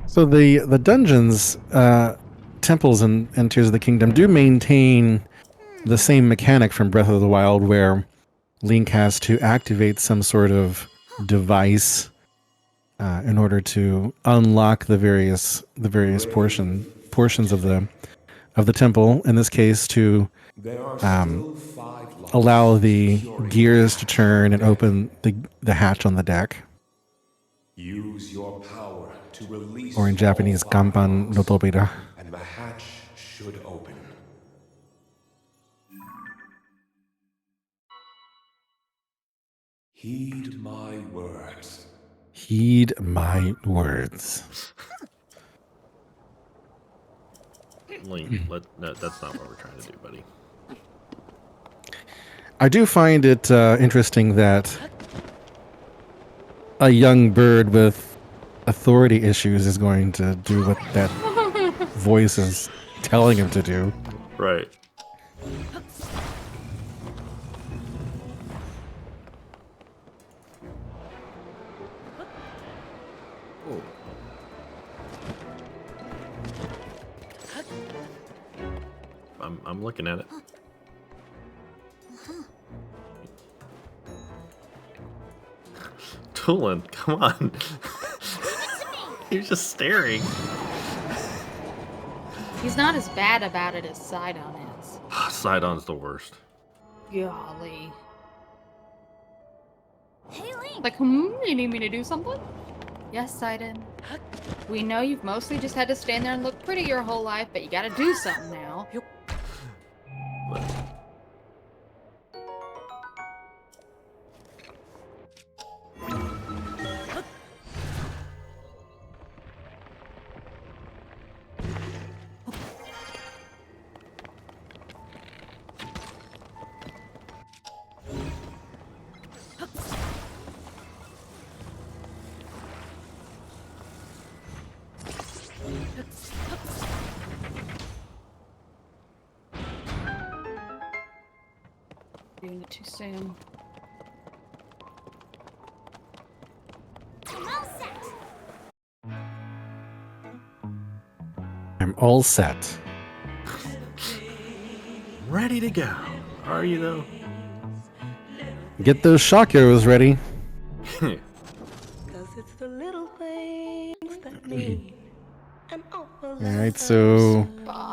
So the dungeons, temples in Tears of the Kingdom do maintain the same mechanic from Breath of the Wild, where Link has to activate some sort of device in order to unlock the various portions of the temple. In this case, to allow the gears to turn and open the hatch on the deck. Use your power to release, or in Japanese, Kanban no Tobira. and the hatch should open. Heed my words. Heed my words. Link, no, that's not what we're trying to do, buddy. I do find it interesting that a young bird with authority issues is going to do what that voice is telling him to do. Right. Oh. I'm looking at it. Tulin, come on. He's just staring. He's not as bad about it as Sidon is. Sidon's the worst. Golly. Like, you need me to do something? Yes, Sidon. We know you've mostly just had to stand there and look pretty your whole life, but you gotta do something now. Doing it too soon. I'm all set. Ready to go. Are you though? Get those shock arrows ready. Alright, so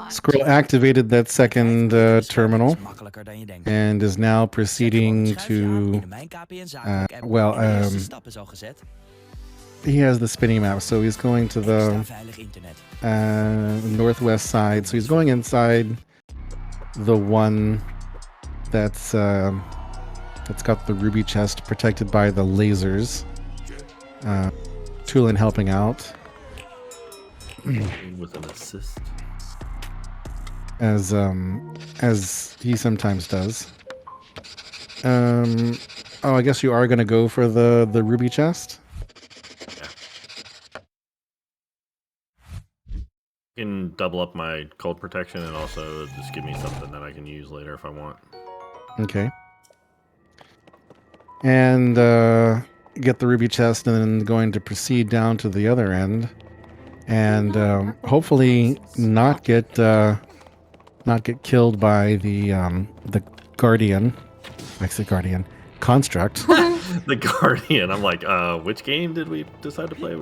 Squirrel activated that second terminal and is now proceeding to, he has the spinning map, so he's going to the northwest side. So he's going inside the one that's got the ruby chest protected by the lasers. Tulin helping out. With an assist. As he sometimes does. Oh, I guess you are going to go for the ruby chest? You can double up my cold protection and also just give me something that I can use later if I want. Okay. And get the ruby chest and then going to proceed down to the other end. And hopefully not get killed by the guardian. I say guardian construct. The guardian. I'm like, which game did we decide to play?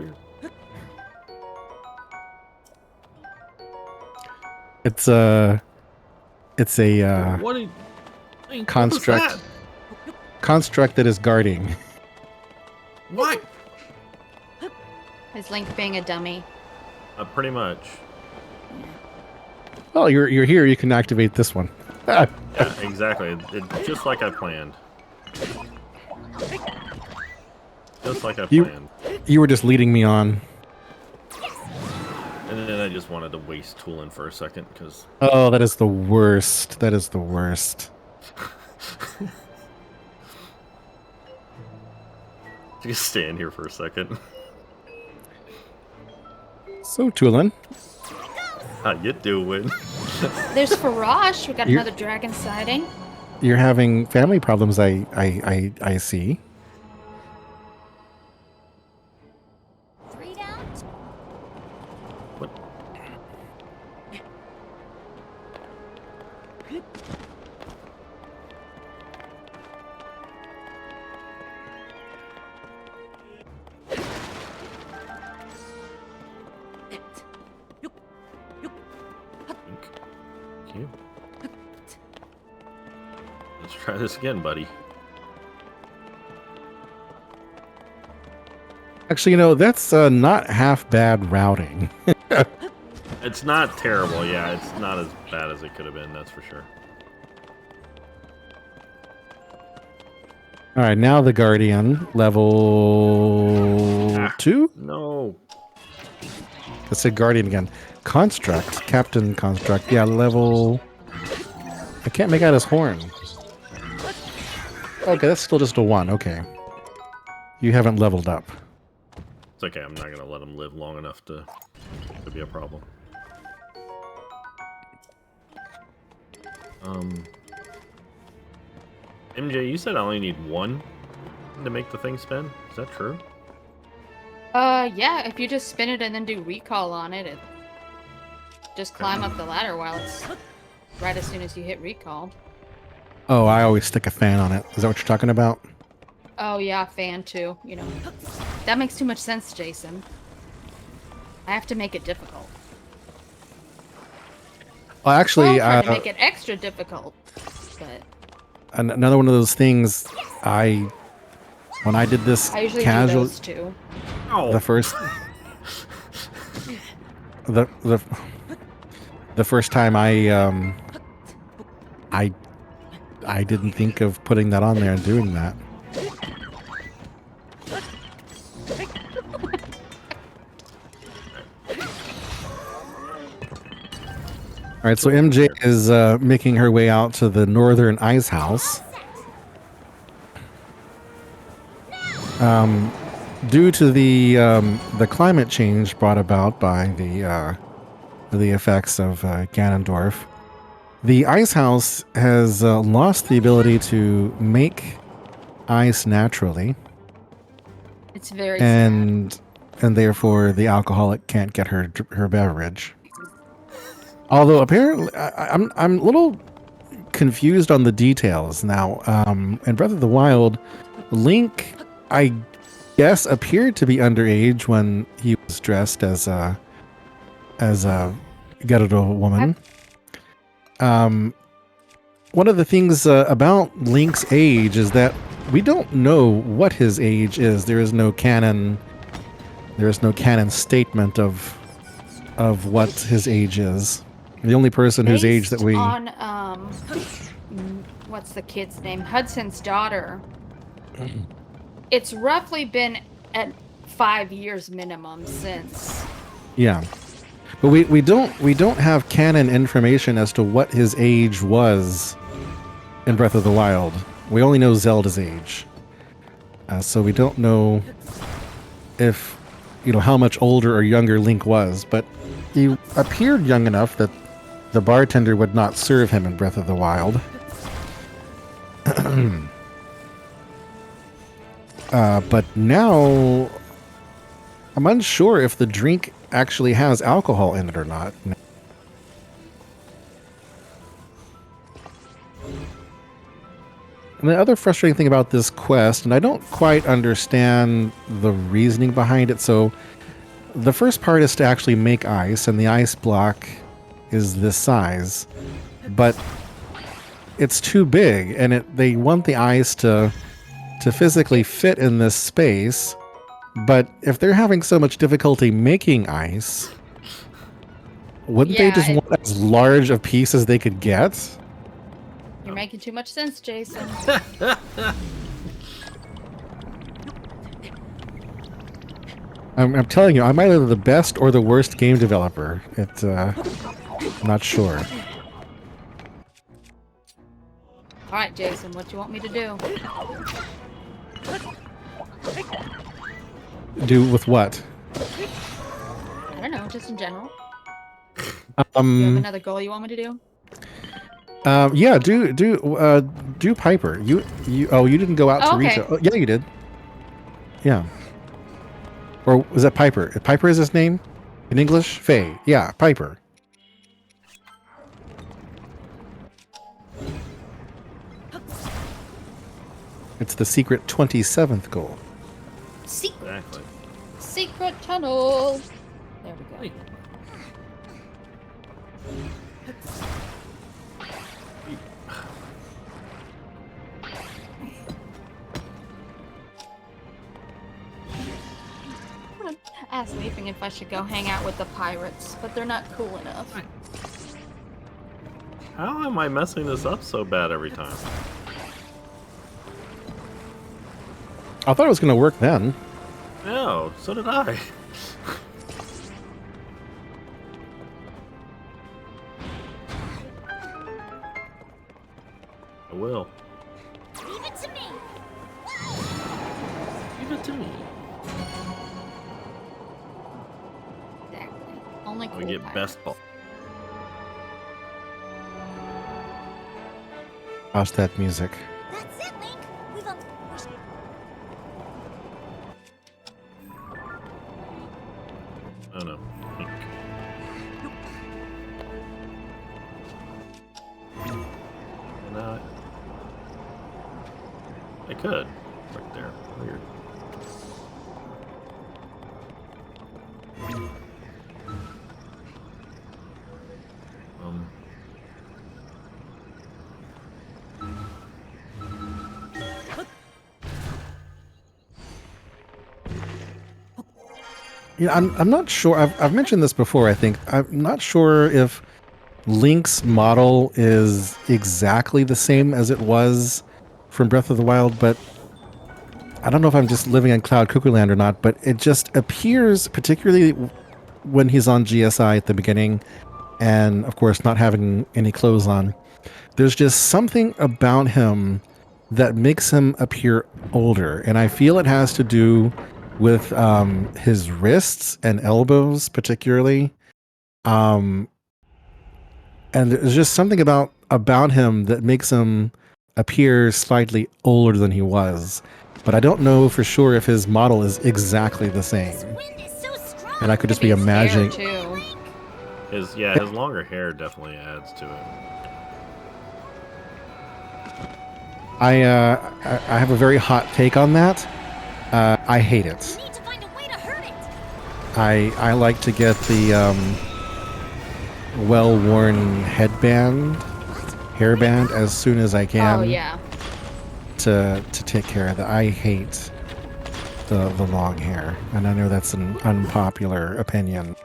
It's a What are you, construct. What was Construct that is guarding. What? Is Link being a dummy? Pretty much. Well, you're here. You can activate this one. Yeah, exactly. Just like I planned. Just like I planned. You were just leading me on. And then I just wanted to waste Tulin for a second because. Oh, that is the worst. That is the worst. Just stand here for a second. So, Tulin. How you doing? There's Farash. We got another dragon sighting. You're having family problems, I see. What? Let's try this again, buddy. Actually, that's not half bad routing. It's not terrible, yeah. It's not as bad as it could have been, that's for sure. All right, now the Guardian, level 2? No. Let's say Guardian again. Construct, Captain Construct. Yeah, level... I can't make out his horn. Okay, that's still just a 1. Okay. You haven't leveled up. It's okay. I'm not going to let him live long enough to be a problem. MJ, you said I only need 1 to make the thing spin. Is that true? Yeah, if you just spin it and then do recall on it, just climb up the ladder while it's right as soon as you hit recall. Oh, I always stick a fan on it. Is that what you're talking about? Oh yeah, fan too, you know. That makes too much sense, Jason. I have to make it difficult. Well, actually, Well, I'm trying to make it extra difficult, but... Another one of those things, when I did this I usually casual... do those too. The first... the first time I didn't think of putting that on there and doing that. All right, so MJ is making her way out to the northern ice house. Due to the climate change brought about by the effects of Ganondorf, the ice house has lost the ability to make ice naturally. It's very sad. And therefore the alcoholic can't get her beverage. Although apparently, I'm a little confused on the details now. In Breath of the Wild, Link, I guess, appeared to be underage when he was dressed as a Gerudo woman. One of the things about Link's age is that we don't know what his age is. There is no canon statement of what his age is. The only person whose age that we... on, what's the kid's name? Hudson's daughter. It's roughly been at 5 years minimum since. Yeah. But we don't have canon information as to what his age was in Breath of the Wild. We only know Zelda's age. So we don't know if, how much older or younger Link was, but he appeared young enough that the bartender would not serve him in Breath of the Wild. But now, I'm unsure if the drink actually has alcohol in it or not. And the other frustrating thing about this quest, and I don't quite understand the reasoning behind it, so the first part is to actually make ice, and the ice block is this size, but it's too big, and they want the ice to physically fit in this space, but if they're having so much difficulty making ice, wouldn't they just want as large a piece as they could get? You're making too much sense, Jason. I'm telling you, I'm either the best or the worst game developer. I'm not sure. Alright, Jason, what do you want me to do? Do with what? I don't know, just in general. You have another goal you want me to do? Yeah, do Piper. You didn't go out to retail. Oh, yeah, you did. Yeah. Or was that Piper? Piper is his name in English? Faye. Yeah, Piper. It's the secret 27th goal. Secret. Exactly. Secret tunnel. There we go. Asked me if I should go hang out with the pirates, but they're not cool enough. How am I messing this up so bad every time? I thought it was going to work then. No, so did I. I will. Leave it to me. Leave it to me. Exactly. Only cool We get pirates. best ball. How's that music? That's it, Link. We've Oh no. Pink. And I could. Right there. Weird. Yeah, I'm not sure. I've mentioned this before. I think I'm not sure if Link's model is exactly the same as it was from Breath of the Wild, but I don't know if I'm just living in Cloud Cuckoo Land or not. But it just appears, particularly when he's on GSI at the beginning, and of course not having any clothes on. There's just something about him that makes him appear older, and I feel it has to do with his wrists and elbows, particularly. And there's just something about him that makes him appear slightly older than he was. But I don't know for sure if his model is exactly the same. And I could just be imagining. Too. His longer hair definitely adds to it. I have a very hot take on that. I hate it. I like to get the well-worn hairband as soon as I can. Oh yeah. To take care of that. I hate the long hair, and I know that's an unpopular opinion.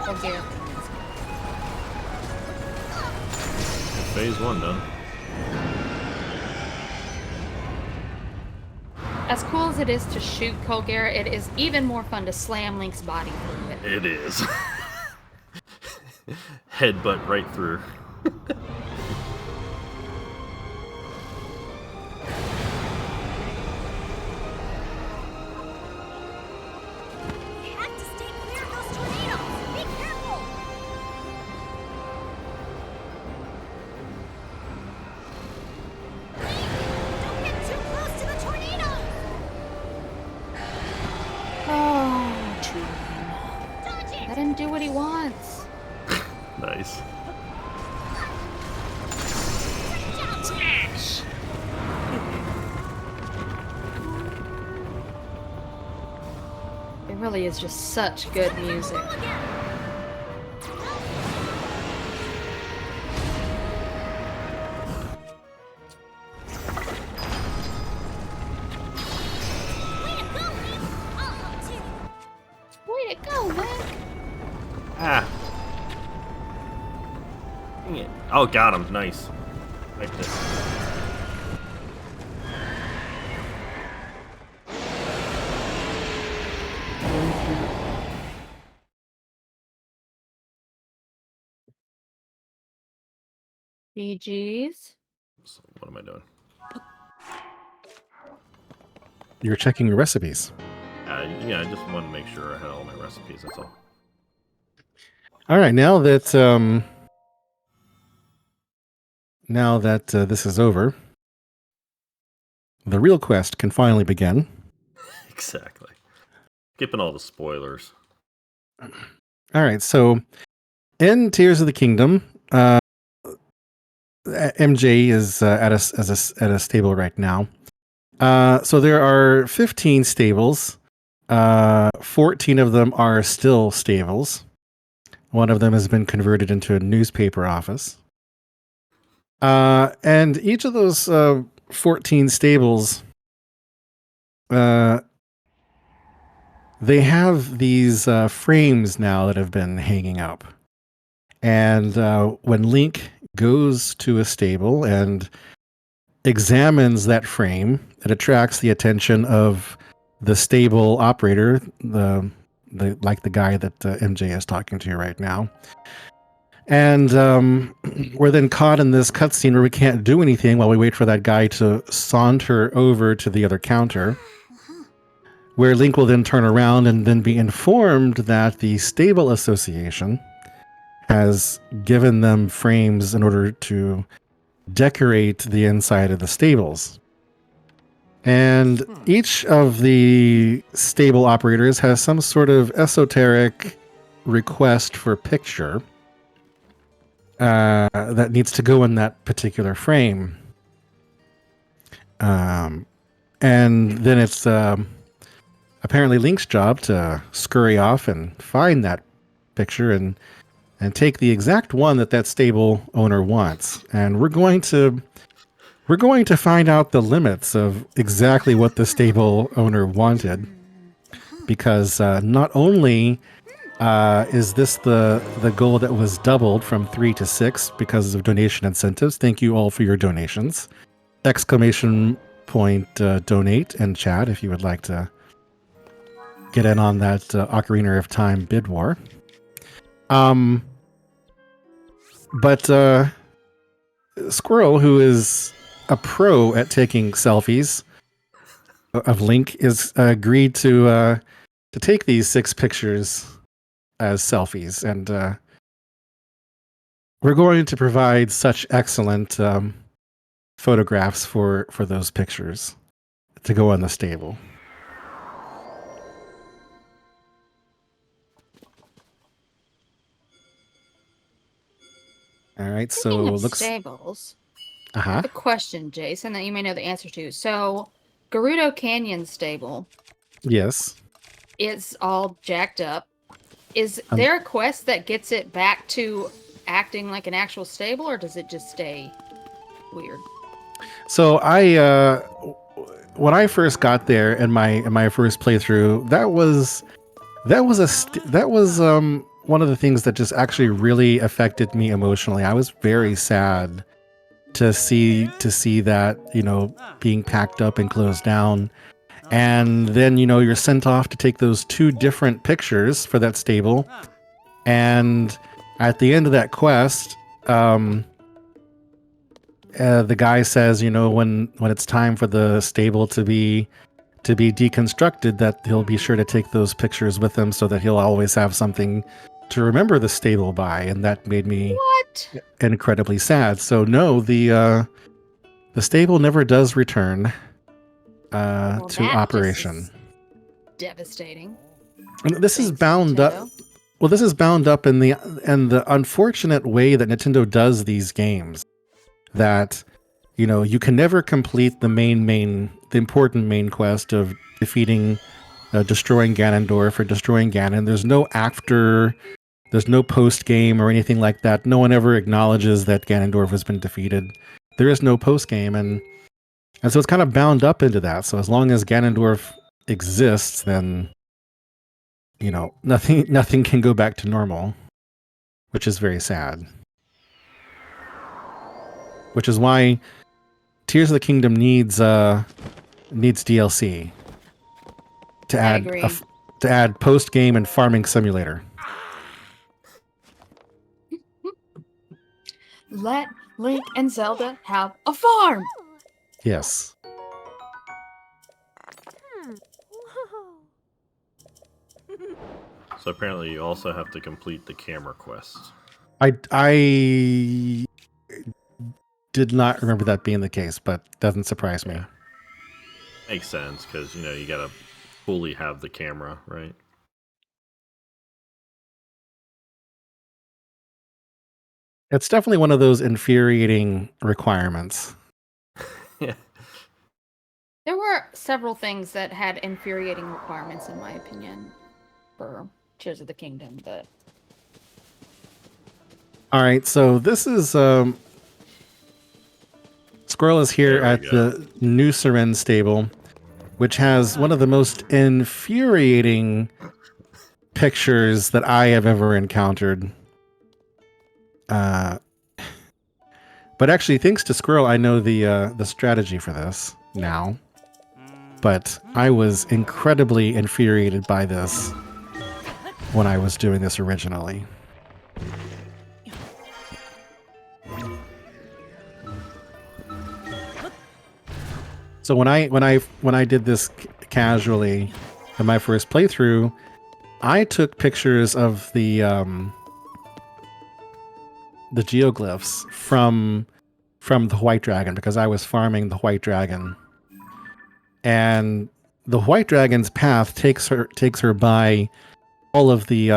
Okay. Phase 1 done. As cool as it is to shoot Colgare, it is even more fun to slam Link's body through it. It is. Headbutt right through. Let him do what he wants. Nice. Smash! It really is just such good music. Way to go, Link! Ah. Dang it. Oh, got him. Nice. Like this. GG's. So what am I doing? You're checking your recipes. Yeah, I just wanted to make sure I had all my recipes, that's all. All right, now that this is over, the real quest can finally begin. Exactly. Skipping all the spoilers. All right. So in Tears of the Kingdom, MJ is at a stable right now. So there are 15 stables. 14 of them are still stables. One of them has been converted into a newspaper office. And each of those 14 stables, they have these frames now that have been hanging up. And when Link goes to a stable and examines that frame, it attracts the attention of the stable operator, like the guy that MJ is talking to right now. And we're then caught in this cutscene where we can't do anything while we wait for that guy to saunter over to the other counter, where Link will then turn around and then be informed that the stable association has given them frames in order to decorate the inside of the stables. And each of the stable operators has some sort of esoteric request for picture that needs to go in that particular frame. And then it's apparently Link's job to scurry off and find that picture and take the exact one that stable owner wants. And we're going to find out the limits of exactly what the stable owner wanted, because not only is this the goal that was doubled from 3 to 6 because of donation incentives. Thank you all for your donations. ! Donate in chat if you would like to get in on that Ocarina of Time bid war. But Squirrel, who is a pro at taking selfies of Link, is agreed to take these 6 pictures as selfies, and we're going to provide such excellent photographs for those pictures to go on the stable. All right, so Speaking of looks. stables, I Uh-huh. have a question, Jason, that you may know the answer to. So, Gerudo Canyon stable Yes. is all jacked up. Is there a quest that gets it back to acting like an actual stable, or does it just stay weird? So when I first got there in my first playthrough, that was one of the things that just actually really affected me emotionally. I was very sad to see that, being packed up and closed down. And then, you're sent off to take those 2 different pictures for that stable. And at the end of that quest, the guy says, when it's time for the stable to be deconstructed, that he'll be sure to take those pictures with him so that he'll always have something to remember the stable by. And that made me incredibly sad. So no, the stable never does return to operation. Devastating. And this is bound up. Well, this is bound up in the unfortunate way that Nintendo does these games. That you can never complete the important main quest of defeating, destroying Ganondorf or destroying Ganon. There's no post game or anything like that. No one ever acknowledges that Ganondorf has been defeated. There is no post game, and so it's kind of bound up into that. So as long as Ganondorf exists, then nothing can go back to normal, which is very sad. Which is why Tears of the Kingdom needs DLC to add post game and farming simulator. Let Link and Zelda have a farm. Yes. So apparently you also have to complete the camera quest. I did not remember that being the case, but doesn't surprise me. Makes sense, because, you gotta fully have the camera, right? It's definitely one of those infuriating requirements. Yeah. There were several things that had infuriating requirements, in my opinion, for Tears of the Kingdom, but All right, so this is Squirrel is here There we at go. the New Seren stable, which has one of the most infuriating pictures that I have ever encountered. But actually, thanks to Squirrel, I know the strategy for this now. But I was incredibly infuriated by this when I was doing this originally. So when I did this casually in my first playthrough, I took pictures of the geoglyphs from the white dragon because I was farming the white dragon, and the white dragon's path takes her by all of the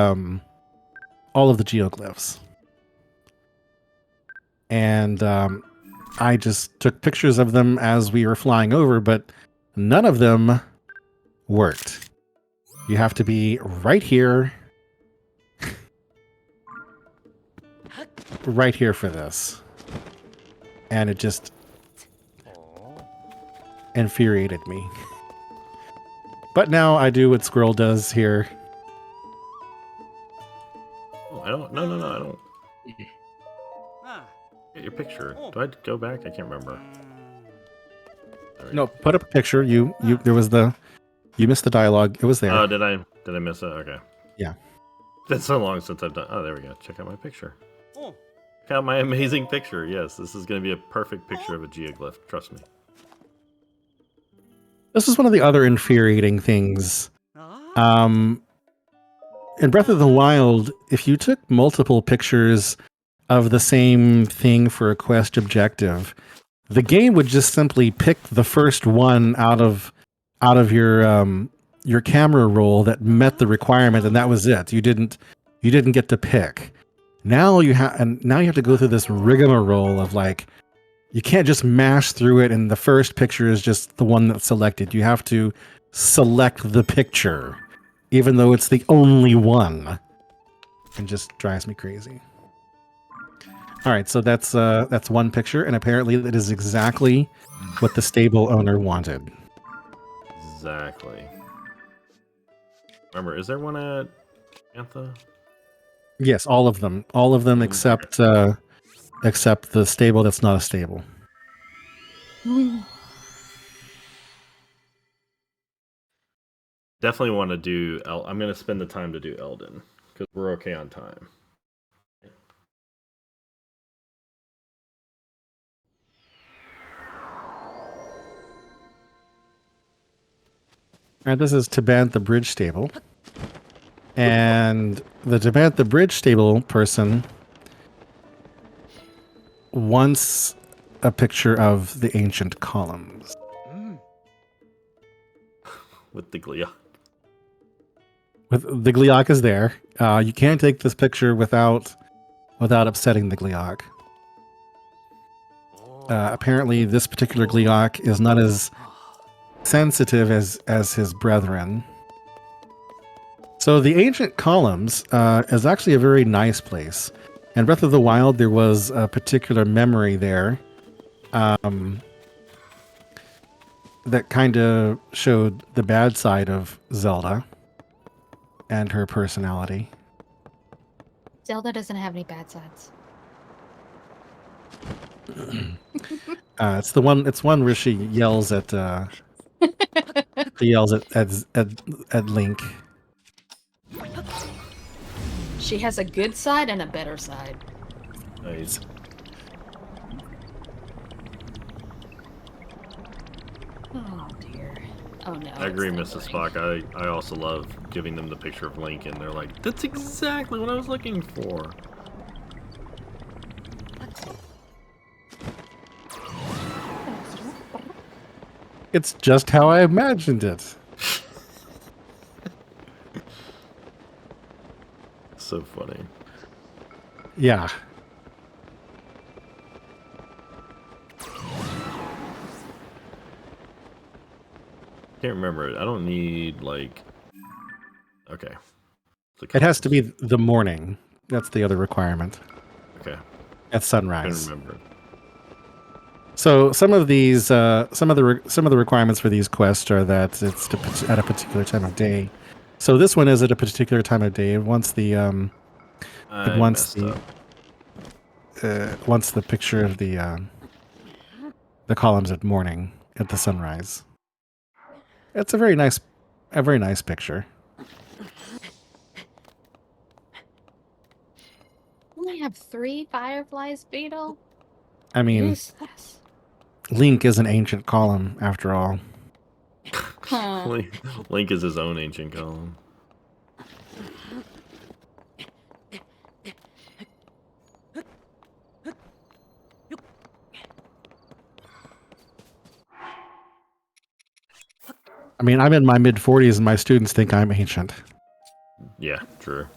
geoglyphs, and I just took pictures of them as we were flying over, but none of them worked. You have to be right here, right here for this. And it just infuriated me. But now I do what Squirrel does here. Oh, I don't. No, I don't. Get your picture. Do I go back? I can't remember. No, put up a picture. You missed the dialogue. It was there. Oh, did I miss it? Okay. Yeah. It's so long since I've done. Oh, there we go. Check out my picture. Check out my amazing picture. Yes, this is going to be a perfect picture of a geoglyph. Trust me. This is one of the other infuriating things. In Breath of the Wild, if you took multiple pictures of the same thing for a quest objective, the game would just simply pick the first one out of your camera roll that met the requirement, and that was it. You didn't get to pick. Now you have to go through this rigmarole of like, you can't just mash through it and the first picture is just the one that's selected. You have to select the picture, even though it's the only one. It just drives me crazy. All right, so that's one picture, and apparently that is exactly what the stable owner wanted. Exactly. Remember, is there one at Antha? Yes, all of them except the stable that's not a stable. Definitely want to do. I'm going to spend the time to do Eldon because we're okay on time. All right, this is Tabantha Bridge Stable. And the Tabantha Bridge Stable person wants a picture of the ancient columns. With the Gliok. With the Gliok is there. You can't take this picture without upsetting the Gliok. Apparently, this particular Gliok is not as sensitive as his brethren. So the ancient columns is actually a very nice place. In Breath of the Wild, there was a particular memory there that kind of showed the bad side of Zelda and her personality. Zelda doesn't have any bad sides. It's one where she yells at at Link. She has a good side and a better side. Nice. Oh dear. Oh no. I agree, Mrs. Spock. I also love giving them the picture of Link, and they're like, "That's exactly what I was looking for." It's just how I imagined it. So funny. Yeah. Can't remember it. I don't need like. Okay. It has to be the morning. That's the other requirement. Okay. At sunrise. Couldn't remember. So some of these, some of the requirements for these quests are that it's at a particular time of day. So this one is at a particular time of day. Once the once the picture of the columns at morning at the sunrise. It's a very nice picture. Only have 3 fireflies, Beetle. I mean, Useless. Link is an ancient column after all. Huh. Link is his own ancient column. I mean, I'm in my mid-40s and my students think I'm ancient. Yeah, true.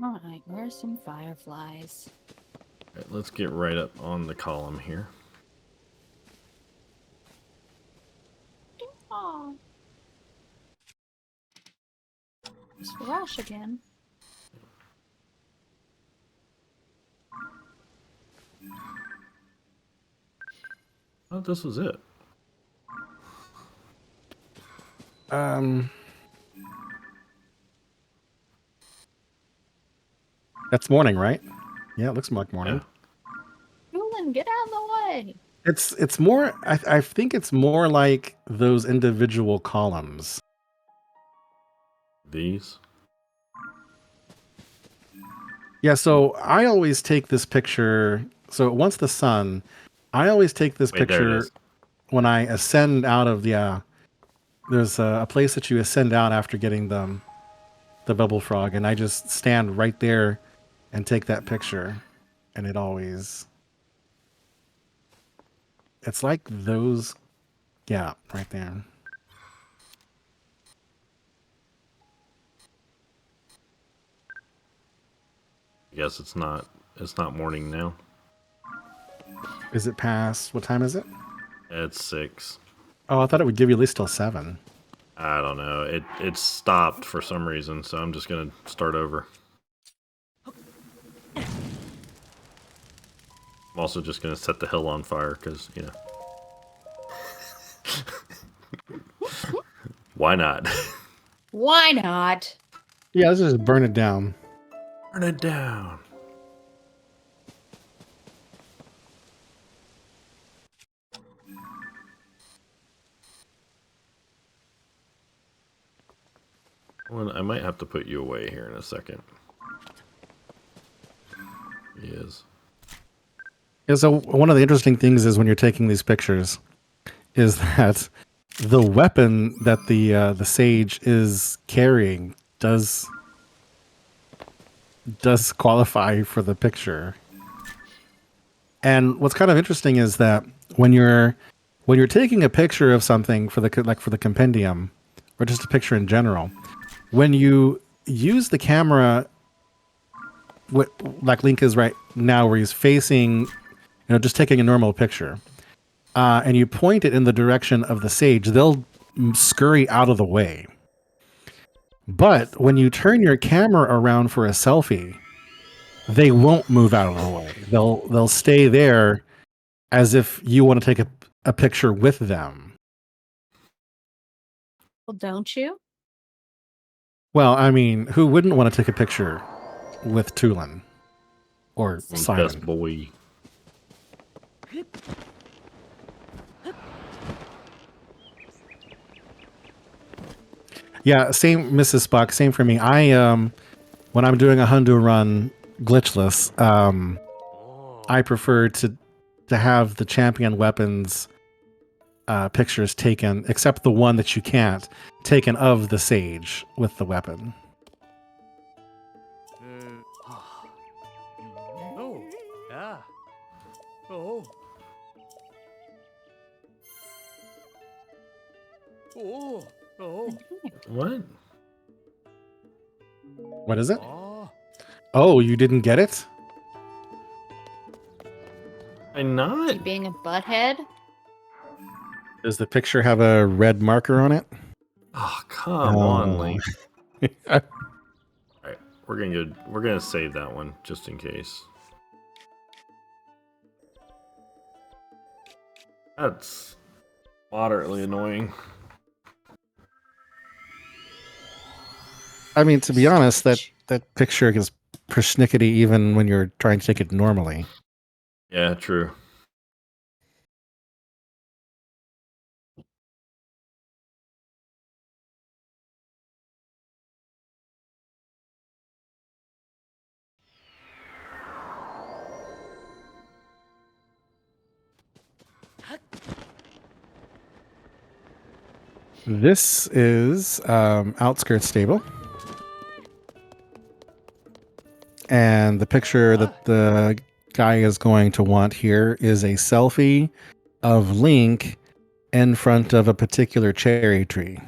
Alright, where's some fireflies? Alright, let's get right up on the column here. Oh. It's Rush again. Oh, this was it. That's morning, right? Yeah, it looks like morning. Nolan, get out of the way! It's more. I think it's more like those individual columns. These. Yeah. So I always take this picture. So once the sun, I always take this Wait, there it picture is. when I ascend out of the. There's a place that you ascend out after getting the bubble frog, and I just stand right there and take that picture, and it always. It's like those. Yeah, right there. I guess it's not morning now. Is it past? What time is it? It's 6. Oh, I thought it would give you at least till 7. I don't know. It stopped for some reason, so I'm just gonna start over. I'm also just gonna set the hill on fire because why not? Why not? Yeah, let's just burn it down. Burn it down. Well, I might have to put you away here in a second. He is. Yeah, so one of the interesting things is when you're taking these pictures is that the weapon that the sage is carrying does qualify for the picture. And what's kind of interesting is that when you're taking a picture of something for the compendium or just a picture in general, when you use the camera like Link is right now where he's facing, just taking a normal picture, and you point it in the direction of the sage, they'll scurry out of the way. But when you turn your camera around for a selfie, they won't move out of the way. They'll stay there as if you want to take a picture with them. Well, don't you? Well, I mean, who wouldn't want to take a picture with Tulin or Simon? Best boy. Yeah, same, Mrs. Spock. Same for me. I when I'm doing a Hundu run glitchless, I prefer to have the champion weapons pictures taken, except the one that you can't, taken of the sage with the weapon. Oh, yeah. Oh. Oh. Oh. What? What is it? Oh. Oh, you didn't get it? I'm not. Is he being a butthead? Does the picture have a red marker on it? Oh, come on, Link. Oh. All right, we're gonna save that one just in case. That's moderately annoying. I mean, to be honest, that picture is persnickety even when you're trying to take it normally. Yeah, true. This is Outskirts Stable. And the picture that the guy is going to want here is a selfie of Link in front of a particular cherry tree.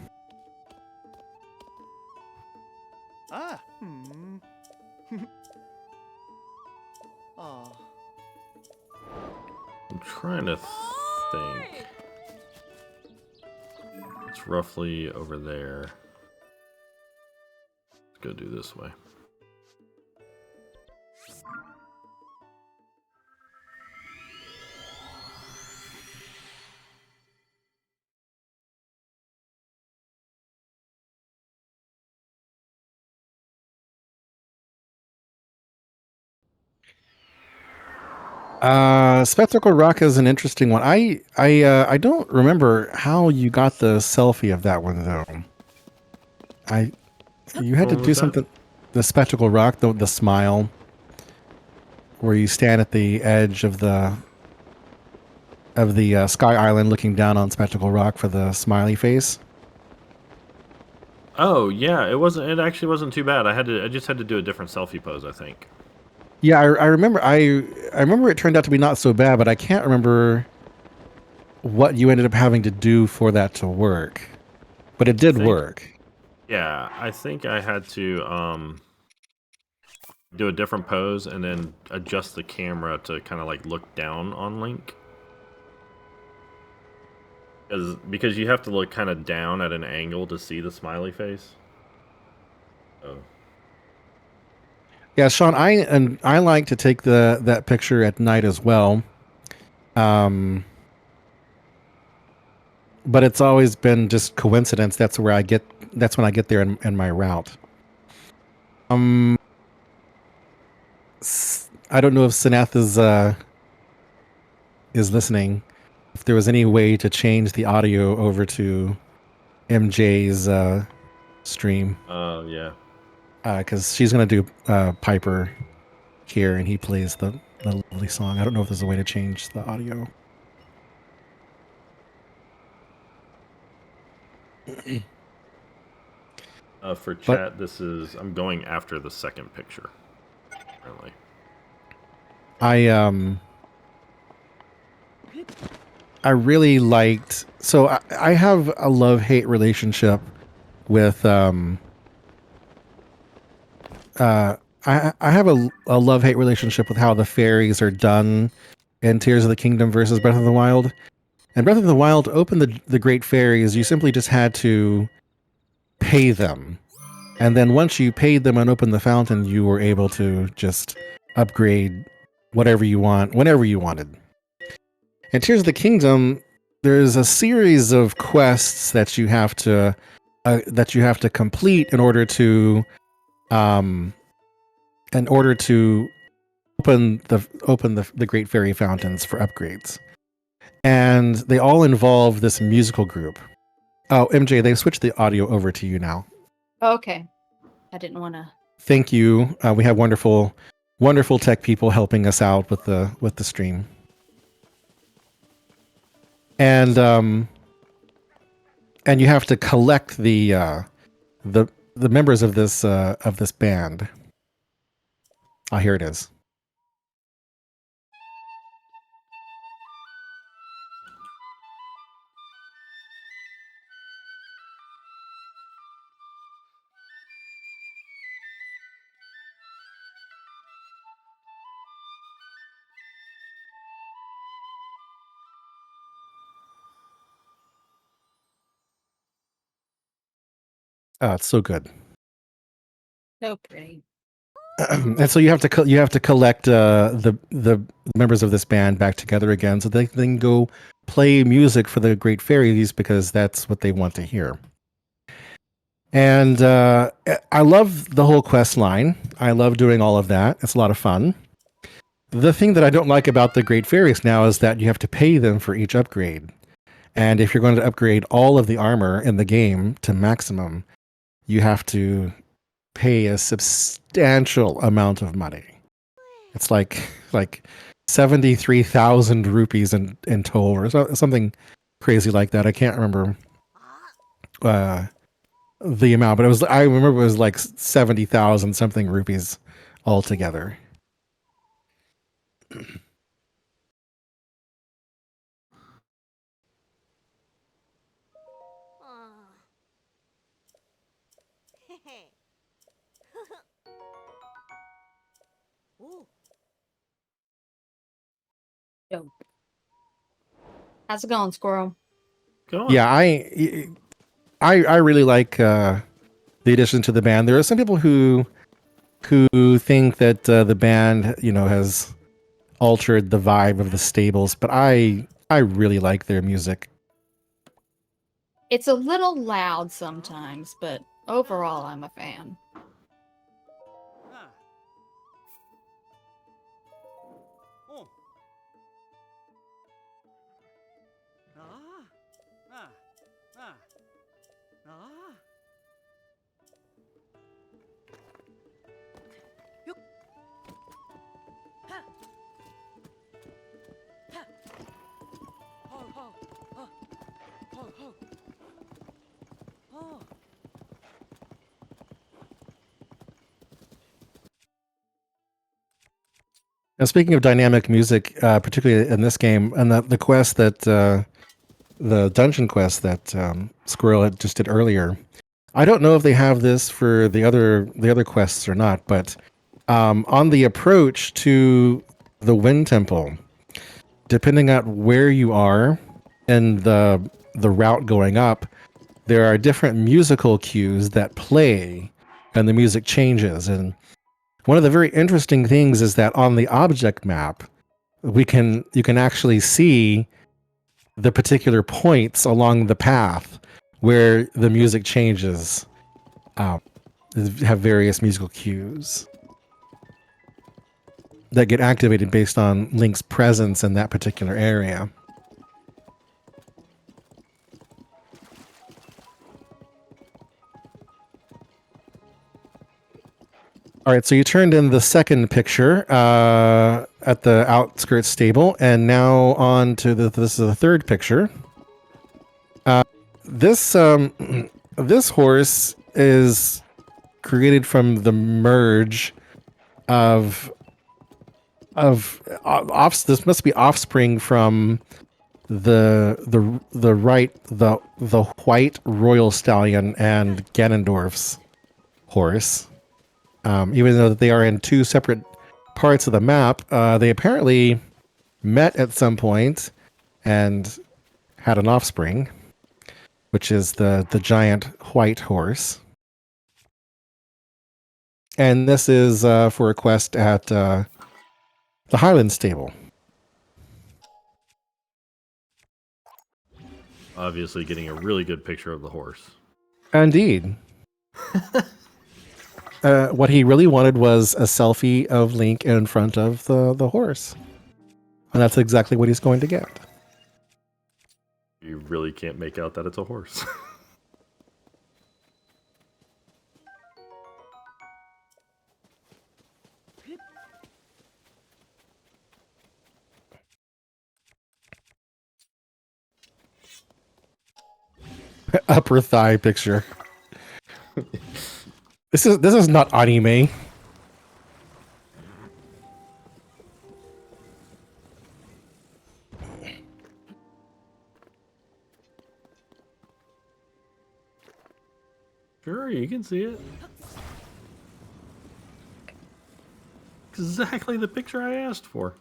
Ah. Hmm. Oh. I'm trying to think. It's roughly over there. Let's go do this way. Spectacle Rock is an interesting one. I don't remember how you got the selfie of that one though. You had to What do was that? something. The Spectacle Rock, the smile, where you stand at the edge of the Sky Island, looking down on Spectacle Rock for the smiley face. Oh yeah, it actually wasn't too bad. I just had to do a different selfie pose, I think. Yeah, I remember. I remember it turned out to be not so bad, but I can't remember what you ended up having to do for that to work. But it did work. Yeah, I think I had to do a different pose and then adjust the camera to kind of like look down on Link. Because you have to look kind of down at an angle to see the smiley face. Oh. Yeah, Sean, I like to take that picture at night as well. But it's always been just coincidence. That's when I get there in my route. I don't know if Sanath is listening. If there was any way to change the audio over to MJ's stream. Oh yeah. Because she's gonna do Piper here, and he plays the lovely song. I don't know if there's a way to change the audio. For chat, I'm going after the second picture. Apparently. I really liked. So I have a love-hate relationship with I have a love-hate relationship with how the fairies are done in Tears of the Kingdom versus Breath of the Wild. And Breath of the Wild, to open the great fairies, you simply just had to pay them. And then once you paid them and opened the fountain, you were able to just upgrade whatever you want, whenever you wanted. In Tears of the Kingdom, there's a series of quests that you have to complete in order to open the Great Fairy Fountains for upgrades. And they all involve this musical group. Oh, MJ, they've switched the audio over to you now. Okay. I didn't want to. Thank you. We have wonderful tech people helping us out with the stream. And you have to collect the members of this band. Oh, here it is. Oh, it's so good. So pretty. And so you have to collect the members of this band back together again, so they can go play music for the great fairies because that's what they want to hear. And I love the whole quest line. I love doing all of that. It's a lot of fun. The thing that I don't like about the great fairies now is that you have to pay them for each upgrade. And if you're going to upgrade all of the armor in the game to maximum, you have to pay a substantial amount of money. It's like 73,000 rupees in toll or something crazy like that. I can't remember the amount, but I remember it was like 70,000 something rupees altogether. Dope. How's it going, Squirrel? Go on. Yeah, I really like the addition to the band. There are some people who think that the band, has altered the vibe of the stables, but I really like their music. It's a little loud sometimes, but overall, I'm a fan. Now, speaking of dynamic music, particularly in this game, and the quest that the dungeon quest that Squirrel had just did earlier, I don't know if they have this for the other quests or not, but on the approach to the Wind Temple, depending on where you are and the route going up, there are different musical cues that play, and the music changes. And one of the very interesting things is that on the object map, you can actually see the particular points along the path where the music changes. Have various musical cues that get activated based on Link's presence in that particular area. All right, so you turned in the second picture at the outskirts stable, and now on to this is the third picture. This horse is created from the merge of this must be offspring from the white royal stallion and Ganondorf's horse. Even though they are in two separate parts of the map, they apparently met at some point and had an offspring, which is the giant white horse. And this is for a quest at the Highland Stable. Obviously getting a really good picture of the horse. Indeed. What he really wanted was a selfie of Link in front of the horse. And that's exactly what he's going to get. You really can't make out that it's a horse. Upper thigh picture. This is not anime. Sure, you can see it. Exactly the picture I asked for.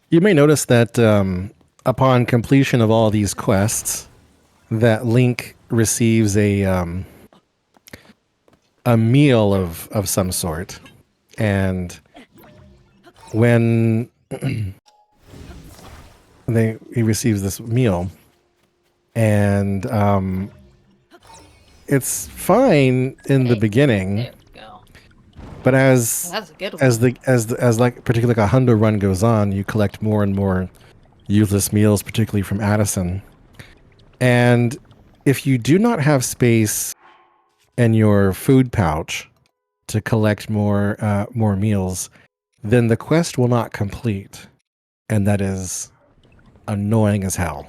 You may notice that upon completion of all these quests, that Link receives a meal of some sort, and when he receives this meal, and it's fine in the beginning, There we go. but as That's a good one. as like particularly like a hundo run goes on, you collect more and more useless meals, particularly from Addison. And if you do not have space in your food pouch to collect more meals, then the quest will not complete, and that is annoying as hell.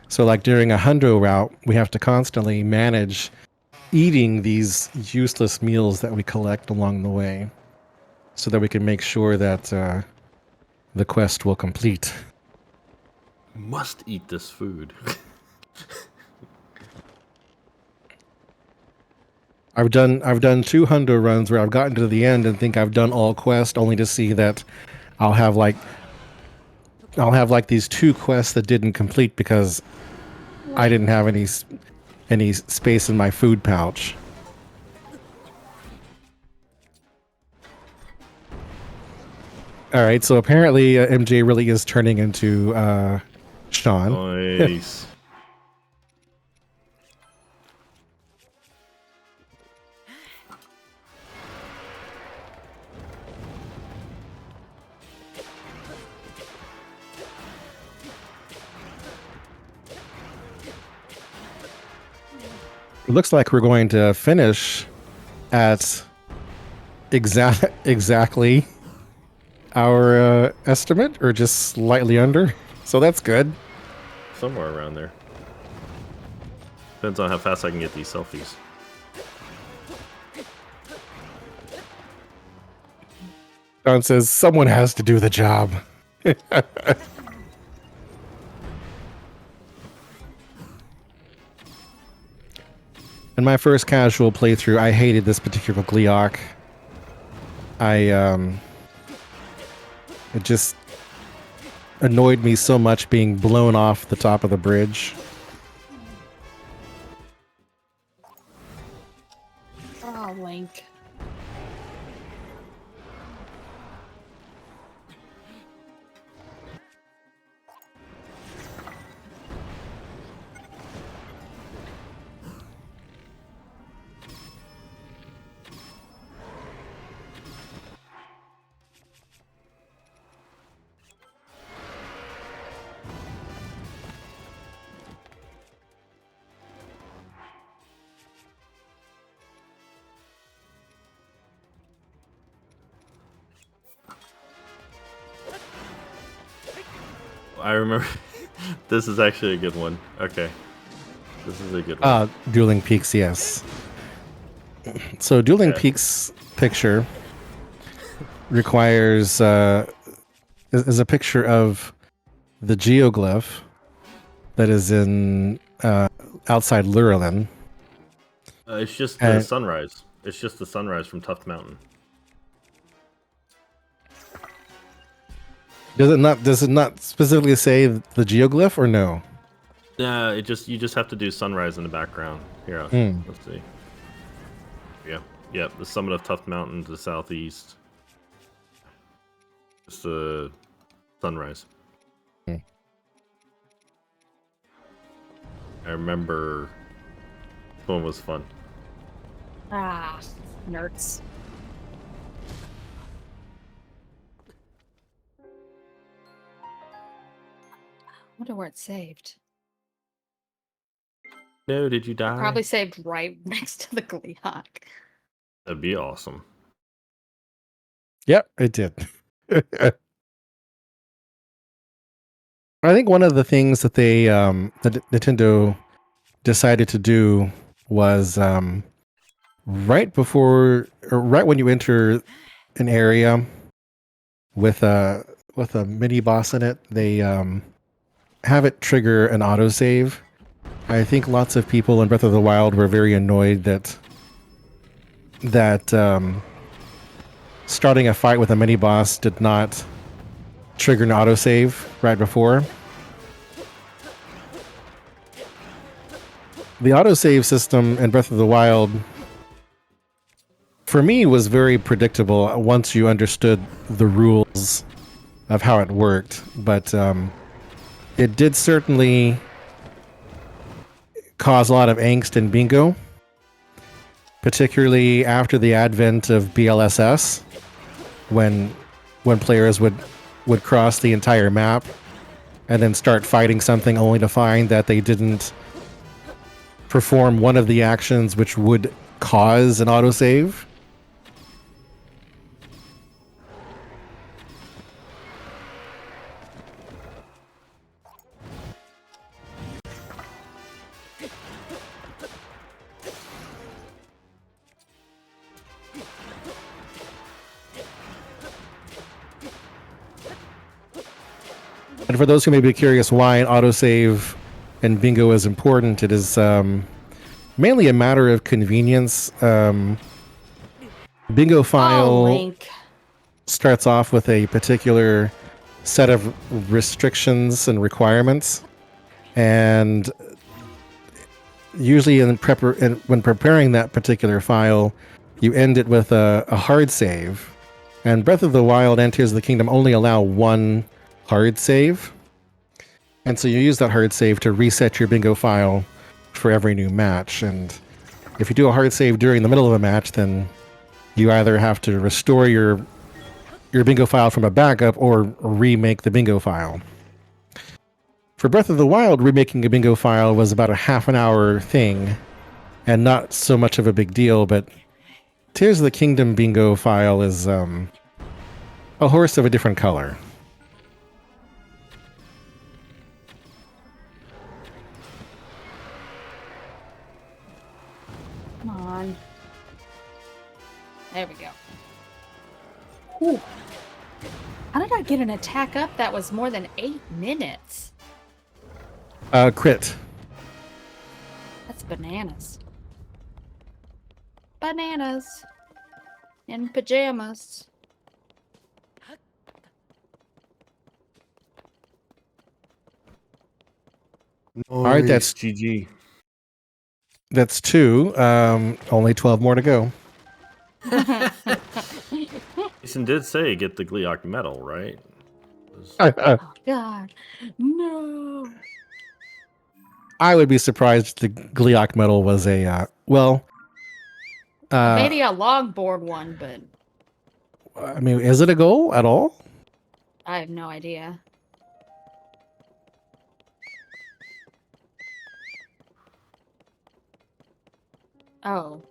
So like during a hundo route, we have to constantly manage eating these useless meals that we collect along the way so that we can make sure that the quest will complete. Must eat this food. I've done 2 hundo runs where I've gotten to the end and think I've done all quest, only to see that I'll have like these 2 quests that didn't complete because I didn't have any space in my food pouch. All right, so apparently MJ really is turning into Sean. Nice. It looks like we're going to finish at exactly our estimate, or just slightly under. So that's good. Somewhere around there. Depends on how fast I can get these selfies. Don says, someone has to do the job. In my first casual playthrough, I hated this particular Gleeok. It just annoyed me so much being blown off the top of the bridge. Oh, Link. I remember. This is actually a good one. Okay. This is a good one. Dueling Peaks, yes. So Dueling Peaks picture requires is a picture of the geoglyph that is in outside Lurelin. It's just the sunrise. It's just the sunrise from Tuft Mountain. Does it not specifically say the geoglyph, or no? Yeah, you just have to do sunrise in the background. Here, let's see. Yeah, the summit of Tuft Mountain to the southeast. It's the sunrise. I remember this one was fun. Ah, nerds. I wonder where it's saved. No, did you die? Probably saved right next to the Gleeok. That'd be awesome. Yep, it did. I think one of the things that they that Nintendo decided to do was right when you enter an area with a mini boss in it, they have it trigger an autosave I think lots of people in Breath of the Wild were very annoyed that starting a fight with a mini boss did not trigger an autosave right before. The autosave system in Breath of the Wild, for me, was very predictable once you understood the rules of how it worked. But it did certainly cause a lot of angst in Bingo, particularly after the advent of BLSS, when players would cross the entire map and then start fighting something only to find that they didn't perform one of the actions which would cause an autosave. And for those who may be curious why an autosave in Bingo is important, it is mainly a matter of convenience. Bingo file starts off with a particular set of restrictions and requirements, and usually when preparing that particular file, you end it with a hard save. And Breath of the Wild and Tears of the Kingdom only allow one hard save, and so you use that hard save to reset your Bingo file for every new match. And if you do a hard save during the middle of a match, then you either have to restore your Bingo file from a backup or remake the Bingo file. For Breath of the Wild, remaking a Bingo file was about a half an hour thing and not so much of a big deal, but Tears of the Kingdom Bingo file is a horse of a different color. Come on. There we go. Ooh. How did I get an attack up that was more than 8 minutes? Crit. That's bananas. Bananas. In pajamas. All right, that's GG. That's 2. Only 12 more to go. Jason did say get the Gleeok medal, right? Oh, God. No. I would be surprised if the Gleeok medal was a, maybe a longboard one, but I mean, is it a goal at all? I have no idea. Oh.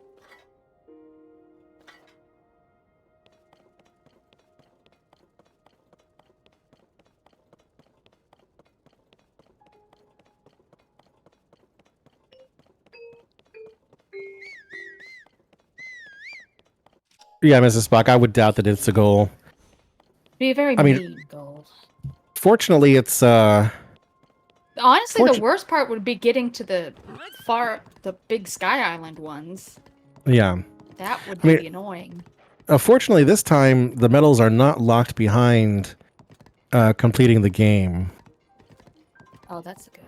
Yeah, Mrs. Spock, I would doubt that it's a goal. Be a very mean goal. Fortunately, it's Honestly, the worst part would be getting to the big Sky Island ones. Yeah. That would be annoying. Fortunately, this time the medals are not locked behind completing the game. Oh, that's good.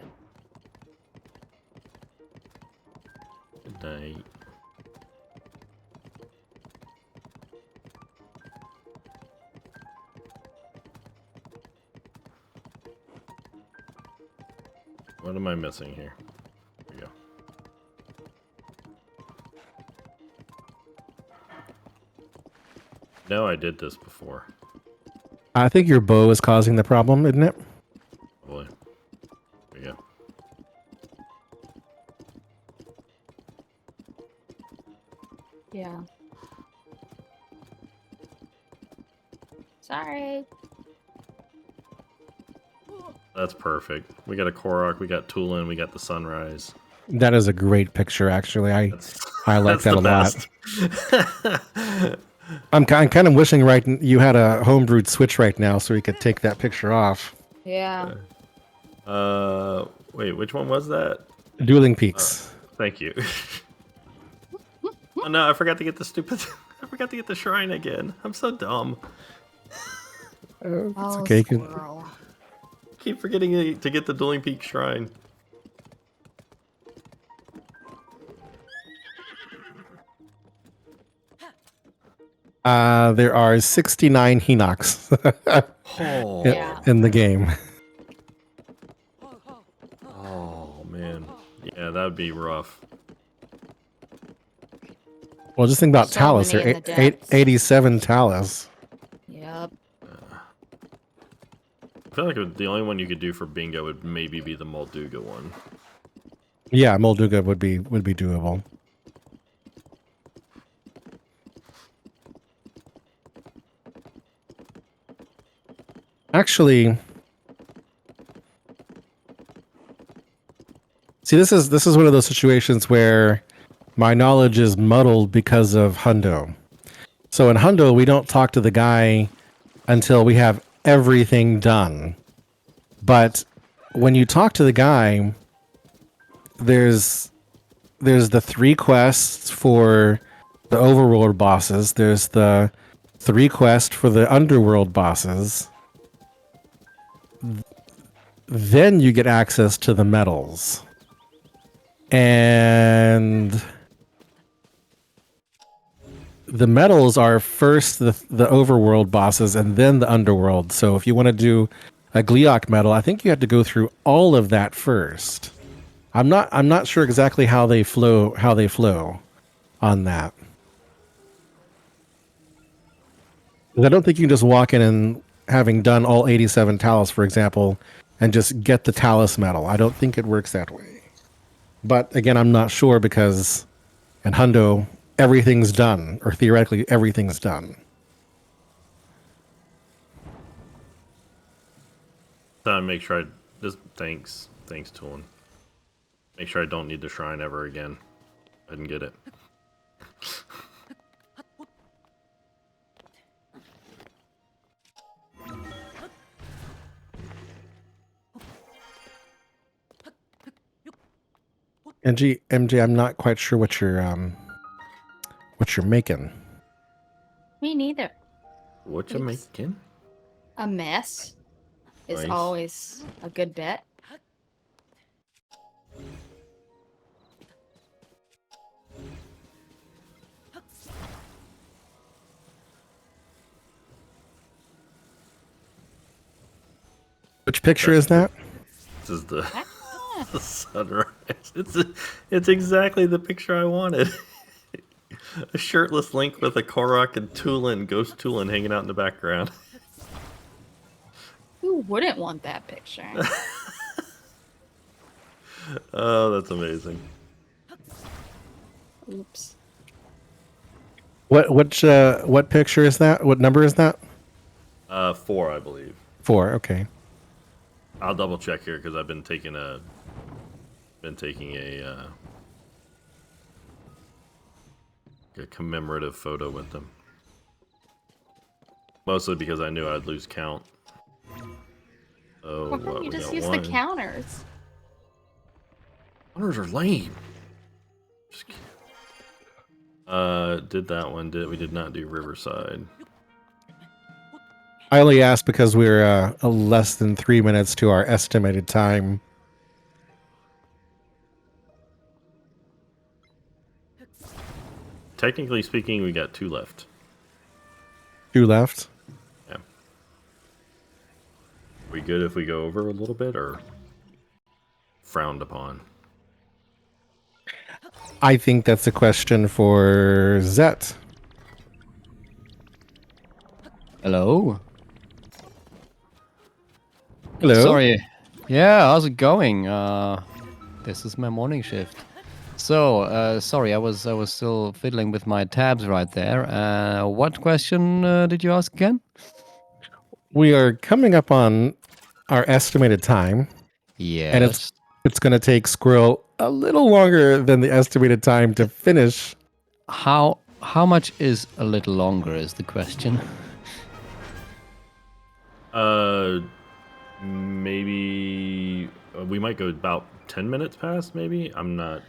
Good night. What am I missing here? There we go. No, I did this before. I think your bow is causing the problem, isn't it? Boy. There we go. Yeah. Sorry. That's perfect. We got a Korok, we got Tulin, we got the sunrise. That is a great picture, actually. I like that a lot. I'm kind of wishing you had a homebrewed Switch right now so we could take that picture off. Yeah. Wait, which one was that? Dueling Peaks. Thank you. Oh no, I forgot to get the stupid. I forgot to get the shrine again. I'm so dumb. It's Oh, okay. squirrel. Keep forgetting to get the Dueling Peak shrine. There are 69 Hinox in the game. Oh man, yeah, that'd be rough. Well, just think about So Talus. many There in are the depths. 87 Talus. Yep. I feel like the only one you could do for bingo would maybe be the Molduga one. Yeah, Molduga would be doable. Actually, see, this is one of those situations where my knowledge is muddled because of Hundo. So in Hundo, we don't talk to the guy until we have everything done. But when you talk to the guy, there's the 3 quests for the overworld bosses. There's the 3 quests for the underworld bosses. Then you get access to the medals. And the medals are first the overworld bosses and then the underworld. So if you want to do a Gleeok medal, I think you have to go through all of that first. I'm not sure exactly how they flow on that. I don't think you can just walk in and, having done all 87 Talus, for example, and just get the Talus medal. I don't think it works that way. But again, I'm not sure because in Hundo, everything's done, or theoretically everything's done. Make sure I just thanks Toolin. Make sure I don't need the shrine ever again. I didn't get it. MJ, I'm not quite sure what you're making. Me neither. What you making? A mess is Nice. always a good bet. Which picture is that? This is the sunrise. It's exactly the picture I wanted. A shirtless Link with a Korok and Ghost Toolin hanging out in the background. Who wouldn't want that picture? Oh, that's amazing. Oops. What picture is that? What number is that? 4, I believe. 4. Okay. I'll double check here because I've been taking a commemorative photo with them. Mostly because I knew I'd lose count. Oh, Why don't you just use the counters? Counters are lame. Just kidding. Did that one? We did not do Riverside. I only asked because we're less than 3 minutes to our estimated time. Technically speaking, we got 2 left. 2 left? Yeah. We good if we go over a little bit, or frowned upon? I think that's a question for Zet. Hello. Hello. Sorry. Yeah, how's it going? This is my morning shift. So, sorry, I was still fiddling with my tabs right there. What question did you ask again? We are coming up on our estimated time. Yes. And it's going to take Squirrel a little longer than the estimated time to finish. How much is a little longer is the question. Maybe we might go about 10 minutes past, maybe? I'm not...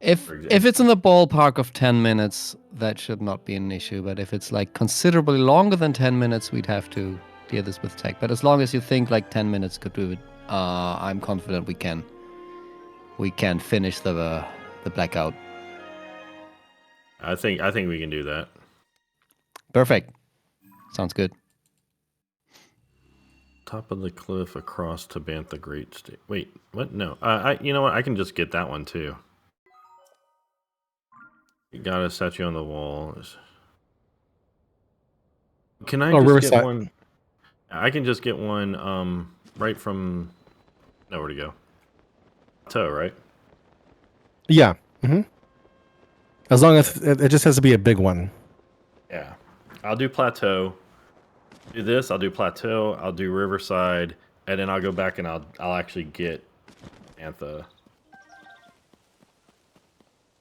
If it's in the ballpark of 10 minutes, that should not be an issue. But if it's like considerably longer than 10 minutes, we'd have to clear this with tech. But as long as you think like 10 minutes could do it, I'm confident we can finish the blackout. I think we can do that. Perfect. Sounds good. Top of the cliff across to Bantha Great State. Wait, what? No. You know what? I can just get that one too. You got a statue on the wall. Can I just Riverside. get one? I can just get one right from... Nowhere to go. Toe, right? Yeah. As long as it just has to be a big one. Yeah. I'll do Plateau. Do this, I'll do Plateau, I'll do Riverside, and then I'll go back and I'll actually get Antha.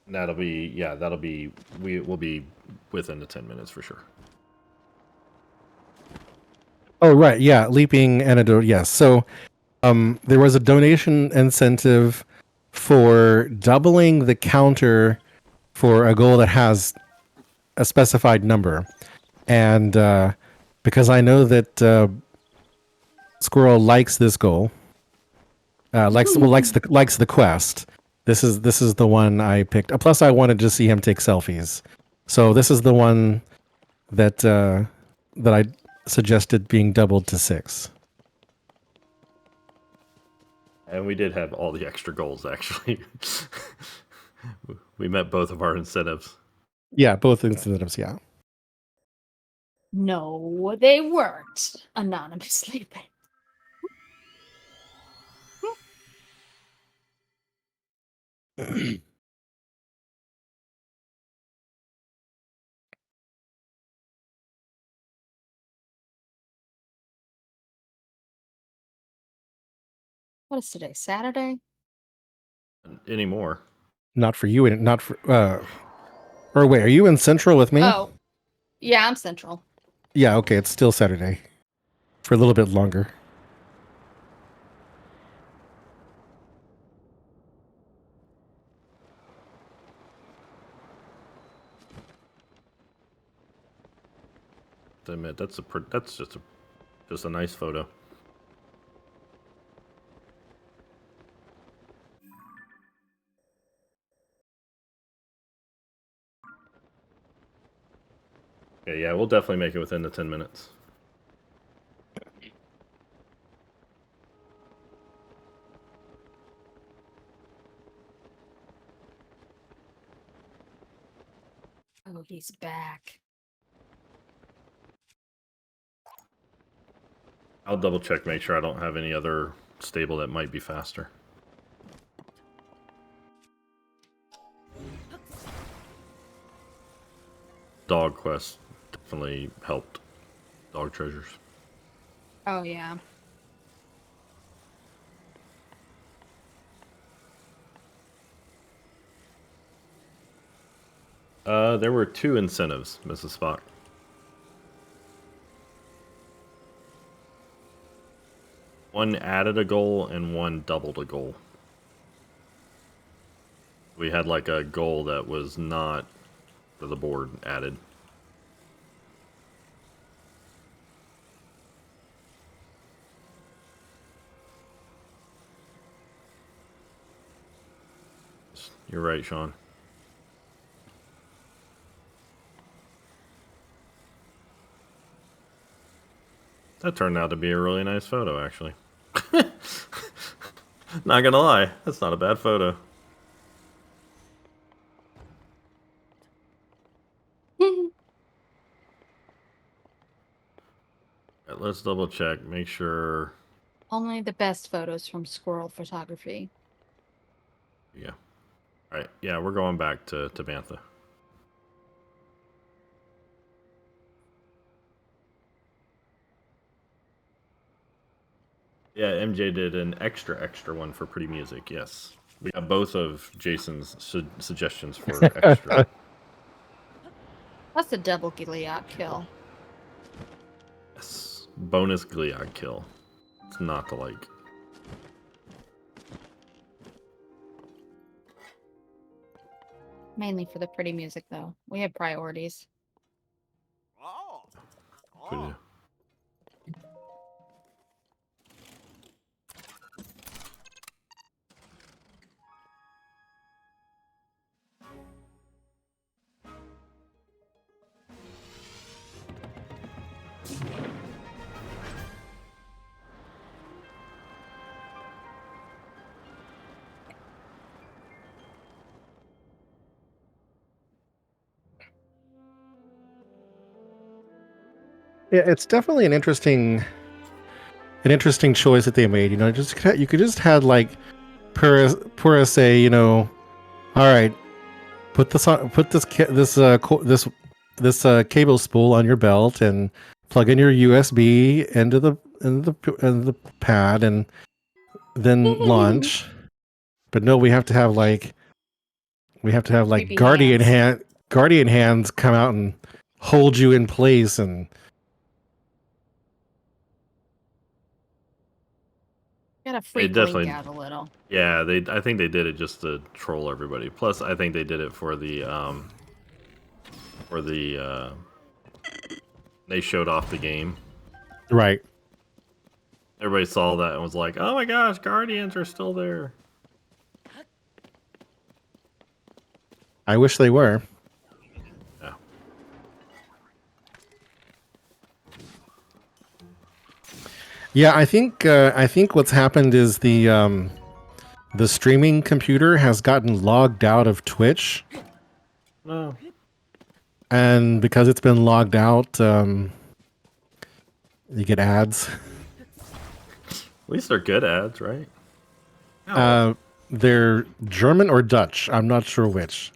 That'll be we'll be within the 10 minutes for sure. Oh right, yeah, leaping antidote, yes. So there was a donation incentive for doubling the counter for a goal that has a specified number. And because I know that Squirrel likes this goal, likes the quest. This is the one I picked. Plus, I wanted to see him take selfies, so this is the one that I suggested being doubled to 6. And we did have all the extra goals actually. We met both of our incentives. Yeah, both incentives. Yeah. No, they weren't. Anonymously. What is today? Saturday? Anymore. Not for you, not for. Or wait, are you in Central with me? Oh, yeah, I'm Central. Yeah. Okay, it's still Saturday, for a little bit longer. To admit, that's just a nice photo. Okay, yeah, we'll definitely make it within the 10 minutes. Oh, he's back. I'll double check, make sure I don't have any other stable that might be faster. Dog quest definitely helped. Dog treasures. Oh, yeah. There were 2 incentives, Mrs. Spock. One added a goal and one doubled a goal. We had like a goal that was not for the board added. You're right, Sean. That turned out to be a really nice photo, actually. Not gonna lie, that's not a bad photo. Right, let's double check, make sure. Only the best photos from Squirrel Photography. Yeah. All right. Yeah, we're going back to Bantha. Yeah, MJ did an extra one for Pretty Music. Yes, we got both of Jason's suggestions for extra. That's a double Gilead kill. Yes, bonus Gliad kill. It's not to like. Mainly for the pretty music, though. We have priorities. We do. Yeah, it's definitely an interesting choice that they made. You know, you could just had like Pura say, you know, all right, put this cable spool on your belt and plug in your USB into the pad and then launch. But no, we have to have like Creepy guardian hands come out and hold you in place and. Gotta freak Link out a little. Yeah, I think they did it just to troll everybody. Plus, I think they did it for the they showed off the game. Right. Everybody saw that and was like, "Oh my gosh, Guardians are still there." I wish they were. Yeah. Yeah, I think what's happened is the streaming computer has gotten logged out of Twitch. No. And because it's been logged out, you get ads. At least they're good ads, right? They're German or Dutch. I'm not sure which.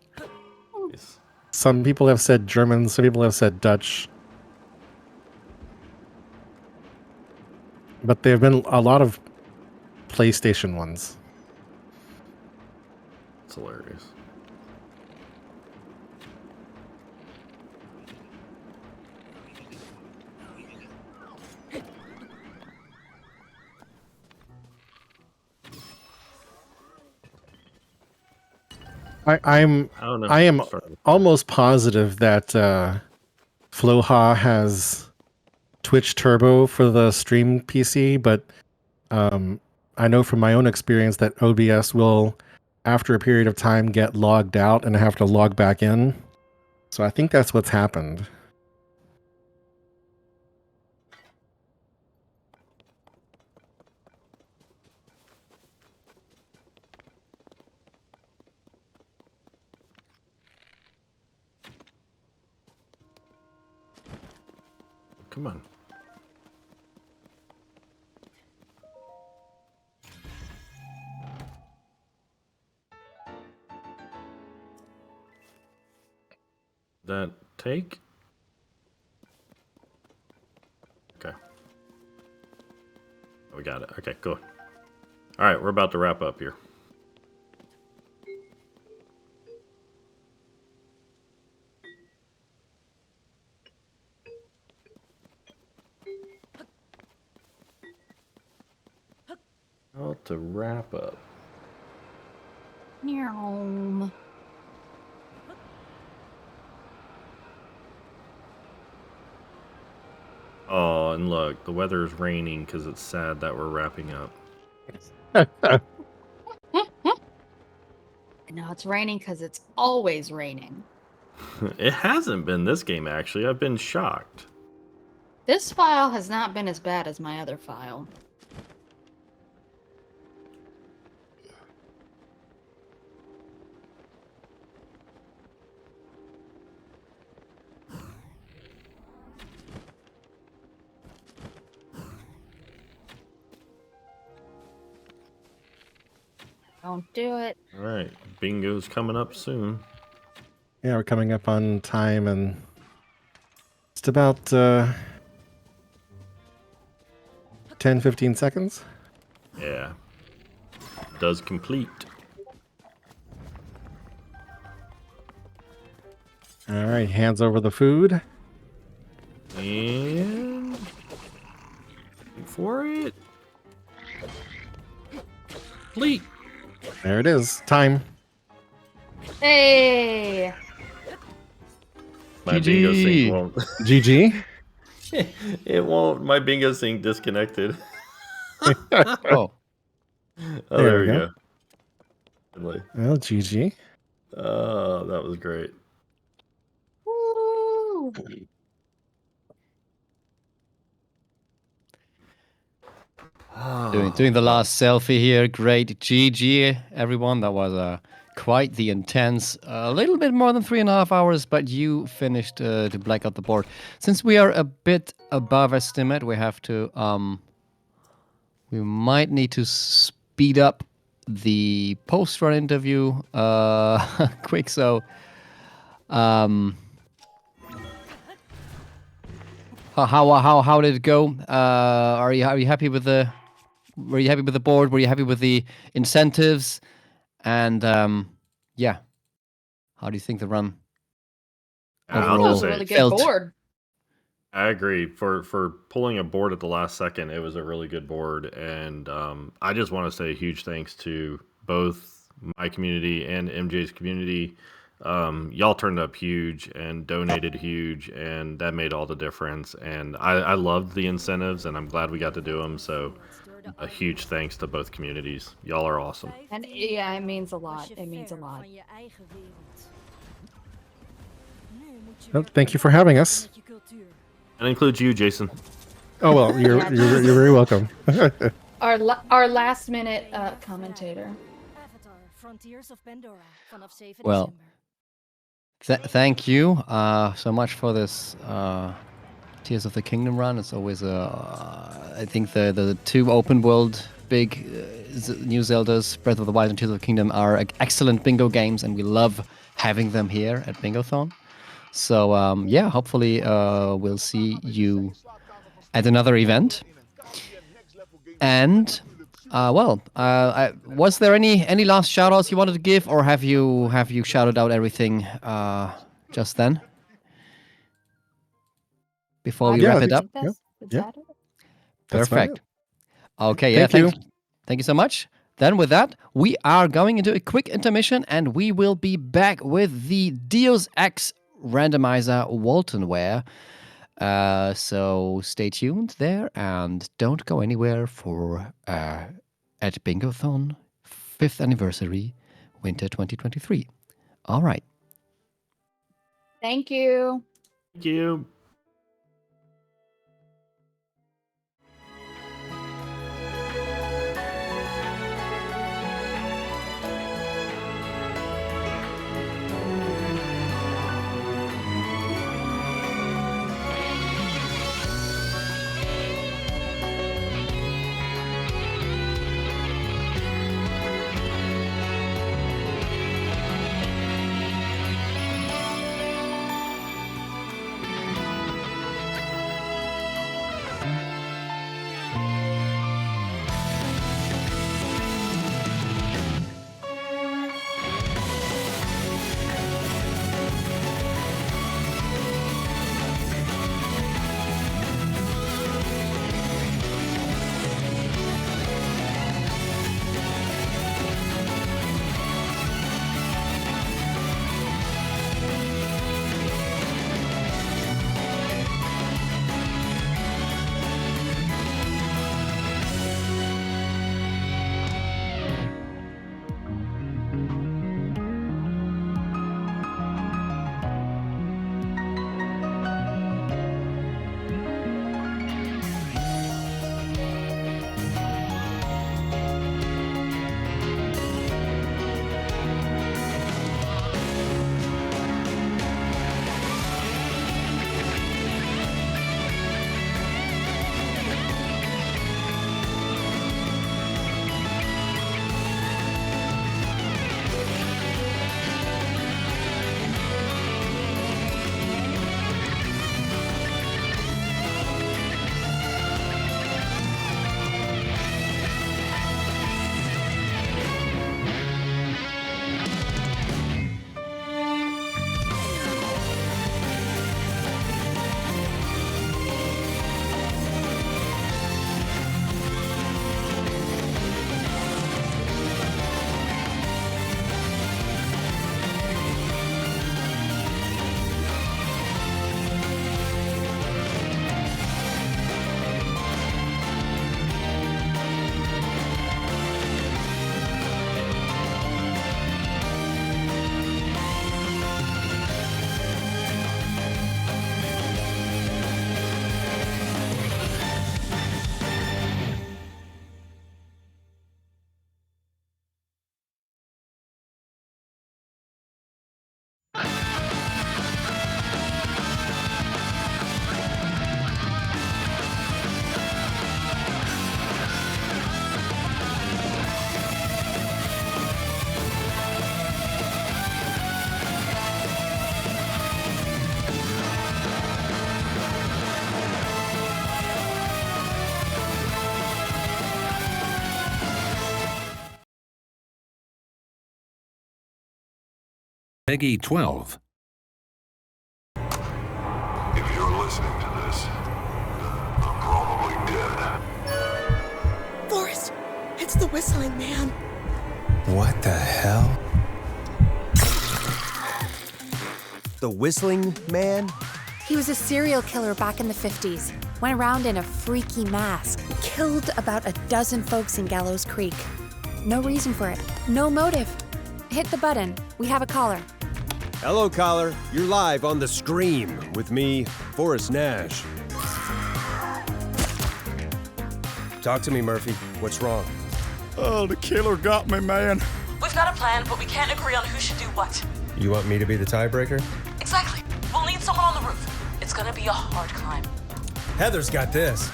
Some people have said German, some people have said Dutch. But there have been a lot of PlayStation ones. It's hilarious. I am almost positive that Floha has Twitch Turbo for the stream PC, but I know from my own experience that OBS will, after a period of time, get logged out and have to log back in. So I think that's what's happened. Come on. That take? Okay. We got it. Okay, cool. All right, we're about to wrap up here. To wrap up. Meow. Oh, and look, the weather is raining because it's sad that we're wrapping up. No, it's raining because it's always raining. It hasn't been this game, actually. I've been shocked. This file has not been as bad as my other file. Don't do it. All right, bingo's coming up soon. Yeah, we're coming up on time, and just about 10-15 seconds. Yeah. Does complete. All right, hands over the food. And for it. Complete. There it is. Time. Hey! My bingo sync GG. won't. GG. It won't. My bingo sync disconnected. Oh, Oh, There there we we go. go. Lovely. Well, GG. Oh, that was great. Woo! doing the last selfie here. Great, GG, everyone. That was quite the intense. A little bit more than 3.5 hours, but you finished to black out the board. Since we are a bit above estimate, we have to we might need to speed up the post-run interview quick. So how did it go? Are you happy with the? Were you happy with the board? Were you happy with the incentives? And yeah, how do you think the run I'll That overall was just a say, really good felt? board. I agree. For pulling a board at the last second, it was a really good board, and I just want to say a huge thanks to both my community and MJ's community. Y'all turned up huge and donated huge, and that made all the difference. And I loved the incentives, and I'm glad we got to do them. So a huge thanks to both communities. Y'all are awesome. And yeah, it means a lot. It means a lot. Well, thank you for having us. That includes you, Jason. Oh well, you're very welcome. Our last minute commentator. Well, thank you so much for this Tears of the Kingdom run. It's always I think the two open world big new Zeldas, Breath of the Wild and Tears of the Kingdom, are excellent bingo games, and we love having them here at Bingothon. So yeah, hopefully we'll see you at another event. And was there any last shout outs you wanted to give, or have you shouted out everything just then before we wrap it up? That's Yeah. it. That's about Perfect. Okay, yeah, Thank you. Thank you so much. Then with that, we are going into a quick intermission, and we will be back with the Deus Ex randomizer Waltonware. So stay tuned there and don't go anywhere for at Bingothon 5th anniversary winter 2023. All right. Thank you. Thank you. Peggy 12. If you're listening to this, I'm probably dead. Forrest, it's the whistling man. What the hell? The whistling man? He was a serial killer back in the 50s. Went around in a freaky mask. Killed about a dozen folks in Gallows Creek. No reason for it. No motive. Hit the button. We have a caller. Hello, caller. You're live on the Scream with me, Forrest Nash. Talk to me, Murphy. What's wrong? Oh, the killer got me, man. We've got a plan, but we can't agree on who should do what. You want me to be the tiebreaker? Exactly. We'll need someone on the roof. It's gonna be a hard climb. Heather's got this.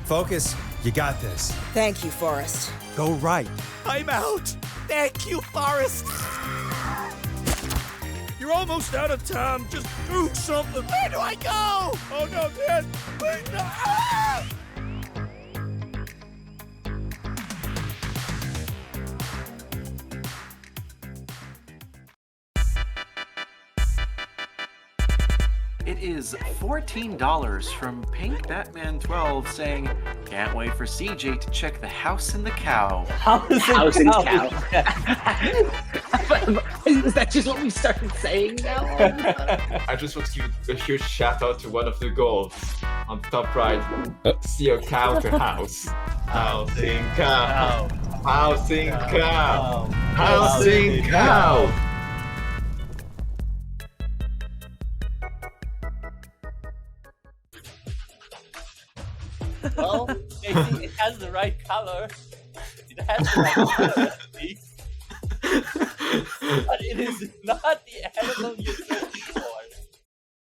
Focus. You got this. Thank you, Forrest. Go right. I'm out. Thank you, Forrest. You're almost out of time. Just do something. Where do I go? Oh, no, Dad. Wait, no. Ah! It is $14 from Pink Batman 12 saying, can't wait for CJ to check the house and the cow. House and cow. Is that just what we started saying now? I just want to give a huge shout out to one of the goals on the top right. See a cow to house. Housing cow. Housing cow. Housing cow. Well, maybe it has the right color. It has the right color, at least. But it is not the animal you're searching for.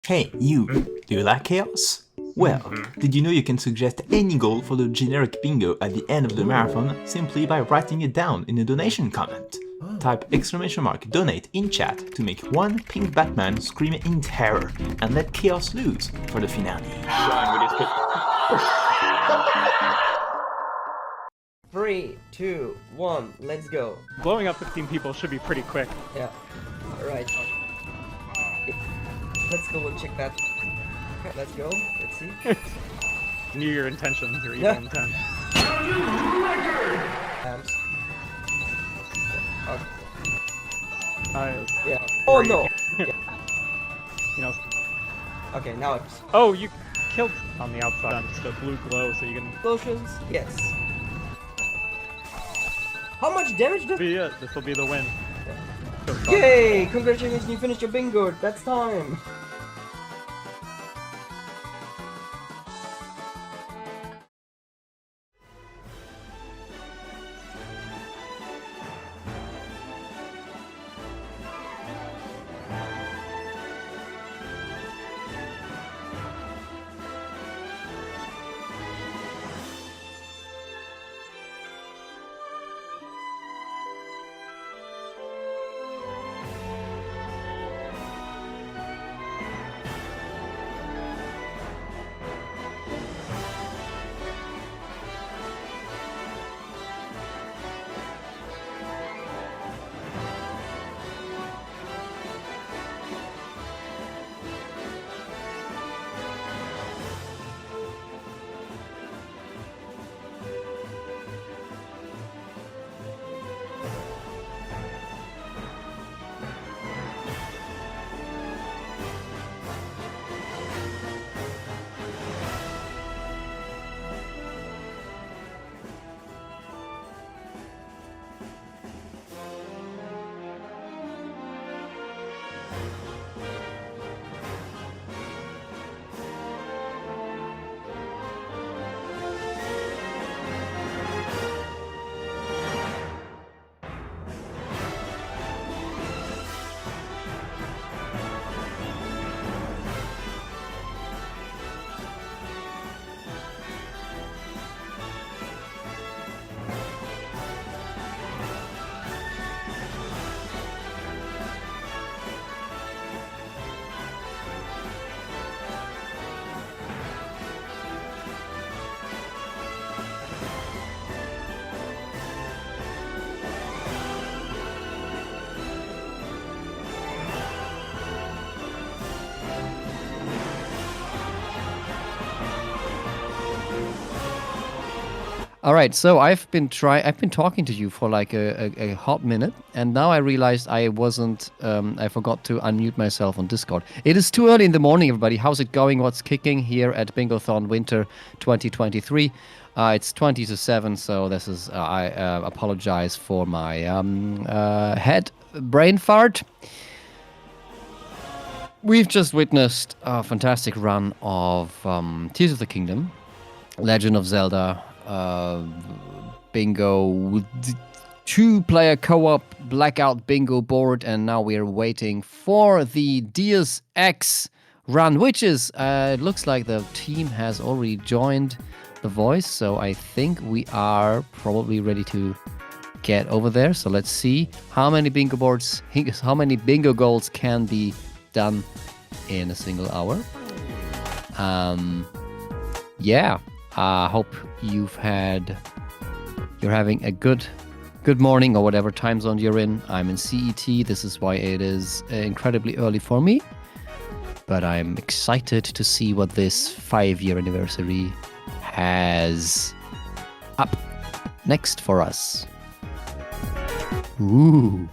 Hey, you! Do you like chaos? Well, did you know you can suggest any goal for the generic bingo at the end of the marathon simply by writing it down in a donation comment? Type !donate in chat to make one Pink Batman scream in terror and let chaos lose for the finale. 3, 2, 1, let's go. Blowing up 15 people should be pretty quick. Yeah. Alright. Let's go and check that. Okay, let's go. Let's see. Knew your intentions, your evil intent. Yeah. Oh no! You know. Okay, now it's. Oh, you killed on the outside. It's the blue glow, so you can. Explosions? Yes. How much damage does? This will be the win. Yay! Congratulations, you finished your bingo. That's time. All right, so I've been talking to you for like a hot minute, and now I realized I forgot to unmute myself on Discord. It is too early in the morning, everybody. How's it going? What's kicking here at Bingothon Winter 2023? It's 20 to 7, so this is I apologize for my head brain fart. We've just witnessed a fantastic run of Tears of the Kingdom, Legend of Zelda, bingo, 2-player co-op Blackout bingo board, and now we're waiting for the Deus Ex run, which is it looks like the team has already joined the voice, so I think we are probably ready to get over there. So let's see how many bingo goals can be done in a single hour. Yeah, I hope you're having a good morning or whatever time zone you're in. I'm in CET. This is why it is incredibly early for me, but I'm excited to see what this 5-year anniversary has up next for us. Ooh.